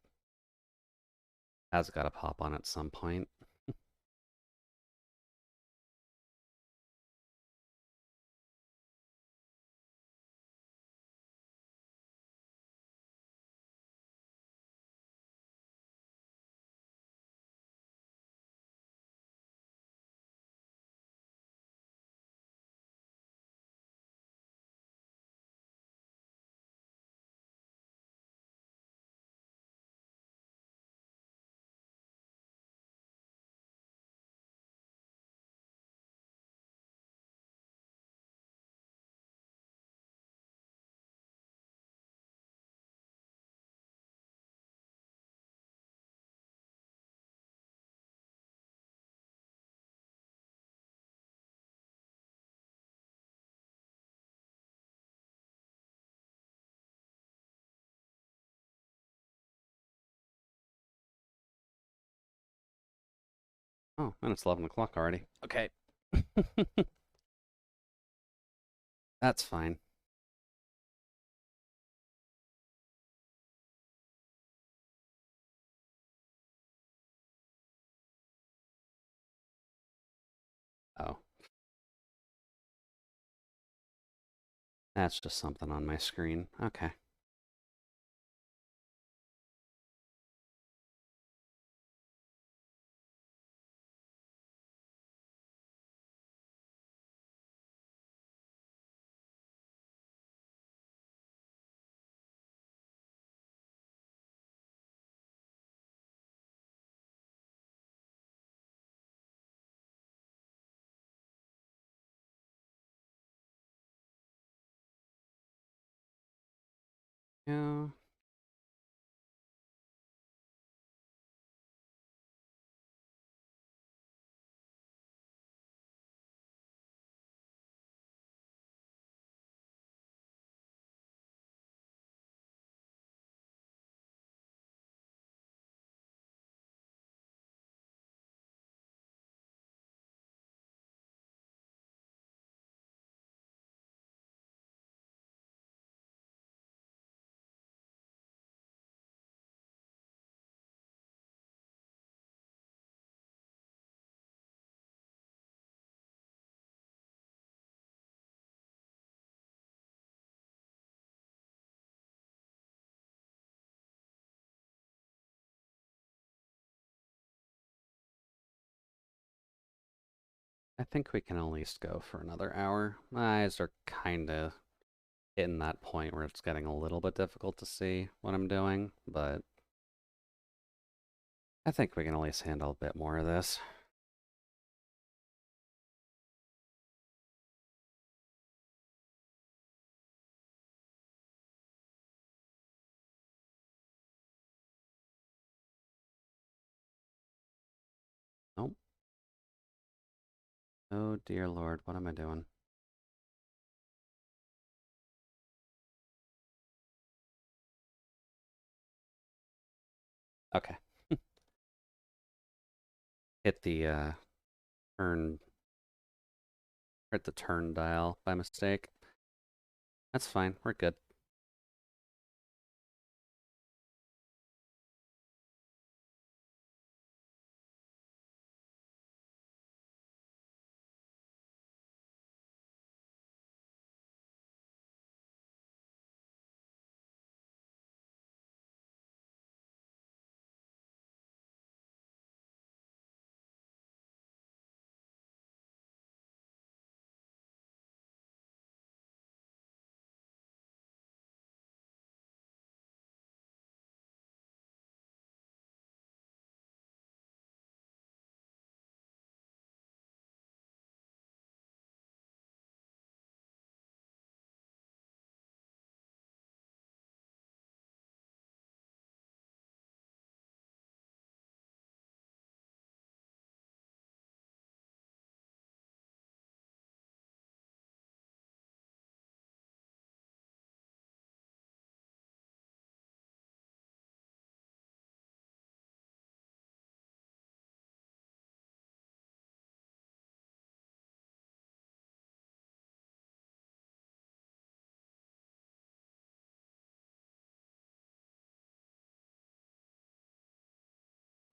A: Has got to pop on at some point. Oh, and it's 11 o'clock already. Okay. That's fine. Oh. That's just something on my screen. Okay. Yeah. I think we can at least go for another hour. My eyes are kind of hitting that point where it's getting a little bit difficult to see what I'm doing, but I think we can at least handle a bit more of this. Nope. Oh dear Lord, what am I doing? Okay. Hit the turn hit the turn dial by mistake. That's fine, we're good.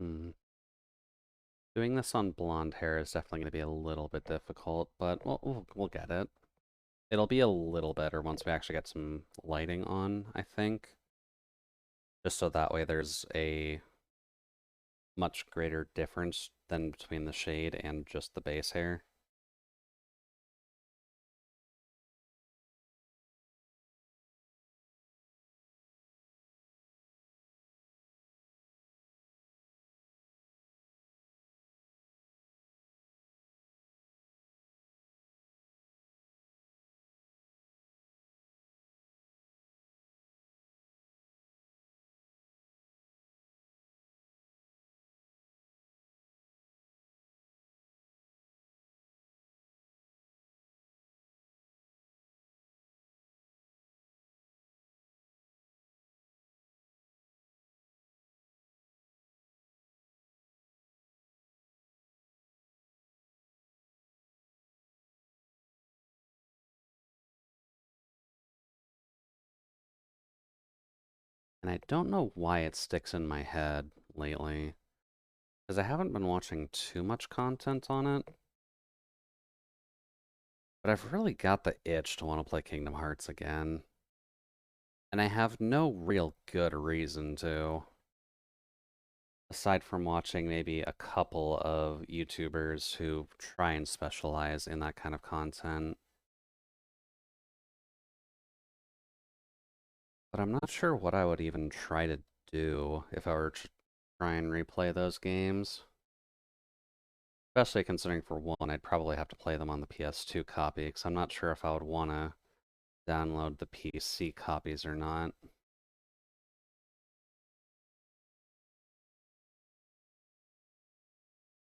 A: Hmm. Doing this on blonde hair is definitely going to be a little bit difficult, but we'll get it. It'll be a little better once we actually get some lighting on, I think. Just so that way there's a much greater difference than between the shade and just the base hair. And I don't know why it sticks in my head lately, because I haven't been watching too much content on it. But I've really got the itch to want to play Kingdom Hearts again. And I have no real good reason to. Aside from watching maybe a couple of YouTubers who try and specialize in that kind of content. But I'm not sure what I would even try to do if I were to try and replay those games. Especially considering, for one, I'd probably have to play them on the PS2 copy, because I'm not sure if I would want to download the PC copies or not.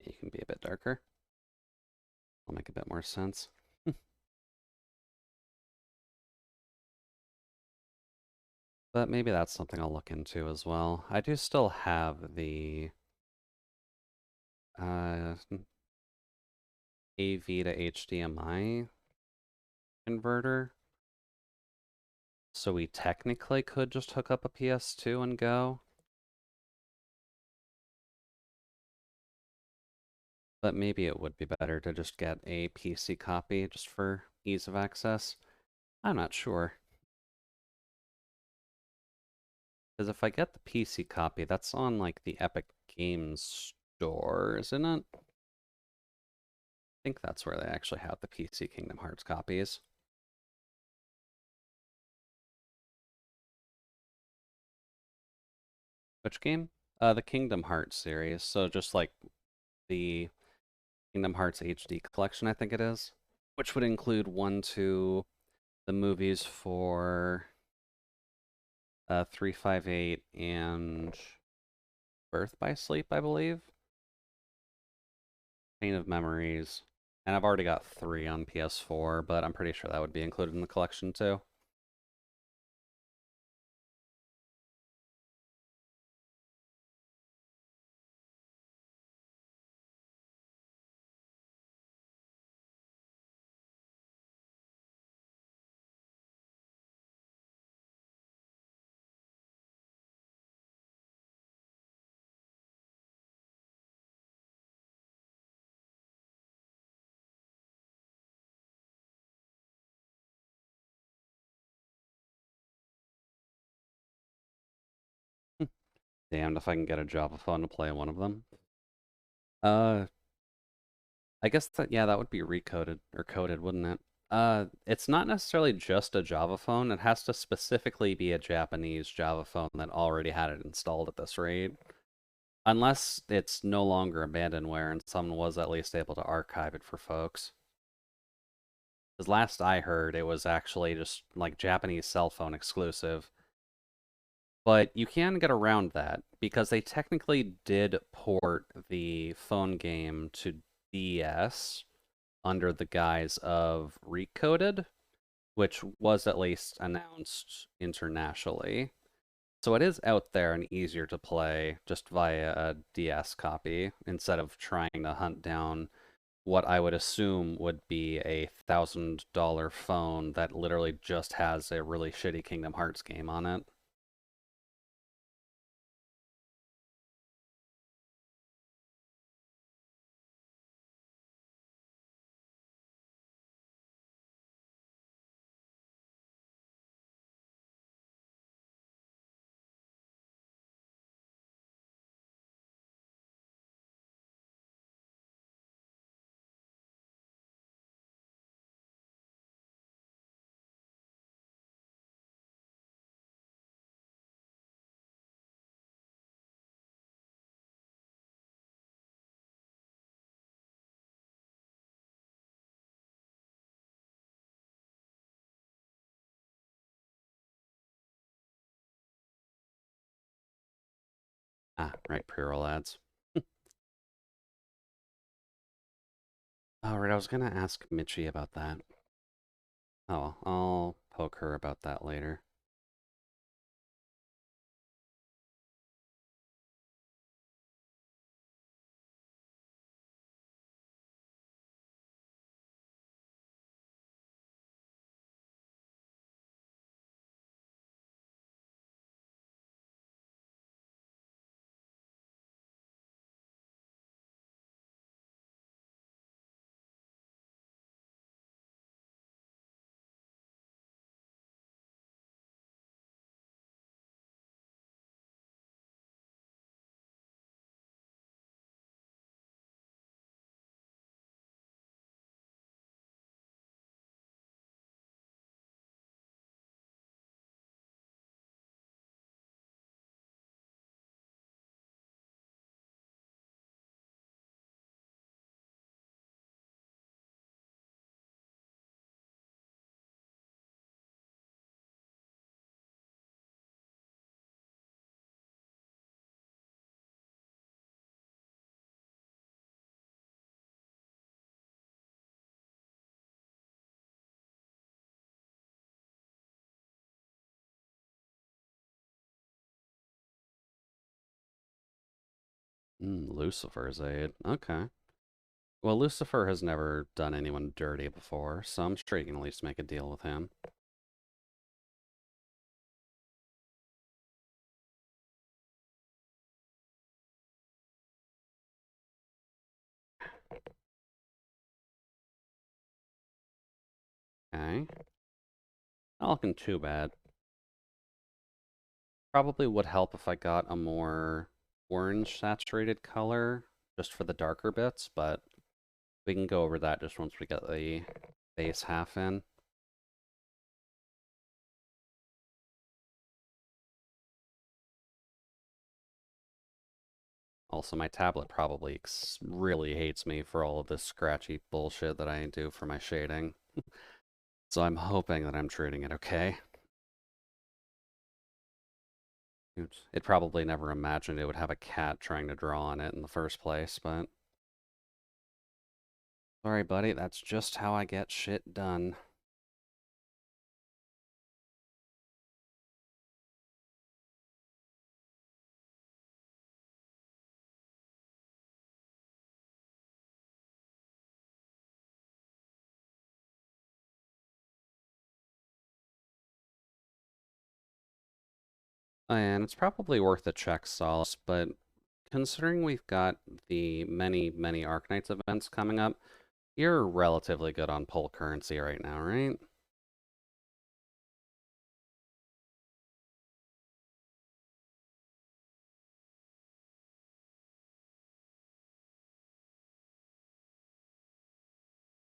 A: You can be a bit darker. Will make a bit more sense. But maybe that's something I'll look into as well. I do still have the AV to HDMI converter. So we technically could just hook up a PS2 and go. But maybe it would be better to just get a PC copy just for ease of access. I'm not sure. Because if I get the PC copy, that's on like the Epic Games Store, isn't it? think that's where they actually have the PC Kingdom Hearts copies. Which game? The Kingdom Hearts series. So just like the Kingdom Hearts HD collection, I think it is, which would include 1, 2, the movies for 358 and Birth by Sleep, I believe. Pain of Memories. And I've already got 3 on PS4, but I'm pretty sure that would be included in the collection too. Damned if I can get a Java phone to play one of them. Uh, I guess that, yeah, that would be recoded or coded, wouldn't it? It's not necessarily just a Java phone. It has to specifically be a Japanese Java phone that already had it installed at this rate. Unless it's no longer abandonware and someone was at least able to archive it for folks. Because last I heard, it was actually just like Japanese cell phone exclusive. But you can get around that because they technically did port the phone game to DS under the guise of Recoded, which was at least announced internationally. So it is out there and easier to play just via a DS copy instead of trying to hunt down what I would assume would be a $1,000 phone that literally just has a really shitty Kingdom Hearts game on it. Ah, right, pre-roll ads. Alright, I was gonna ask Mitchie about that. Oh, I'll poke her about that later. Lucifer's aid. Okay. Well, Lucifer has never done anyone dirty before, so I'm sure you can at least make a deal with him. Okay. Not looking too bad. Probably would help if I got a more orange saturated color just for the darker bits, but We can go over that just once we get the base half in. Also, my tablet probably really hates me for all of this scratchy bullshit that I do for my shading. So I'm hoping that I'm treating it okay. It probably never imagined it would have a cat trying to draw on it in the first place, but... Sorry, buddy, that's just how I get shit done. And it's probably worth a check, Solace, but considering we've got the many, many Arknights events coming up, you're relatively good on pull currency right now, right?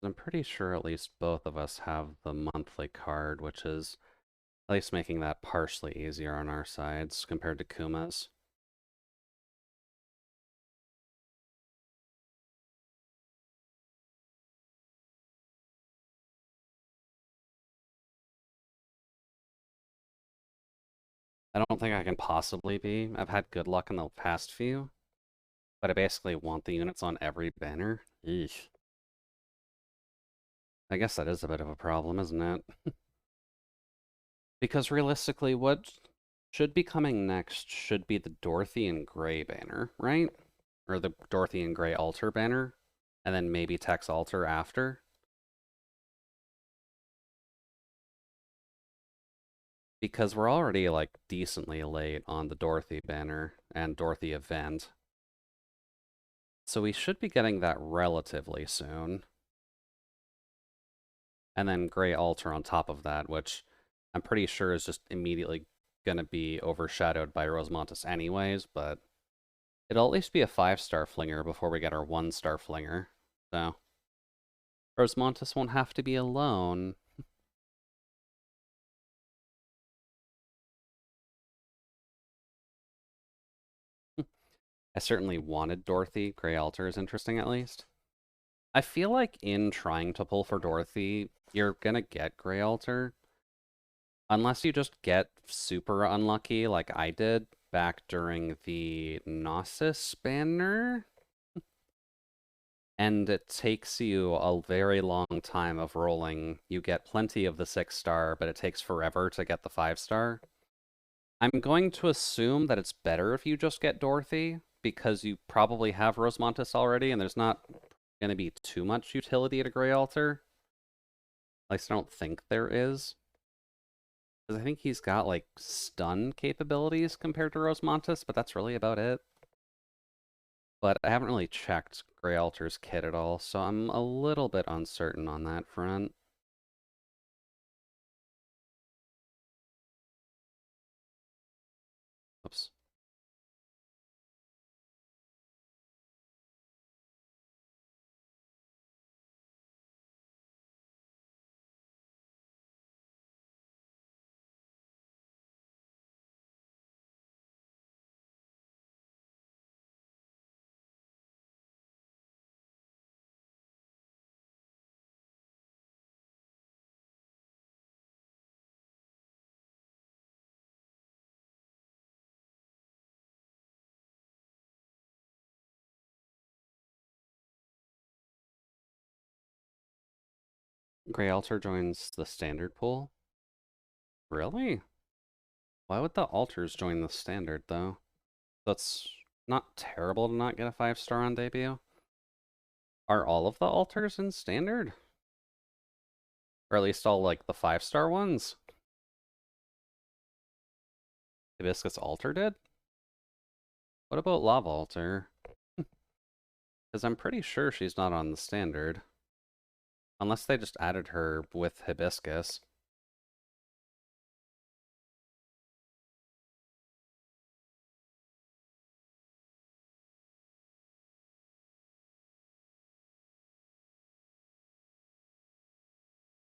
A: I'm pretty sure at least both of us have the monthly card, which is at least making that partially easier on our sides compared to Kuma's. I don't think I can possibly be. I've had good luck in the past few, but I basically want the units on every banner. Eesh. I guess that is a bit of a problem, isn't it? Because realistically, what should be coming next should be the Dorothy and Gray banner, right? Or the Dorothy and Gray altar banner, and then maybe Tex altar after. Because we're already like decently late on the Dorothy banner and Dorothy event. So we should be getting that relatively soon. And then Gray altar on top of that, which I'm pretty sure is just immediately going to be overshadowed by Rosemontis anyways, but it'll at least be a 5-star flinger before we get our 1-star flinger. So Rosemontis won't have to be alone. I certainly wanted Dorothy. Gray altar is interesting at least. I feel like in trying to pull for Dorothy, you're gonna get Gray altar. Unless you just get super unlucky like I did back during the Gnosis banner. And it takes you a very long time of rolling. You get plenty of the 6-star, but it takes forever to get the 5-star. I'm going to assume that it's better if you just get Dorothy, because you probably have Rosemontis already, and there's not going to be too much utility at a Gray Altar. At least I don't think there is. Because I think he's got, like, stun capabilities compared to Rosemontis, but that's really about it. But I haven't really checked Gray Altar's kit at all, so I'm a little bit uncertain on that front. Oops. Gray Altar joins the standard pool? Really? Why would the altars join the standard, though? That's not terrible to not get a 5-star on debut. Are all of the altars in standard? Or at least all, like, the 5-star ones? Hibiscus Altar did? What about Lava Altar? Because I'm pretty sure she's not on the standard. Unless they just added her with Hibiscus.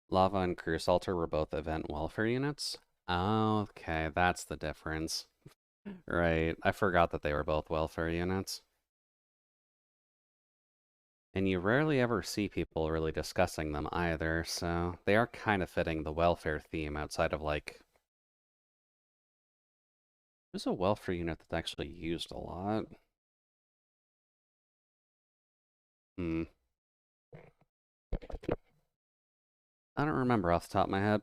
A: Lava and Cruisalter were both event welfare units. Okay, that's the difference. Right, I forgot that they were both welfare units. And you rarely ever see people really discussing them either, so they are kind of fitting the welfare theme outside of like... There's a welfare unit that's actually used a lot. Hmm. I don't remember off the top of my head.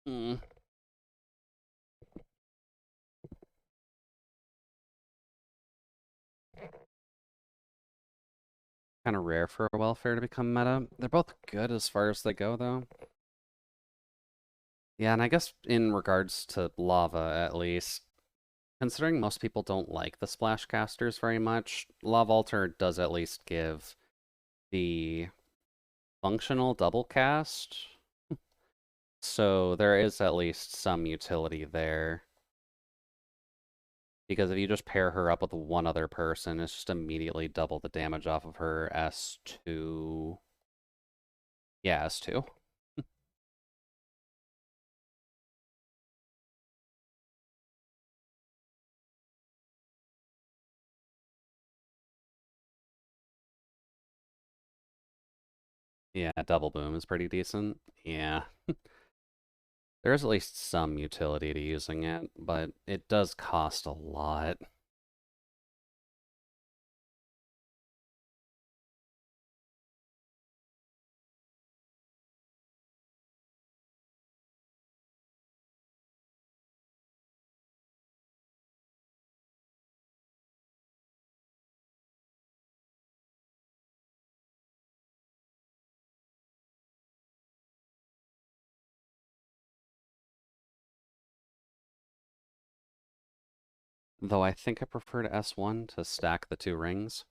A: Hmm. Kind of rare for a welfare to become meta. They're both good as far as they go, though. Yeah, and I guess in regards to lava, at least, considering most people don't like the splash casters very much, Lava Altar does at least give the functional double cast. So there is at least some utility there. Because if you just pair her up with one other person, it's just immediately double the damage off of her S2. Yeah, S2. Yeah, double boom is pretty decent. Yeah. There's at least some utility to using it, but it does cost a lot. Though I think I prefer to S1 to stack the two rings.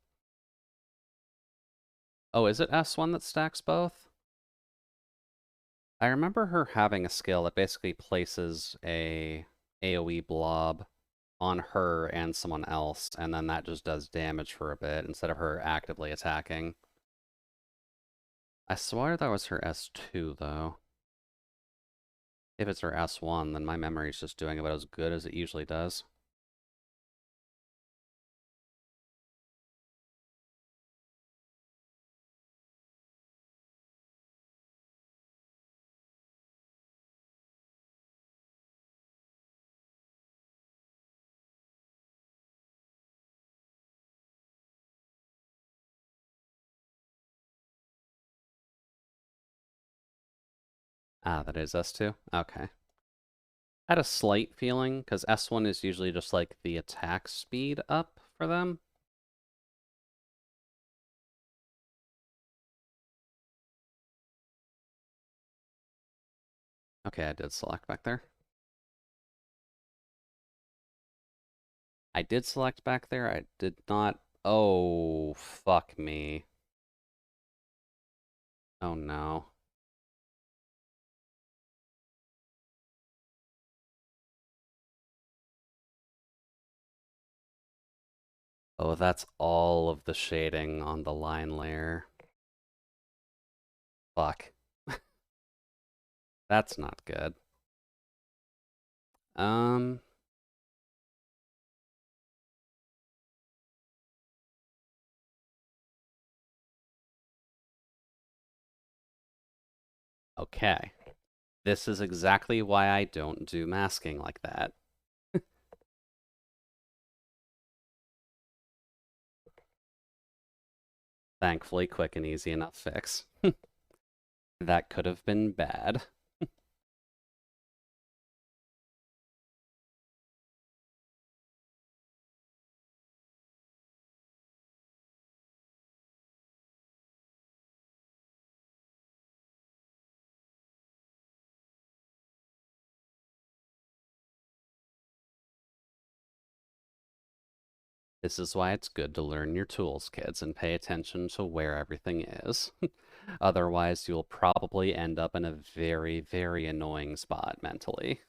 A: Oh, is it S1 that stacks both? I remember her having a skill that basically places a AoE blob on her and someone else, and then that just does damage for a bit instead of her actively attacking. I swear that was her S2, though. If it's her S1, then my memory's just doing about as good as it usually does. Ah, that is S2? Okay. I had a slight feeling, because S1 is usually just like the attack speed up for them. Okay, I did select back there. I did select back there. I did not... Oh, fuck me. Oh no. Oh, that's all of the shading on the line layer. Fuck. That's not good. Um... Okay. This is exactly why I don't do masking like that. Thankfully, quick and easy enough fix. That could have been bad. This is why it's good to learn your tools, kids, and pay attention to where everything is. Otherwise, you'll probably end up in a very, very annoying spot mentally.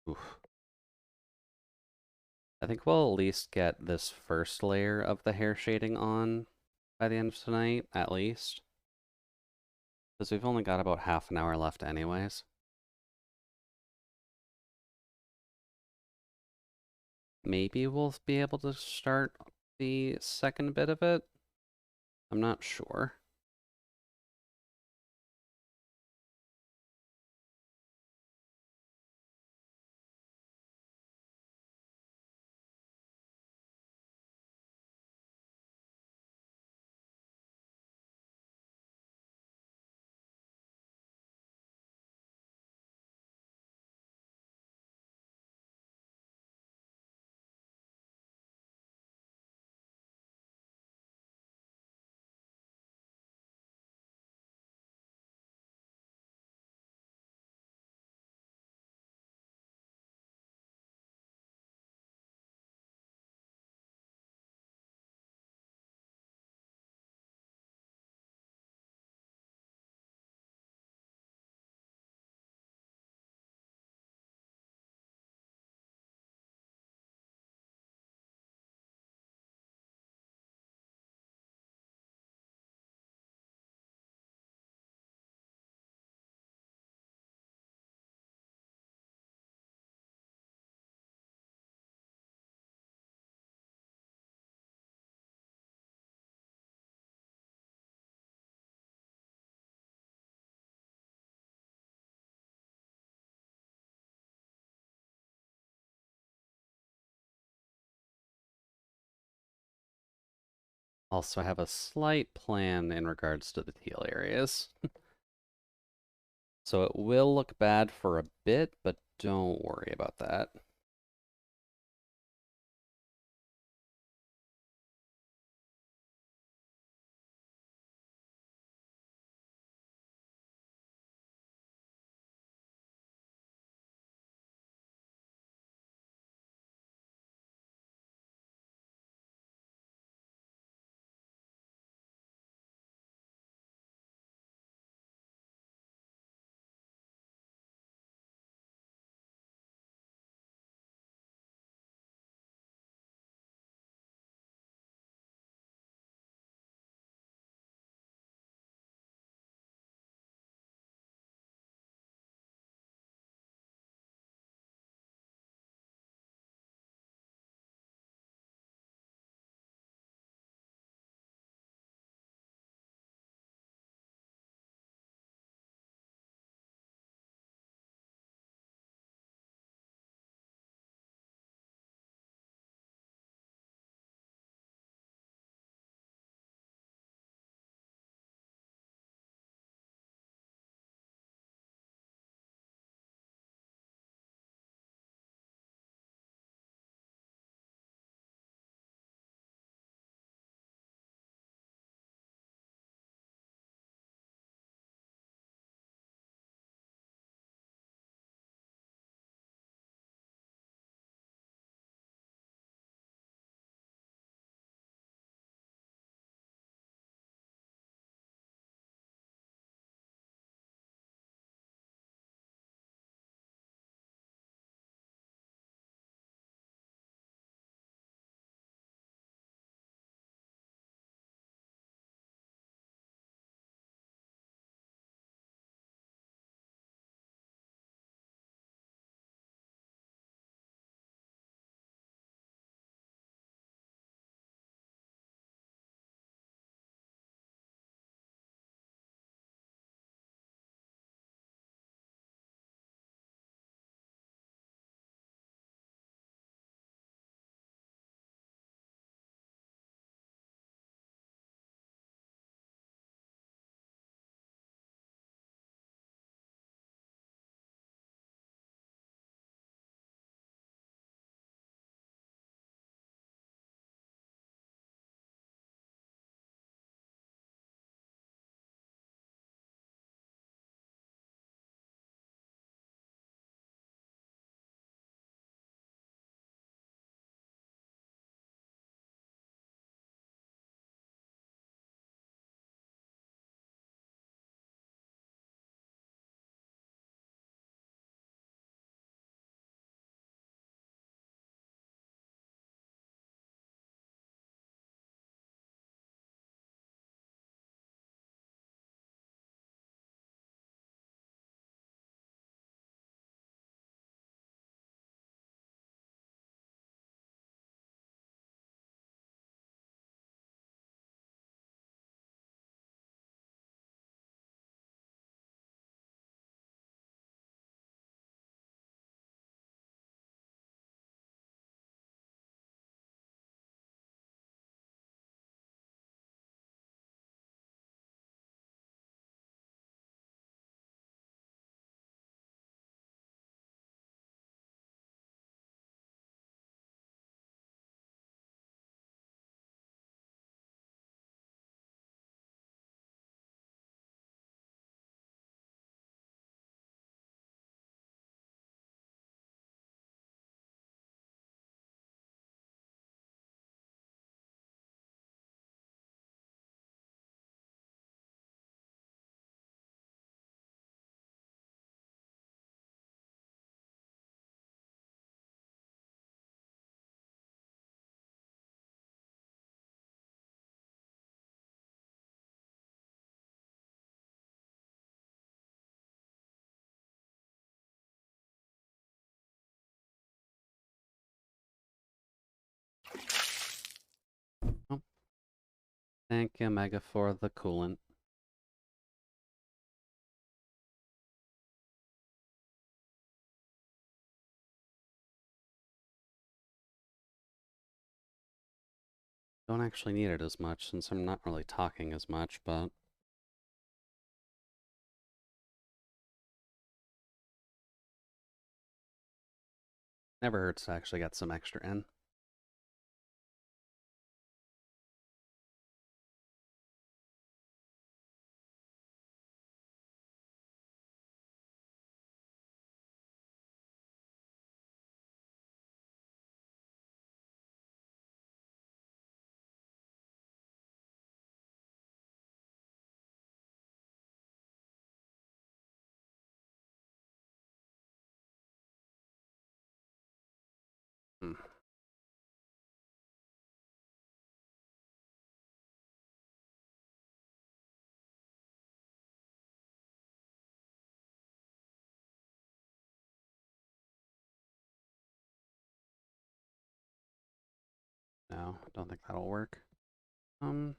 A: Oof. I think we'll at least get this first layer of the hair shading on by the end of tonight, at least. Because we've only got about half an hour left anyways. Maybe we'll be able to start the second bit of it. I'm not sure. Also, I have a slight plan in regards to the teal areas. So it will look bad for a bit, but don't worry about that. Thank you, Mega, for the coolant. Don't actually need it as much since I'm not really talking as much, but never hurts to actually get some extra in. Hmm. No, don't think that'll work. Um,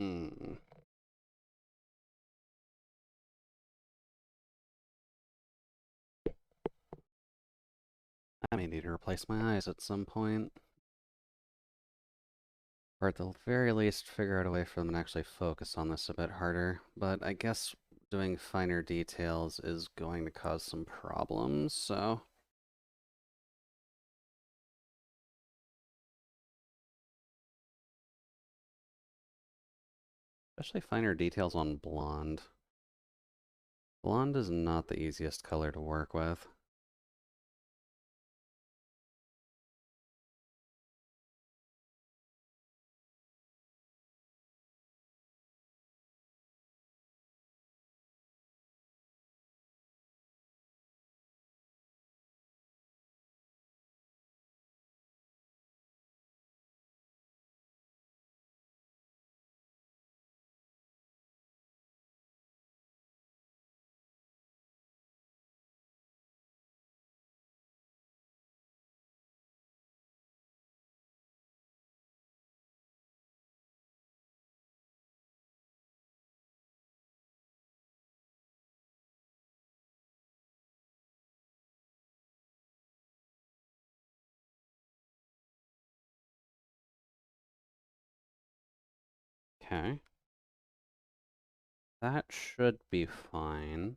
A: Hmm. I may need to replace my eyes at some point. Or at the very least, figure out a way for them to actually focus on this a bit harder. But I guess doing finer details is going to cause some problems, so... Especially finer details on blonde. Blonde is not the easiest color to work with. Okay. That should be fine.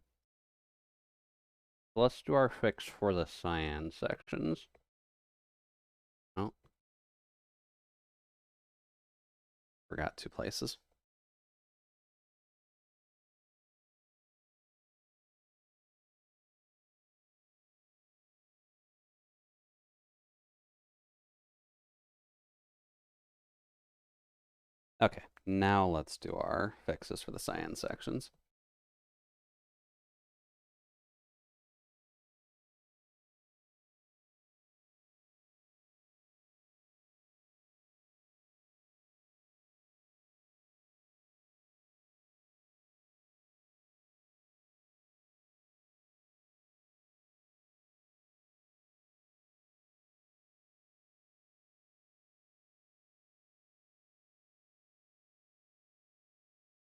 A: Let's do our fix for the cyan sections. Oh, forgot 2 places. Okay, now let's do our fixes for the cyan sections.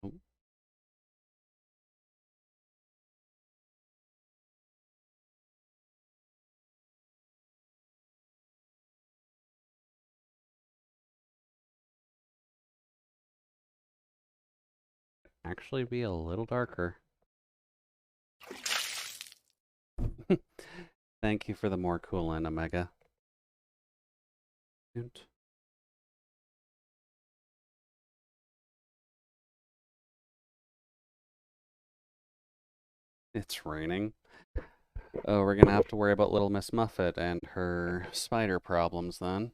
A: Oh, actually be a little darker. Thank you for the more coolant, Omega. It's raining. Oh, we're gonna have to worry about Little Miss Muffet and her spider problems then.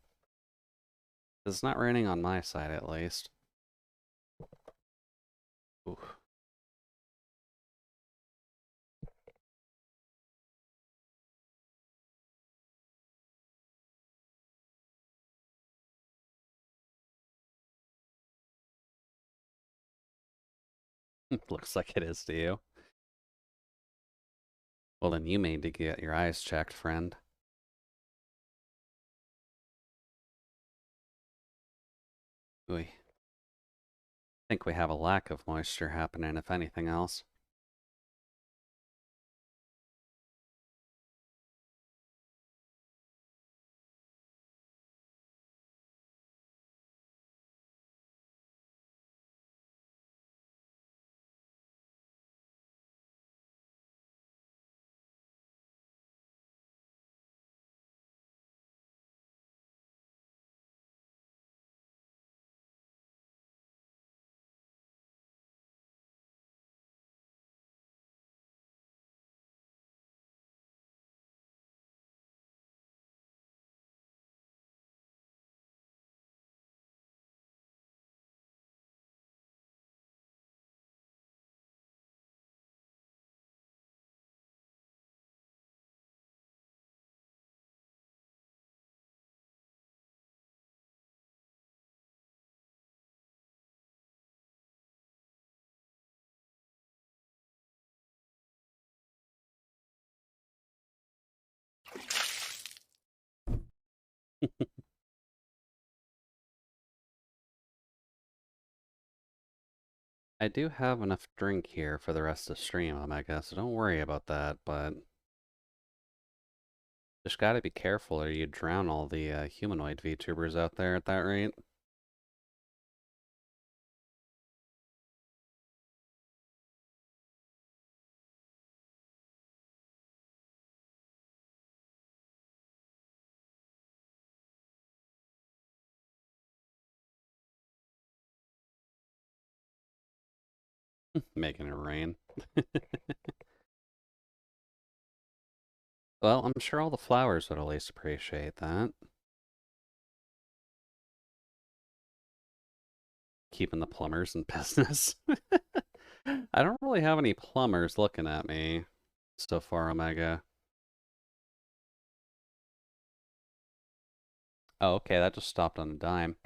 A: It's not raining on my side, at least. Oof. Looks like it is to you. Well, then you may need to get your eyes checked, friend. We think we have a lack of moisture happening, if anything else. I do have enough drink here for the rest of the stream, Omega, so don't worry about that, but just gotta be careful or you drown all the humanoid VTubers out there at that rate. Making it rain. Well, I'm sure all the flowers would at least appreciate that. Keeping the plumbers in business. I don't really have any plumbers looking at me so far, Omega. Oh, okay, that just stopped on a dime.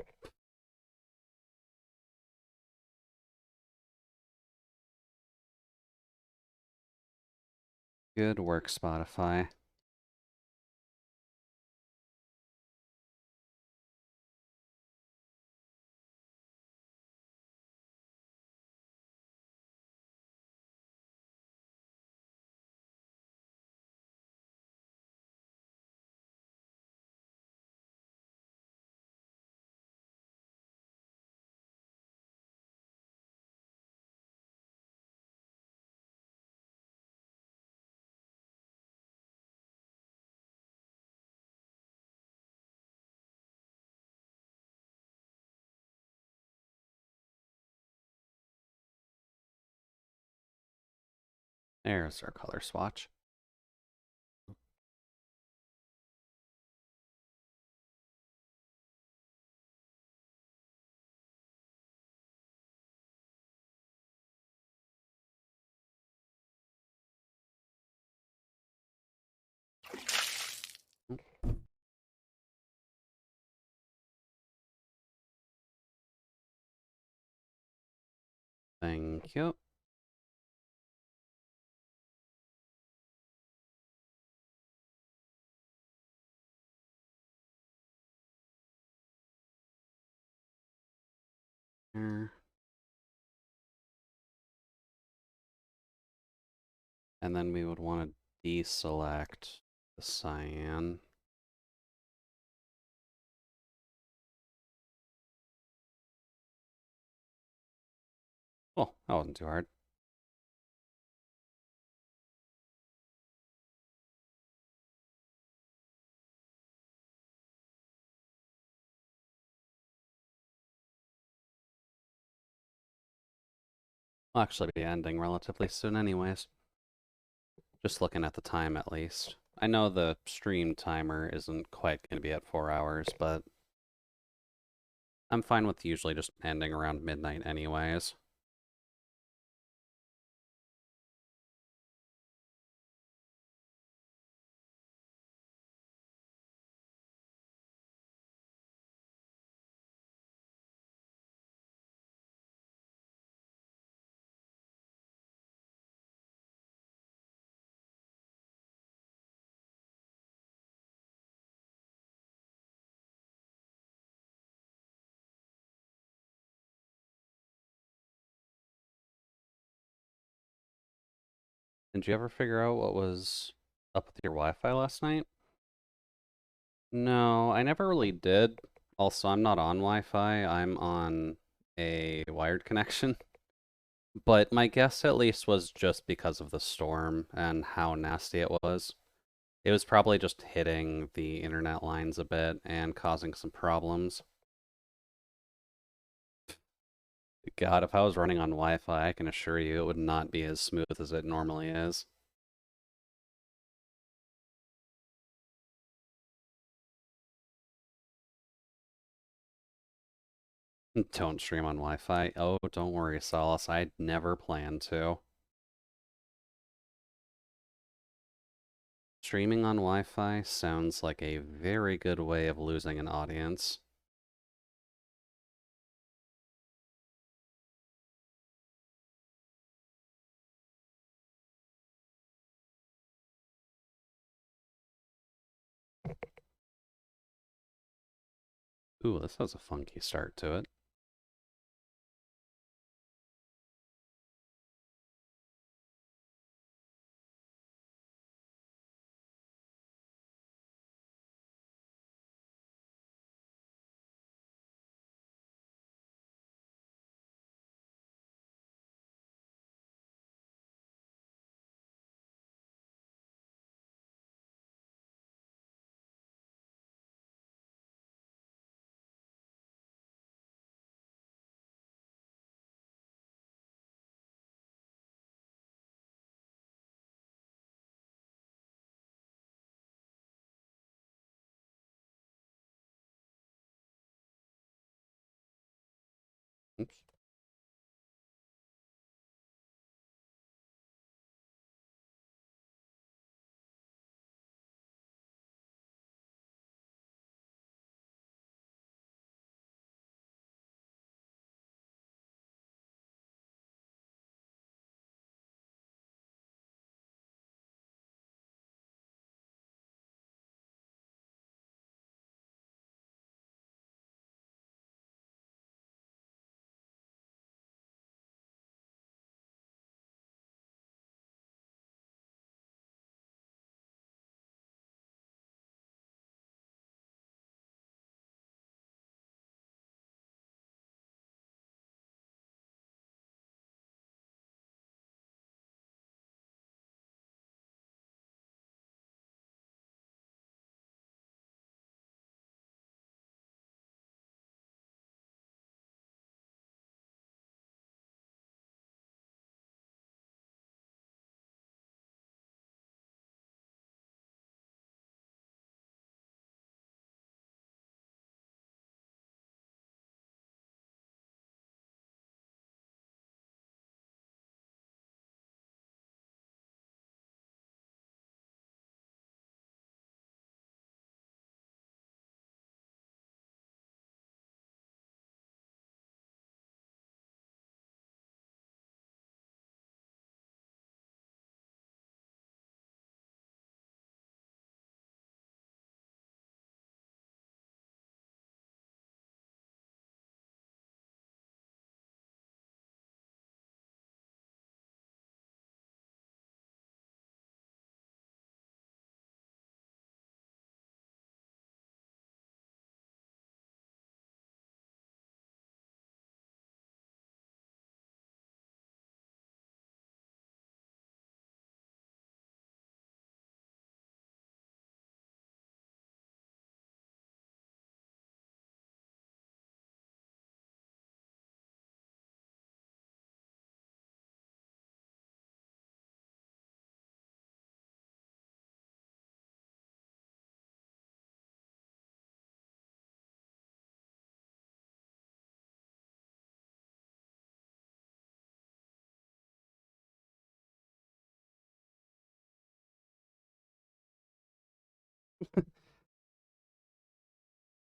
A: Good work, Spotify. There's our color swatch. Thank you. There. And then we would want to deselect the cyan. Well, that wasn't too hard. I'll actually be ending relatively soon anyways. Just looking at the time at least. I know the stream timer isn't quite going to be at 4 hours, but I'm fine with usually just ending around midnight anyways. Did you ever figure out what was up with your Wi-Fi last night? No, I never really did. Also, I'm not on Wi-Fi. I'm on a wired connection. But my guess at least was just because of the storm and how nasty it was. It was probably just hitting the internet lines a bit and causing some problems. God, if I was running on Wi-Fi, I can assure you it would not be as smooth as it normally is. Don't stream on Wi-Fi. Oh, don't worry, Solace. I'd never plan to. Streaming on Wi-Fi sounds like a very good way of losing an audience. Ooh, this has a funky start to it. Oops.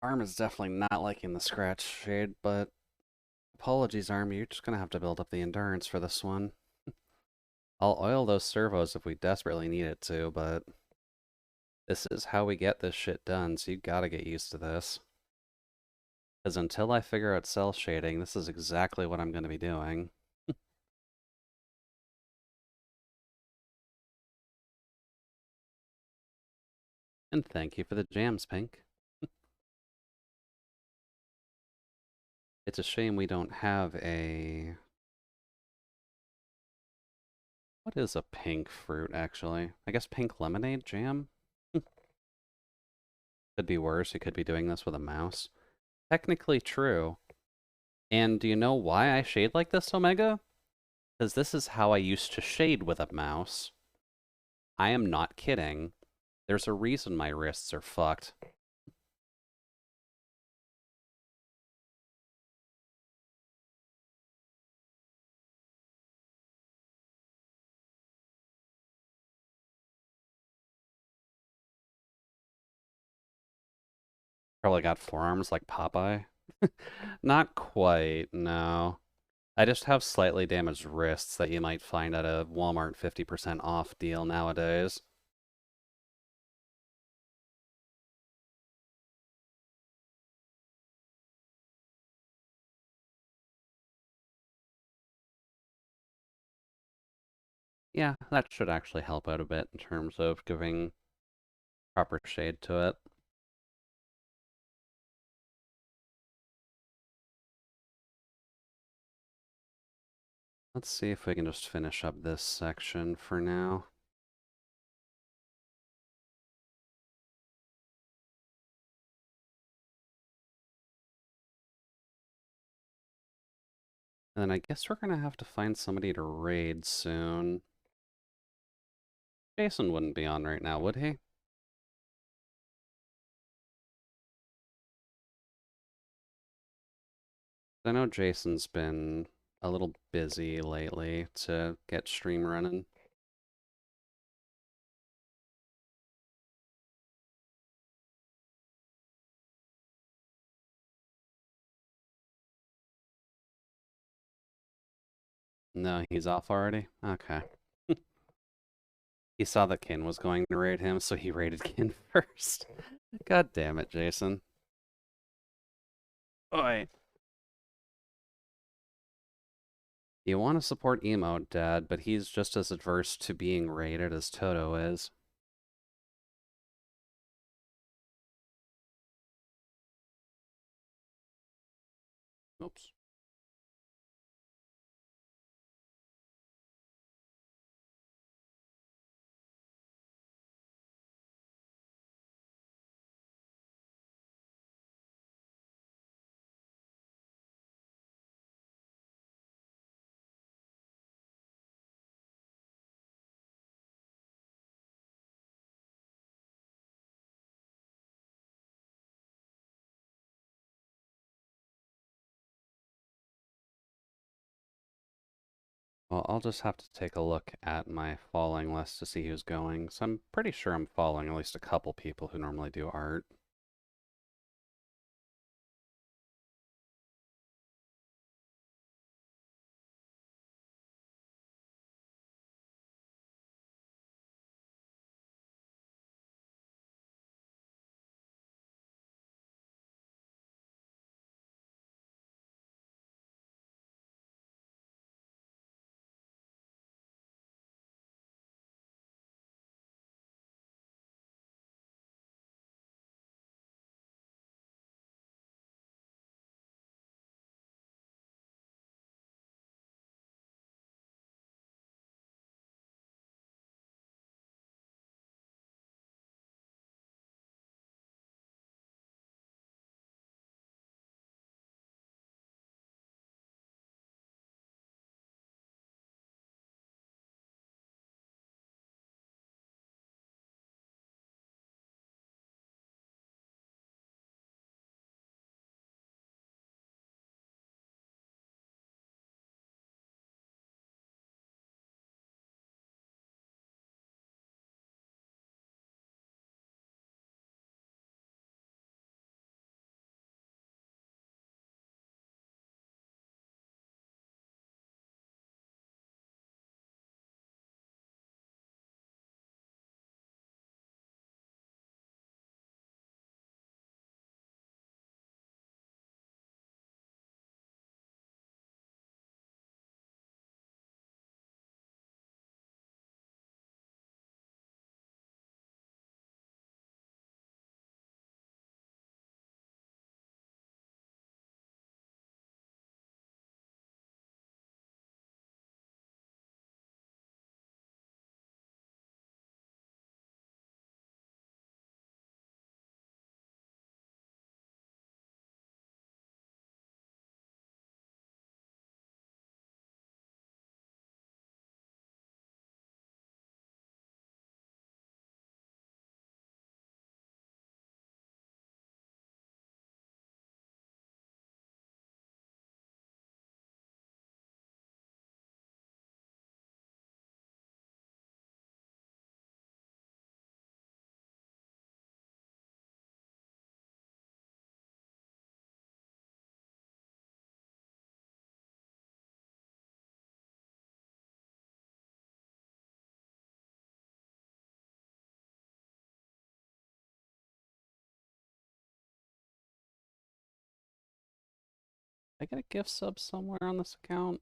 A: Arm is definitely not liking the scratch shade, but apologies, Arm. You're just gonna have to build up the endurance for this one. I'll oil those servos if we desperately need it to, but this is how we get this shit done, so you gotta get used to this. Because until I figure out cell shading, this is exactly what I'm gonna be doing. And thank you for the jams, Pink. It's a shame we don't have a... What is a pink fruit, actually? I guess pink lemonade jam? Could be worse. You could be doing this with a mouse. Technically true. And do you know why I shade like this, Omega? Because this is how I used to shade with a mouse. I am not kidding. There's a reason my wrists are fucked. Probably got forearms like Popeye. Not quite, no. I just have slightly damaged wrists that you might find at a Walmart 50% off deal nowadays. Yeah, that should actually help out a bit in terms of giving proper shade to it. Let's see if we can just finish up this section for now. And then I guess we're gonna have to find somebody to raid soon. Jason wouldn't be on right now, would he? I know Jason's been a little busy lately to get stream running. No, he's off already? Okay. He saw that Kin was going to raid him, so he raided Kin first. God damn it, Jason. Oi. You want to support Emote, Dad, but he's just as adverse to being raided as Toto is. Oops. Well, I'll just have to take a look at my following list to see who's going. So I'm pretty sure I'm following at least a couple people who normally do art. I get a gift sub somewhere on this account?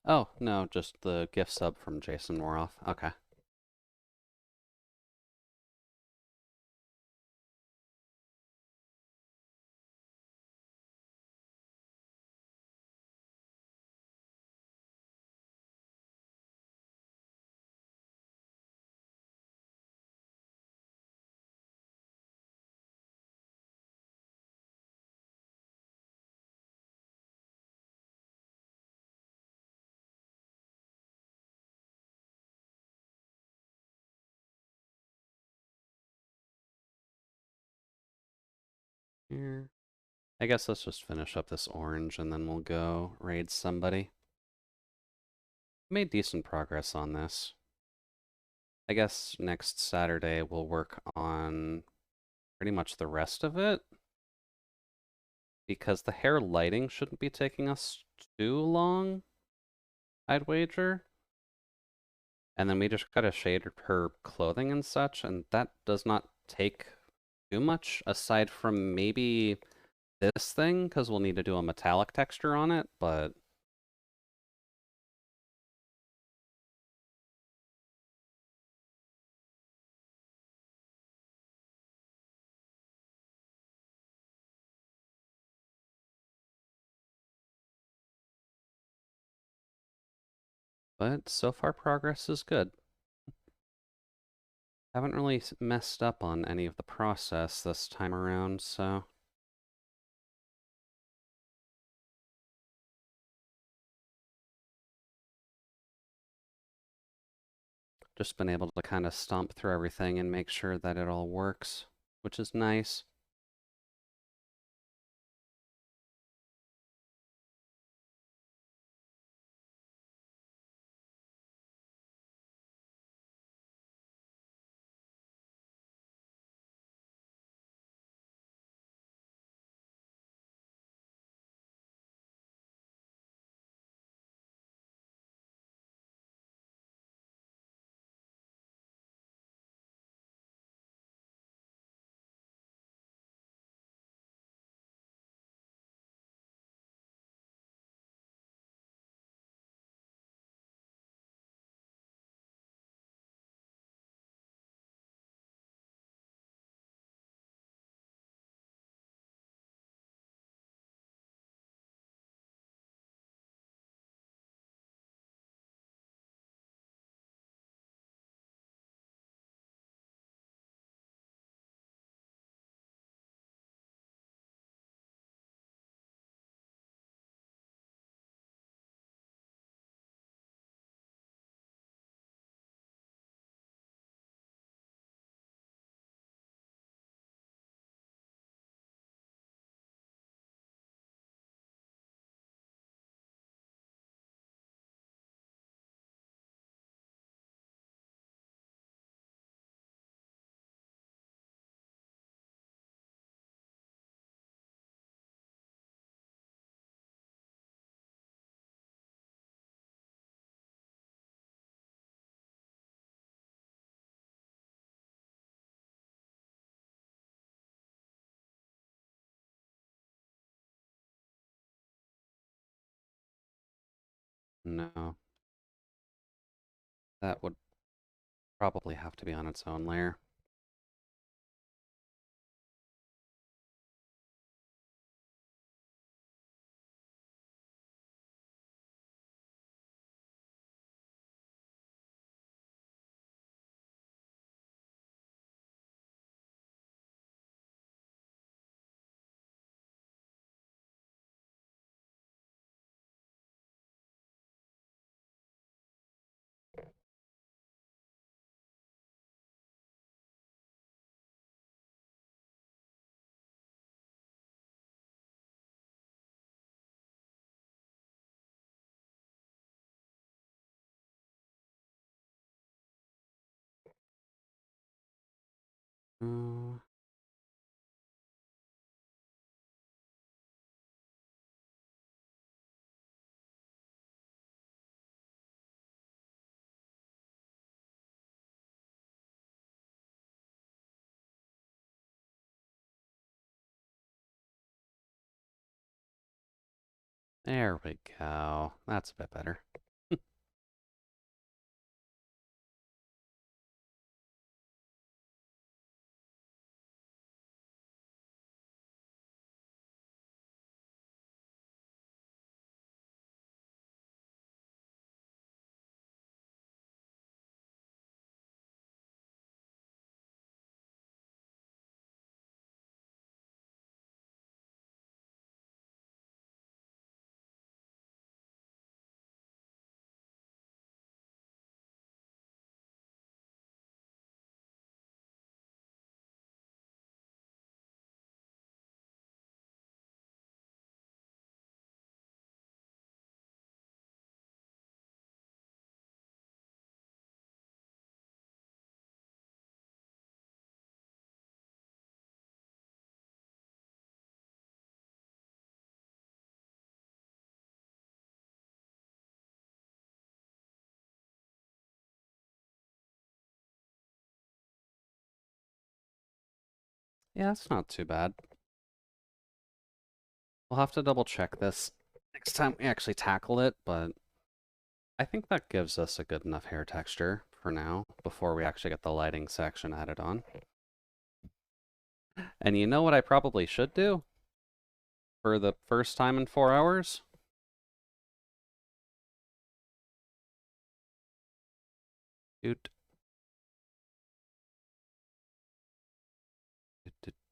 A: Oh, no, just the gift sub from Jason Moroff. Okay. Here. I guess let's just finish up this orange and then we'll go raid somebody. Made decent progress on this. I guess next Saturday we'll work on pretty much the rest of it. Because the hair lighting shouldn't be taking us too long, I'd wager. And then we just gotta shade her clothing and such, and that does not take too much, aside from maybe this thing, because we'll need to do a metallic texture on it, but so far progress is good. Haven't really messed up on any of the process this time around, so just been able to kind of stomp through everything and make sure that it all works, which is nice. No, that would probably have to be on its own layer. Uh, there we go. That's a bit better. Yeah, it's not too bad. We'll have to double check this next time we actually tackle it, but I think that gives us a good enough hair texture for now before we actually get the lighting section added on. And you know what I probably should do for the first time in 4 hours? Doot.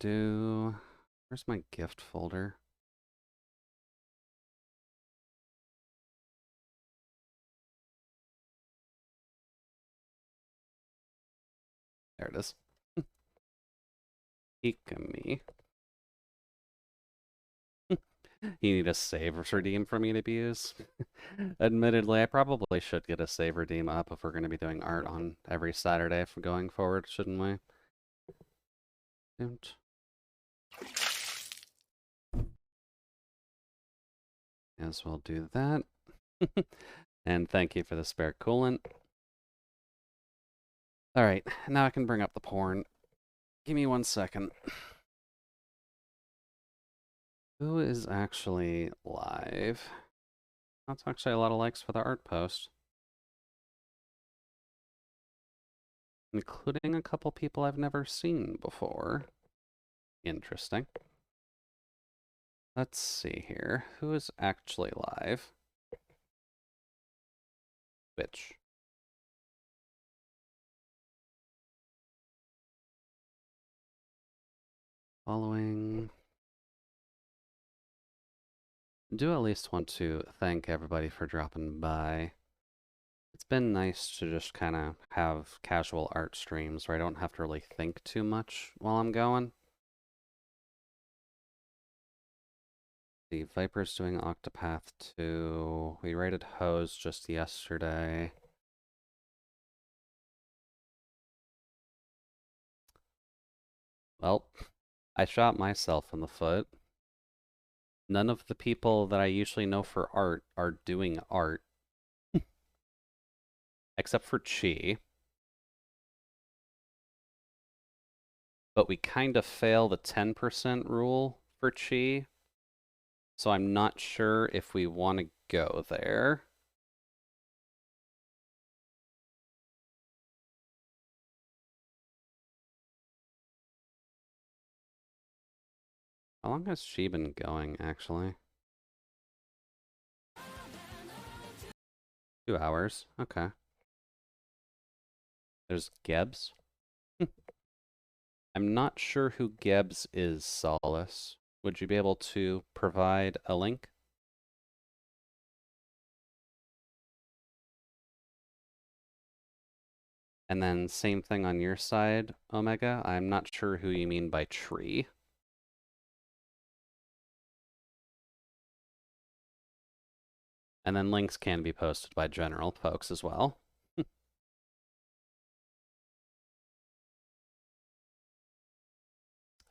A: Where's my gift folder? There it is. Ikami. You need a save redeem for me to use? Admittedly, I probably should get a save redeem up if we're going to be doing art on every Saturday from going forward, shouldn't we? Don't. As well do that. And thank you for the spare coolant. Alright, now I can bring up the porn. Give me 1 second. Who is actually live? That's actually a lot of likes for the art post. Including a couple people I've never seen before. Interesting. Let's see here. Who is actually live? Twitch. Following. Do at least want to thank everybody for dropping by. It's been nice to just kind of have casual art streams where I don't have to really think too much while I'm going. The Viper's doing Octopath 2. We raided Hose just yesterday. Well, I shot myself in the foot. None of the people that I usually know for art are doing art. Except for Chi. But we kind of fail the 10% rule for Chi. So I'm not sure if we want to go there. How long has she been going, actually? 2 hours. Okay. There's Gebs. I'm not sure who Gebs is, Solace. Would you be able to provide a link? And then same thing on your side, Omega. I'm not sure who you mean by tree. And then links can be posted by general folks as well.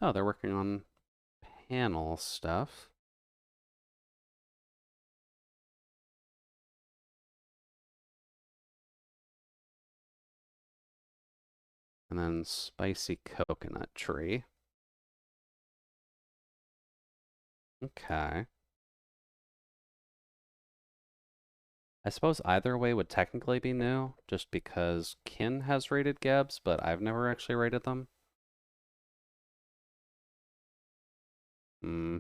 A: Oh, they're working on panel stuff. And then spicy coconut tree. Okay. I suppose either way would technically be new, just because Kin has rated Gebs, but I've never actually rated them. Hmm.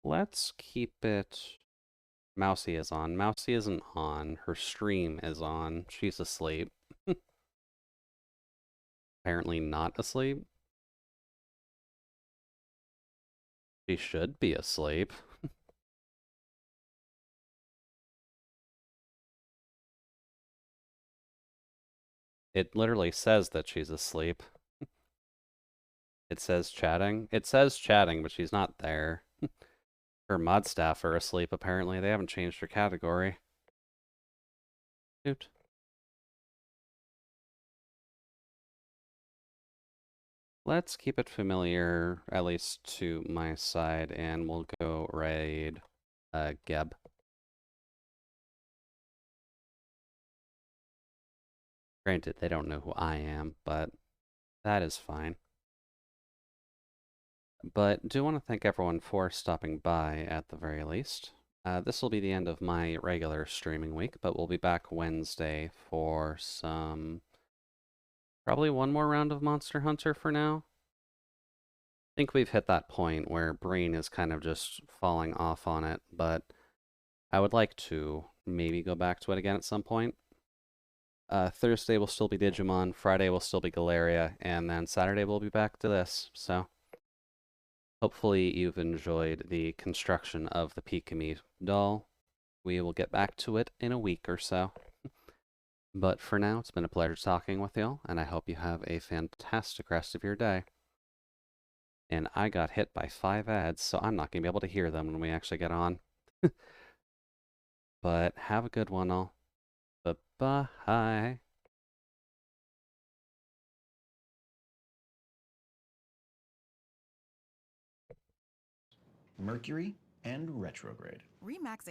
A: Let's keep it... Mousy is on. Mousy isn't on. Her stream is on. She's asleep. Apparently not asleep. She should be asleep. It literally says that she's asleep. It says chatting. It says chatting, but she's not there. Her mod staff are asleep, apparently. They haven't changed her category. Dude. Let's keep it familiar, at least to my side, and we'll go raid Geb. Granted, they don't know who I am, but that is fine. But do want to thank everyone for stopping by at the very least. This will be the end of my regular streaming week, but we'll be back Wednesday for probably one more round of Monster Hunter for now. I think we've hit that point where Breen is kind of just falling off on it, but I would like to maybe go back to it again at some point. Thursday will still be Digimon, Friday will still be Galeria, and then Saturday we'll be back to this, so hopefully you've enjoyed the construction of the Pikami doll. We will get back to it in a week or so. But for now, it's been a pleasure talking with y'all, and I hope you have a fantastic rest of your day. And I got hit by 5 ads, so I'm not going to be able to hear them when we actually get on. But have a good one, all. Bye-bye.
C: Mercury and retrograde.
D: Remaxing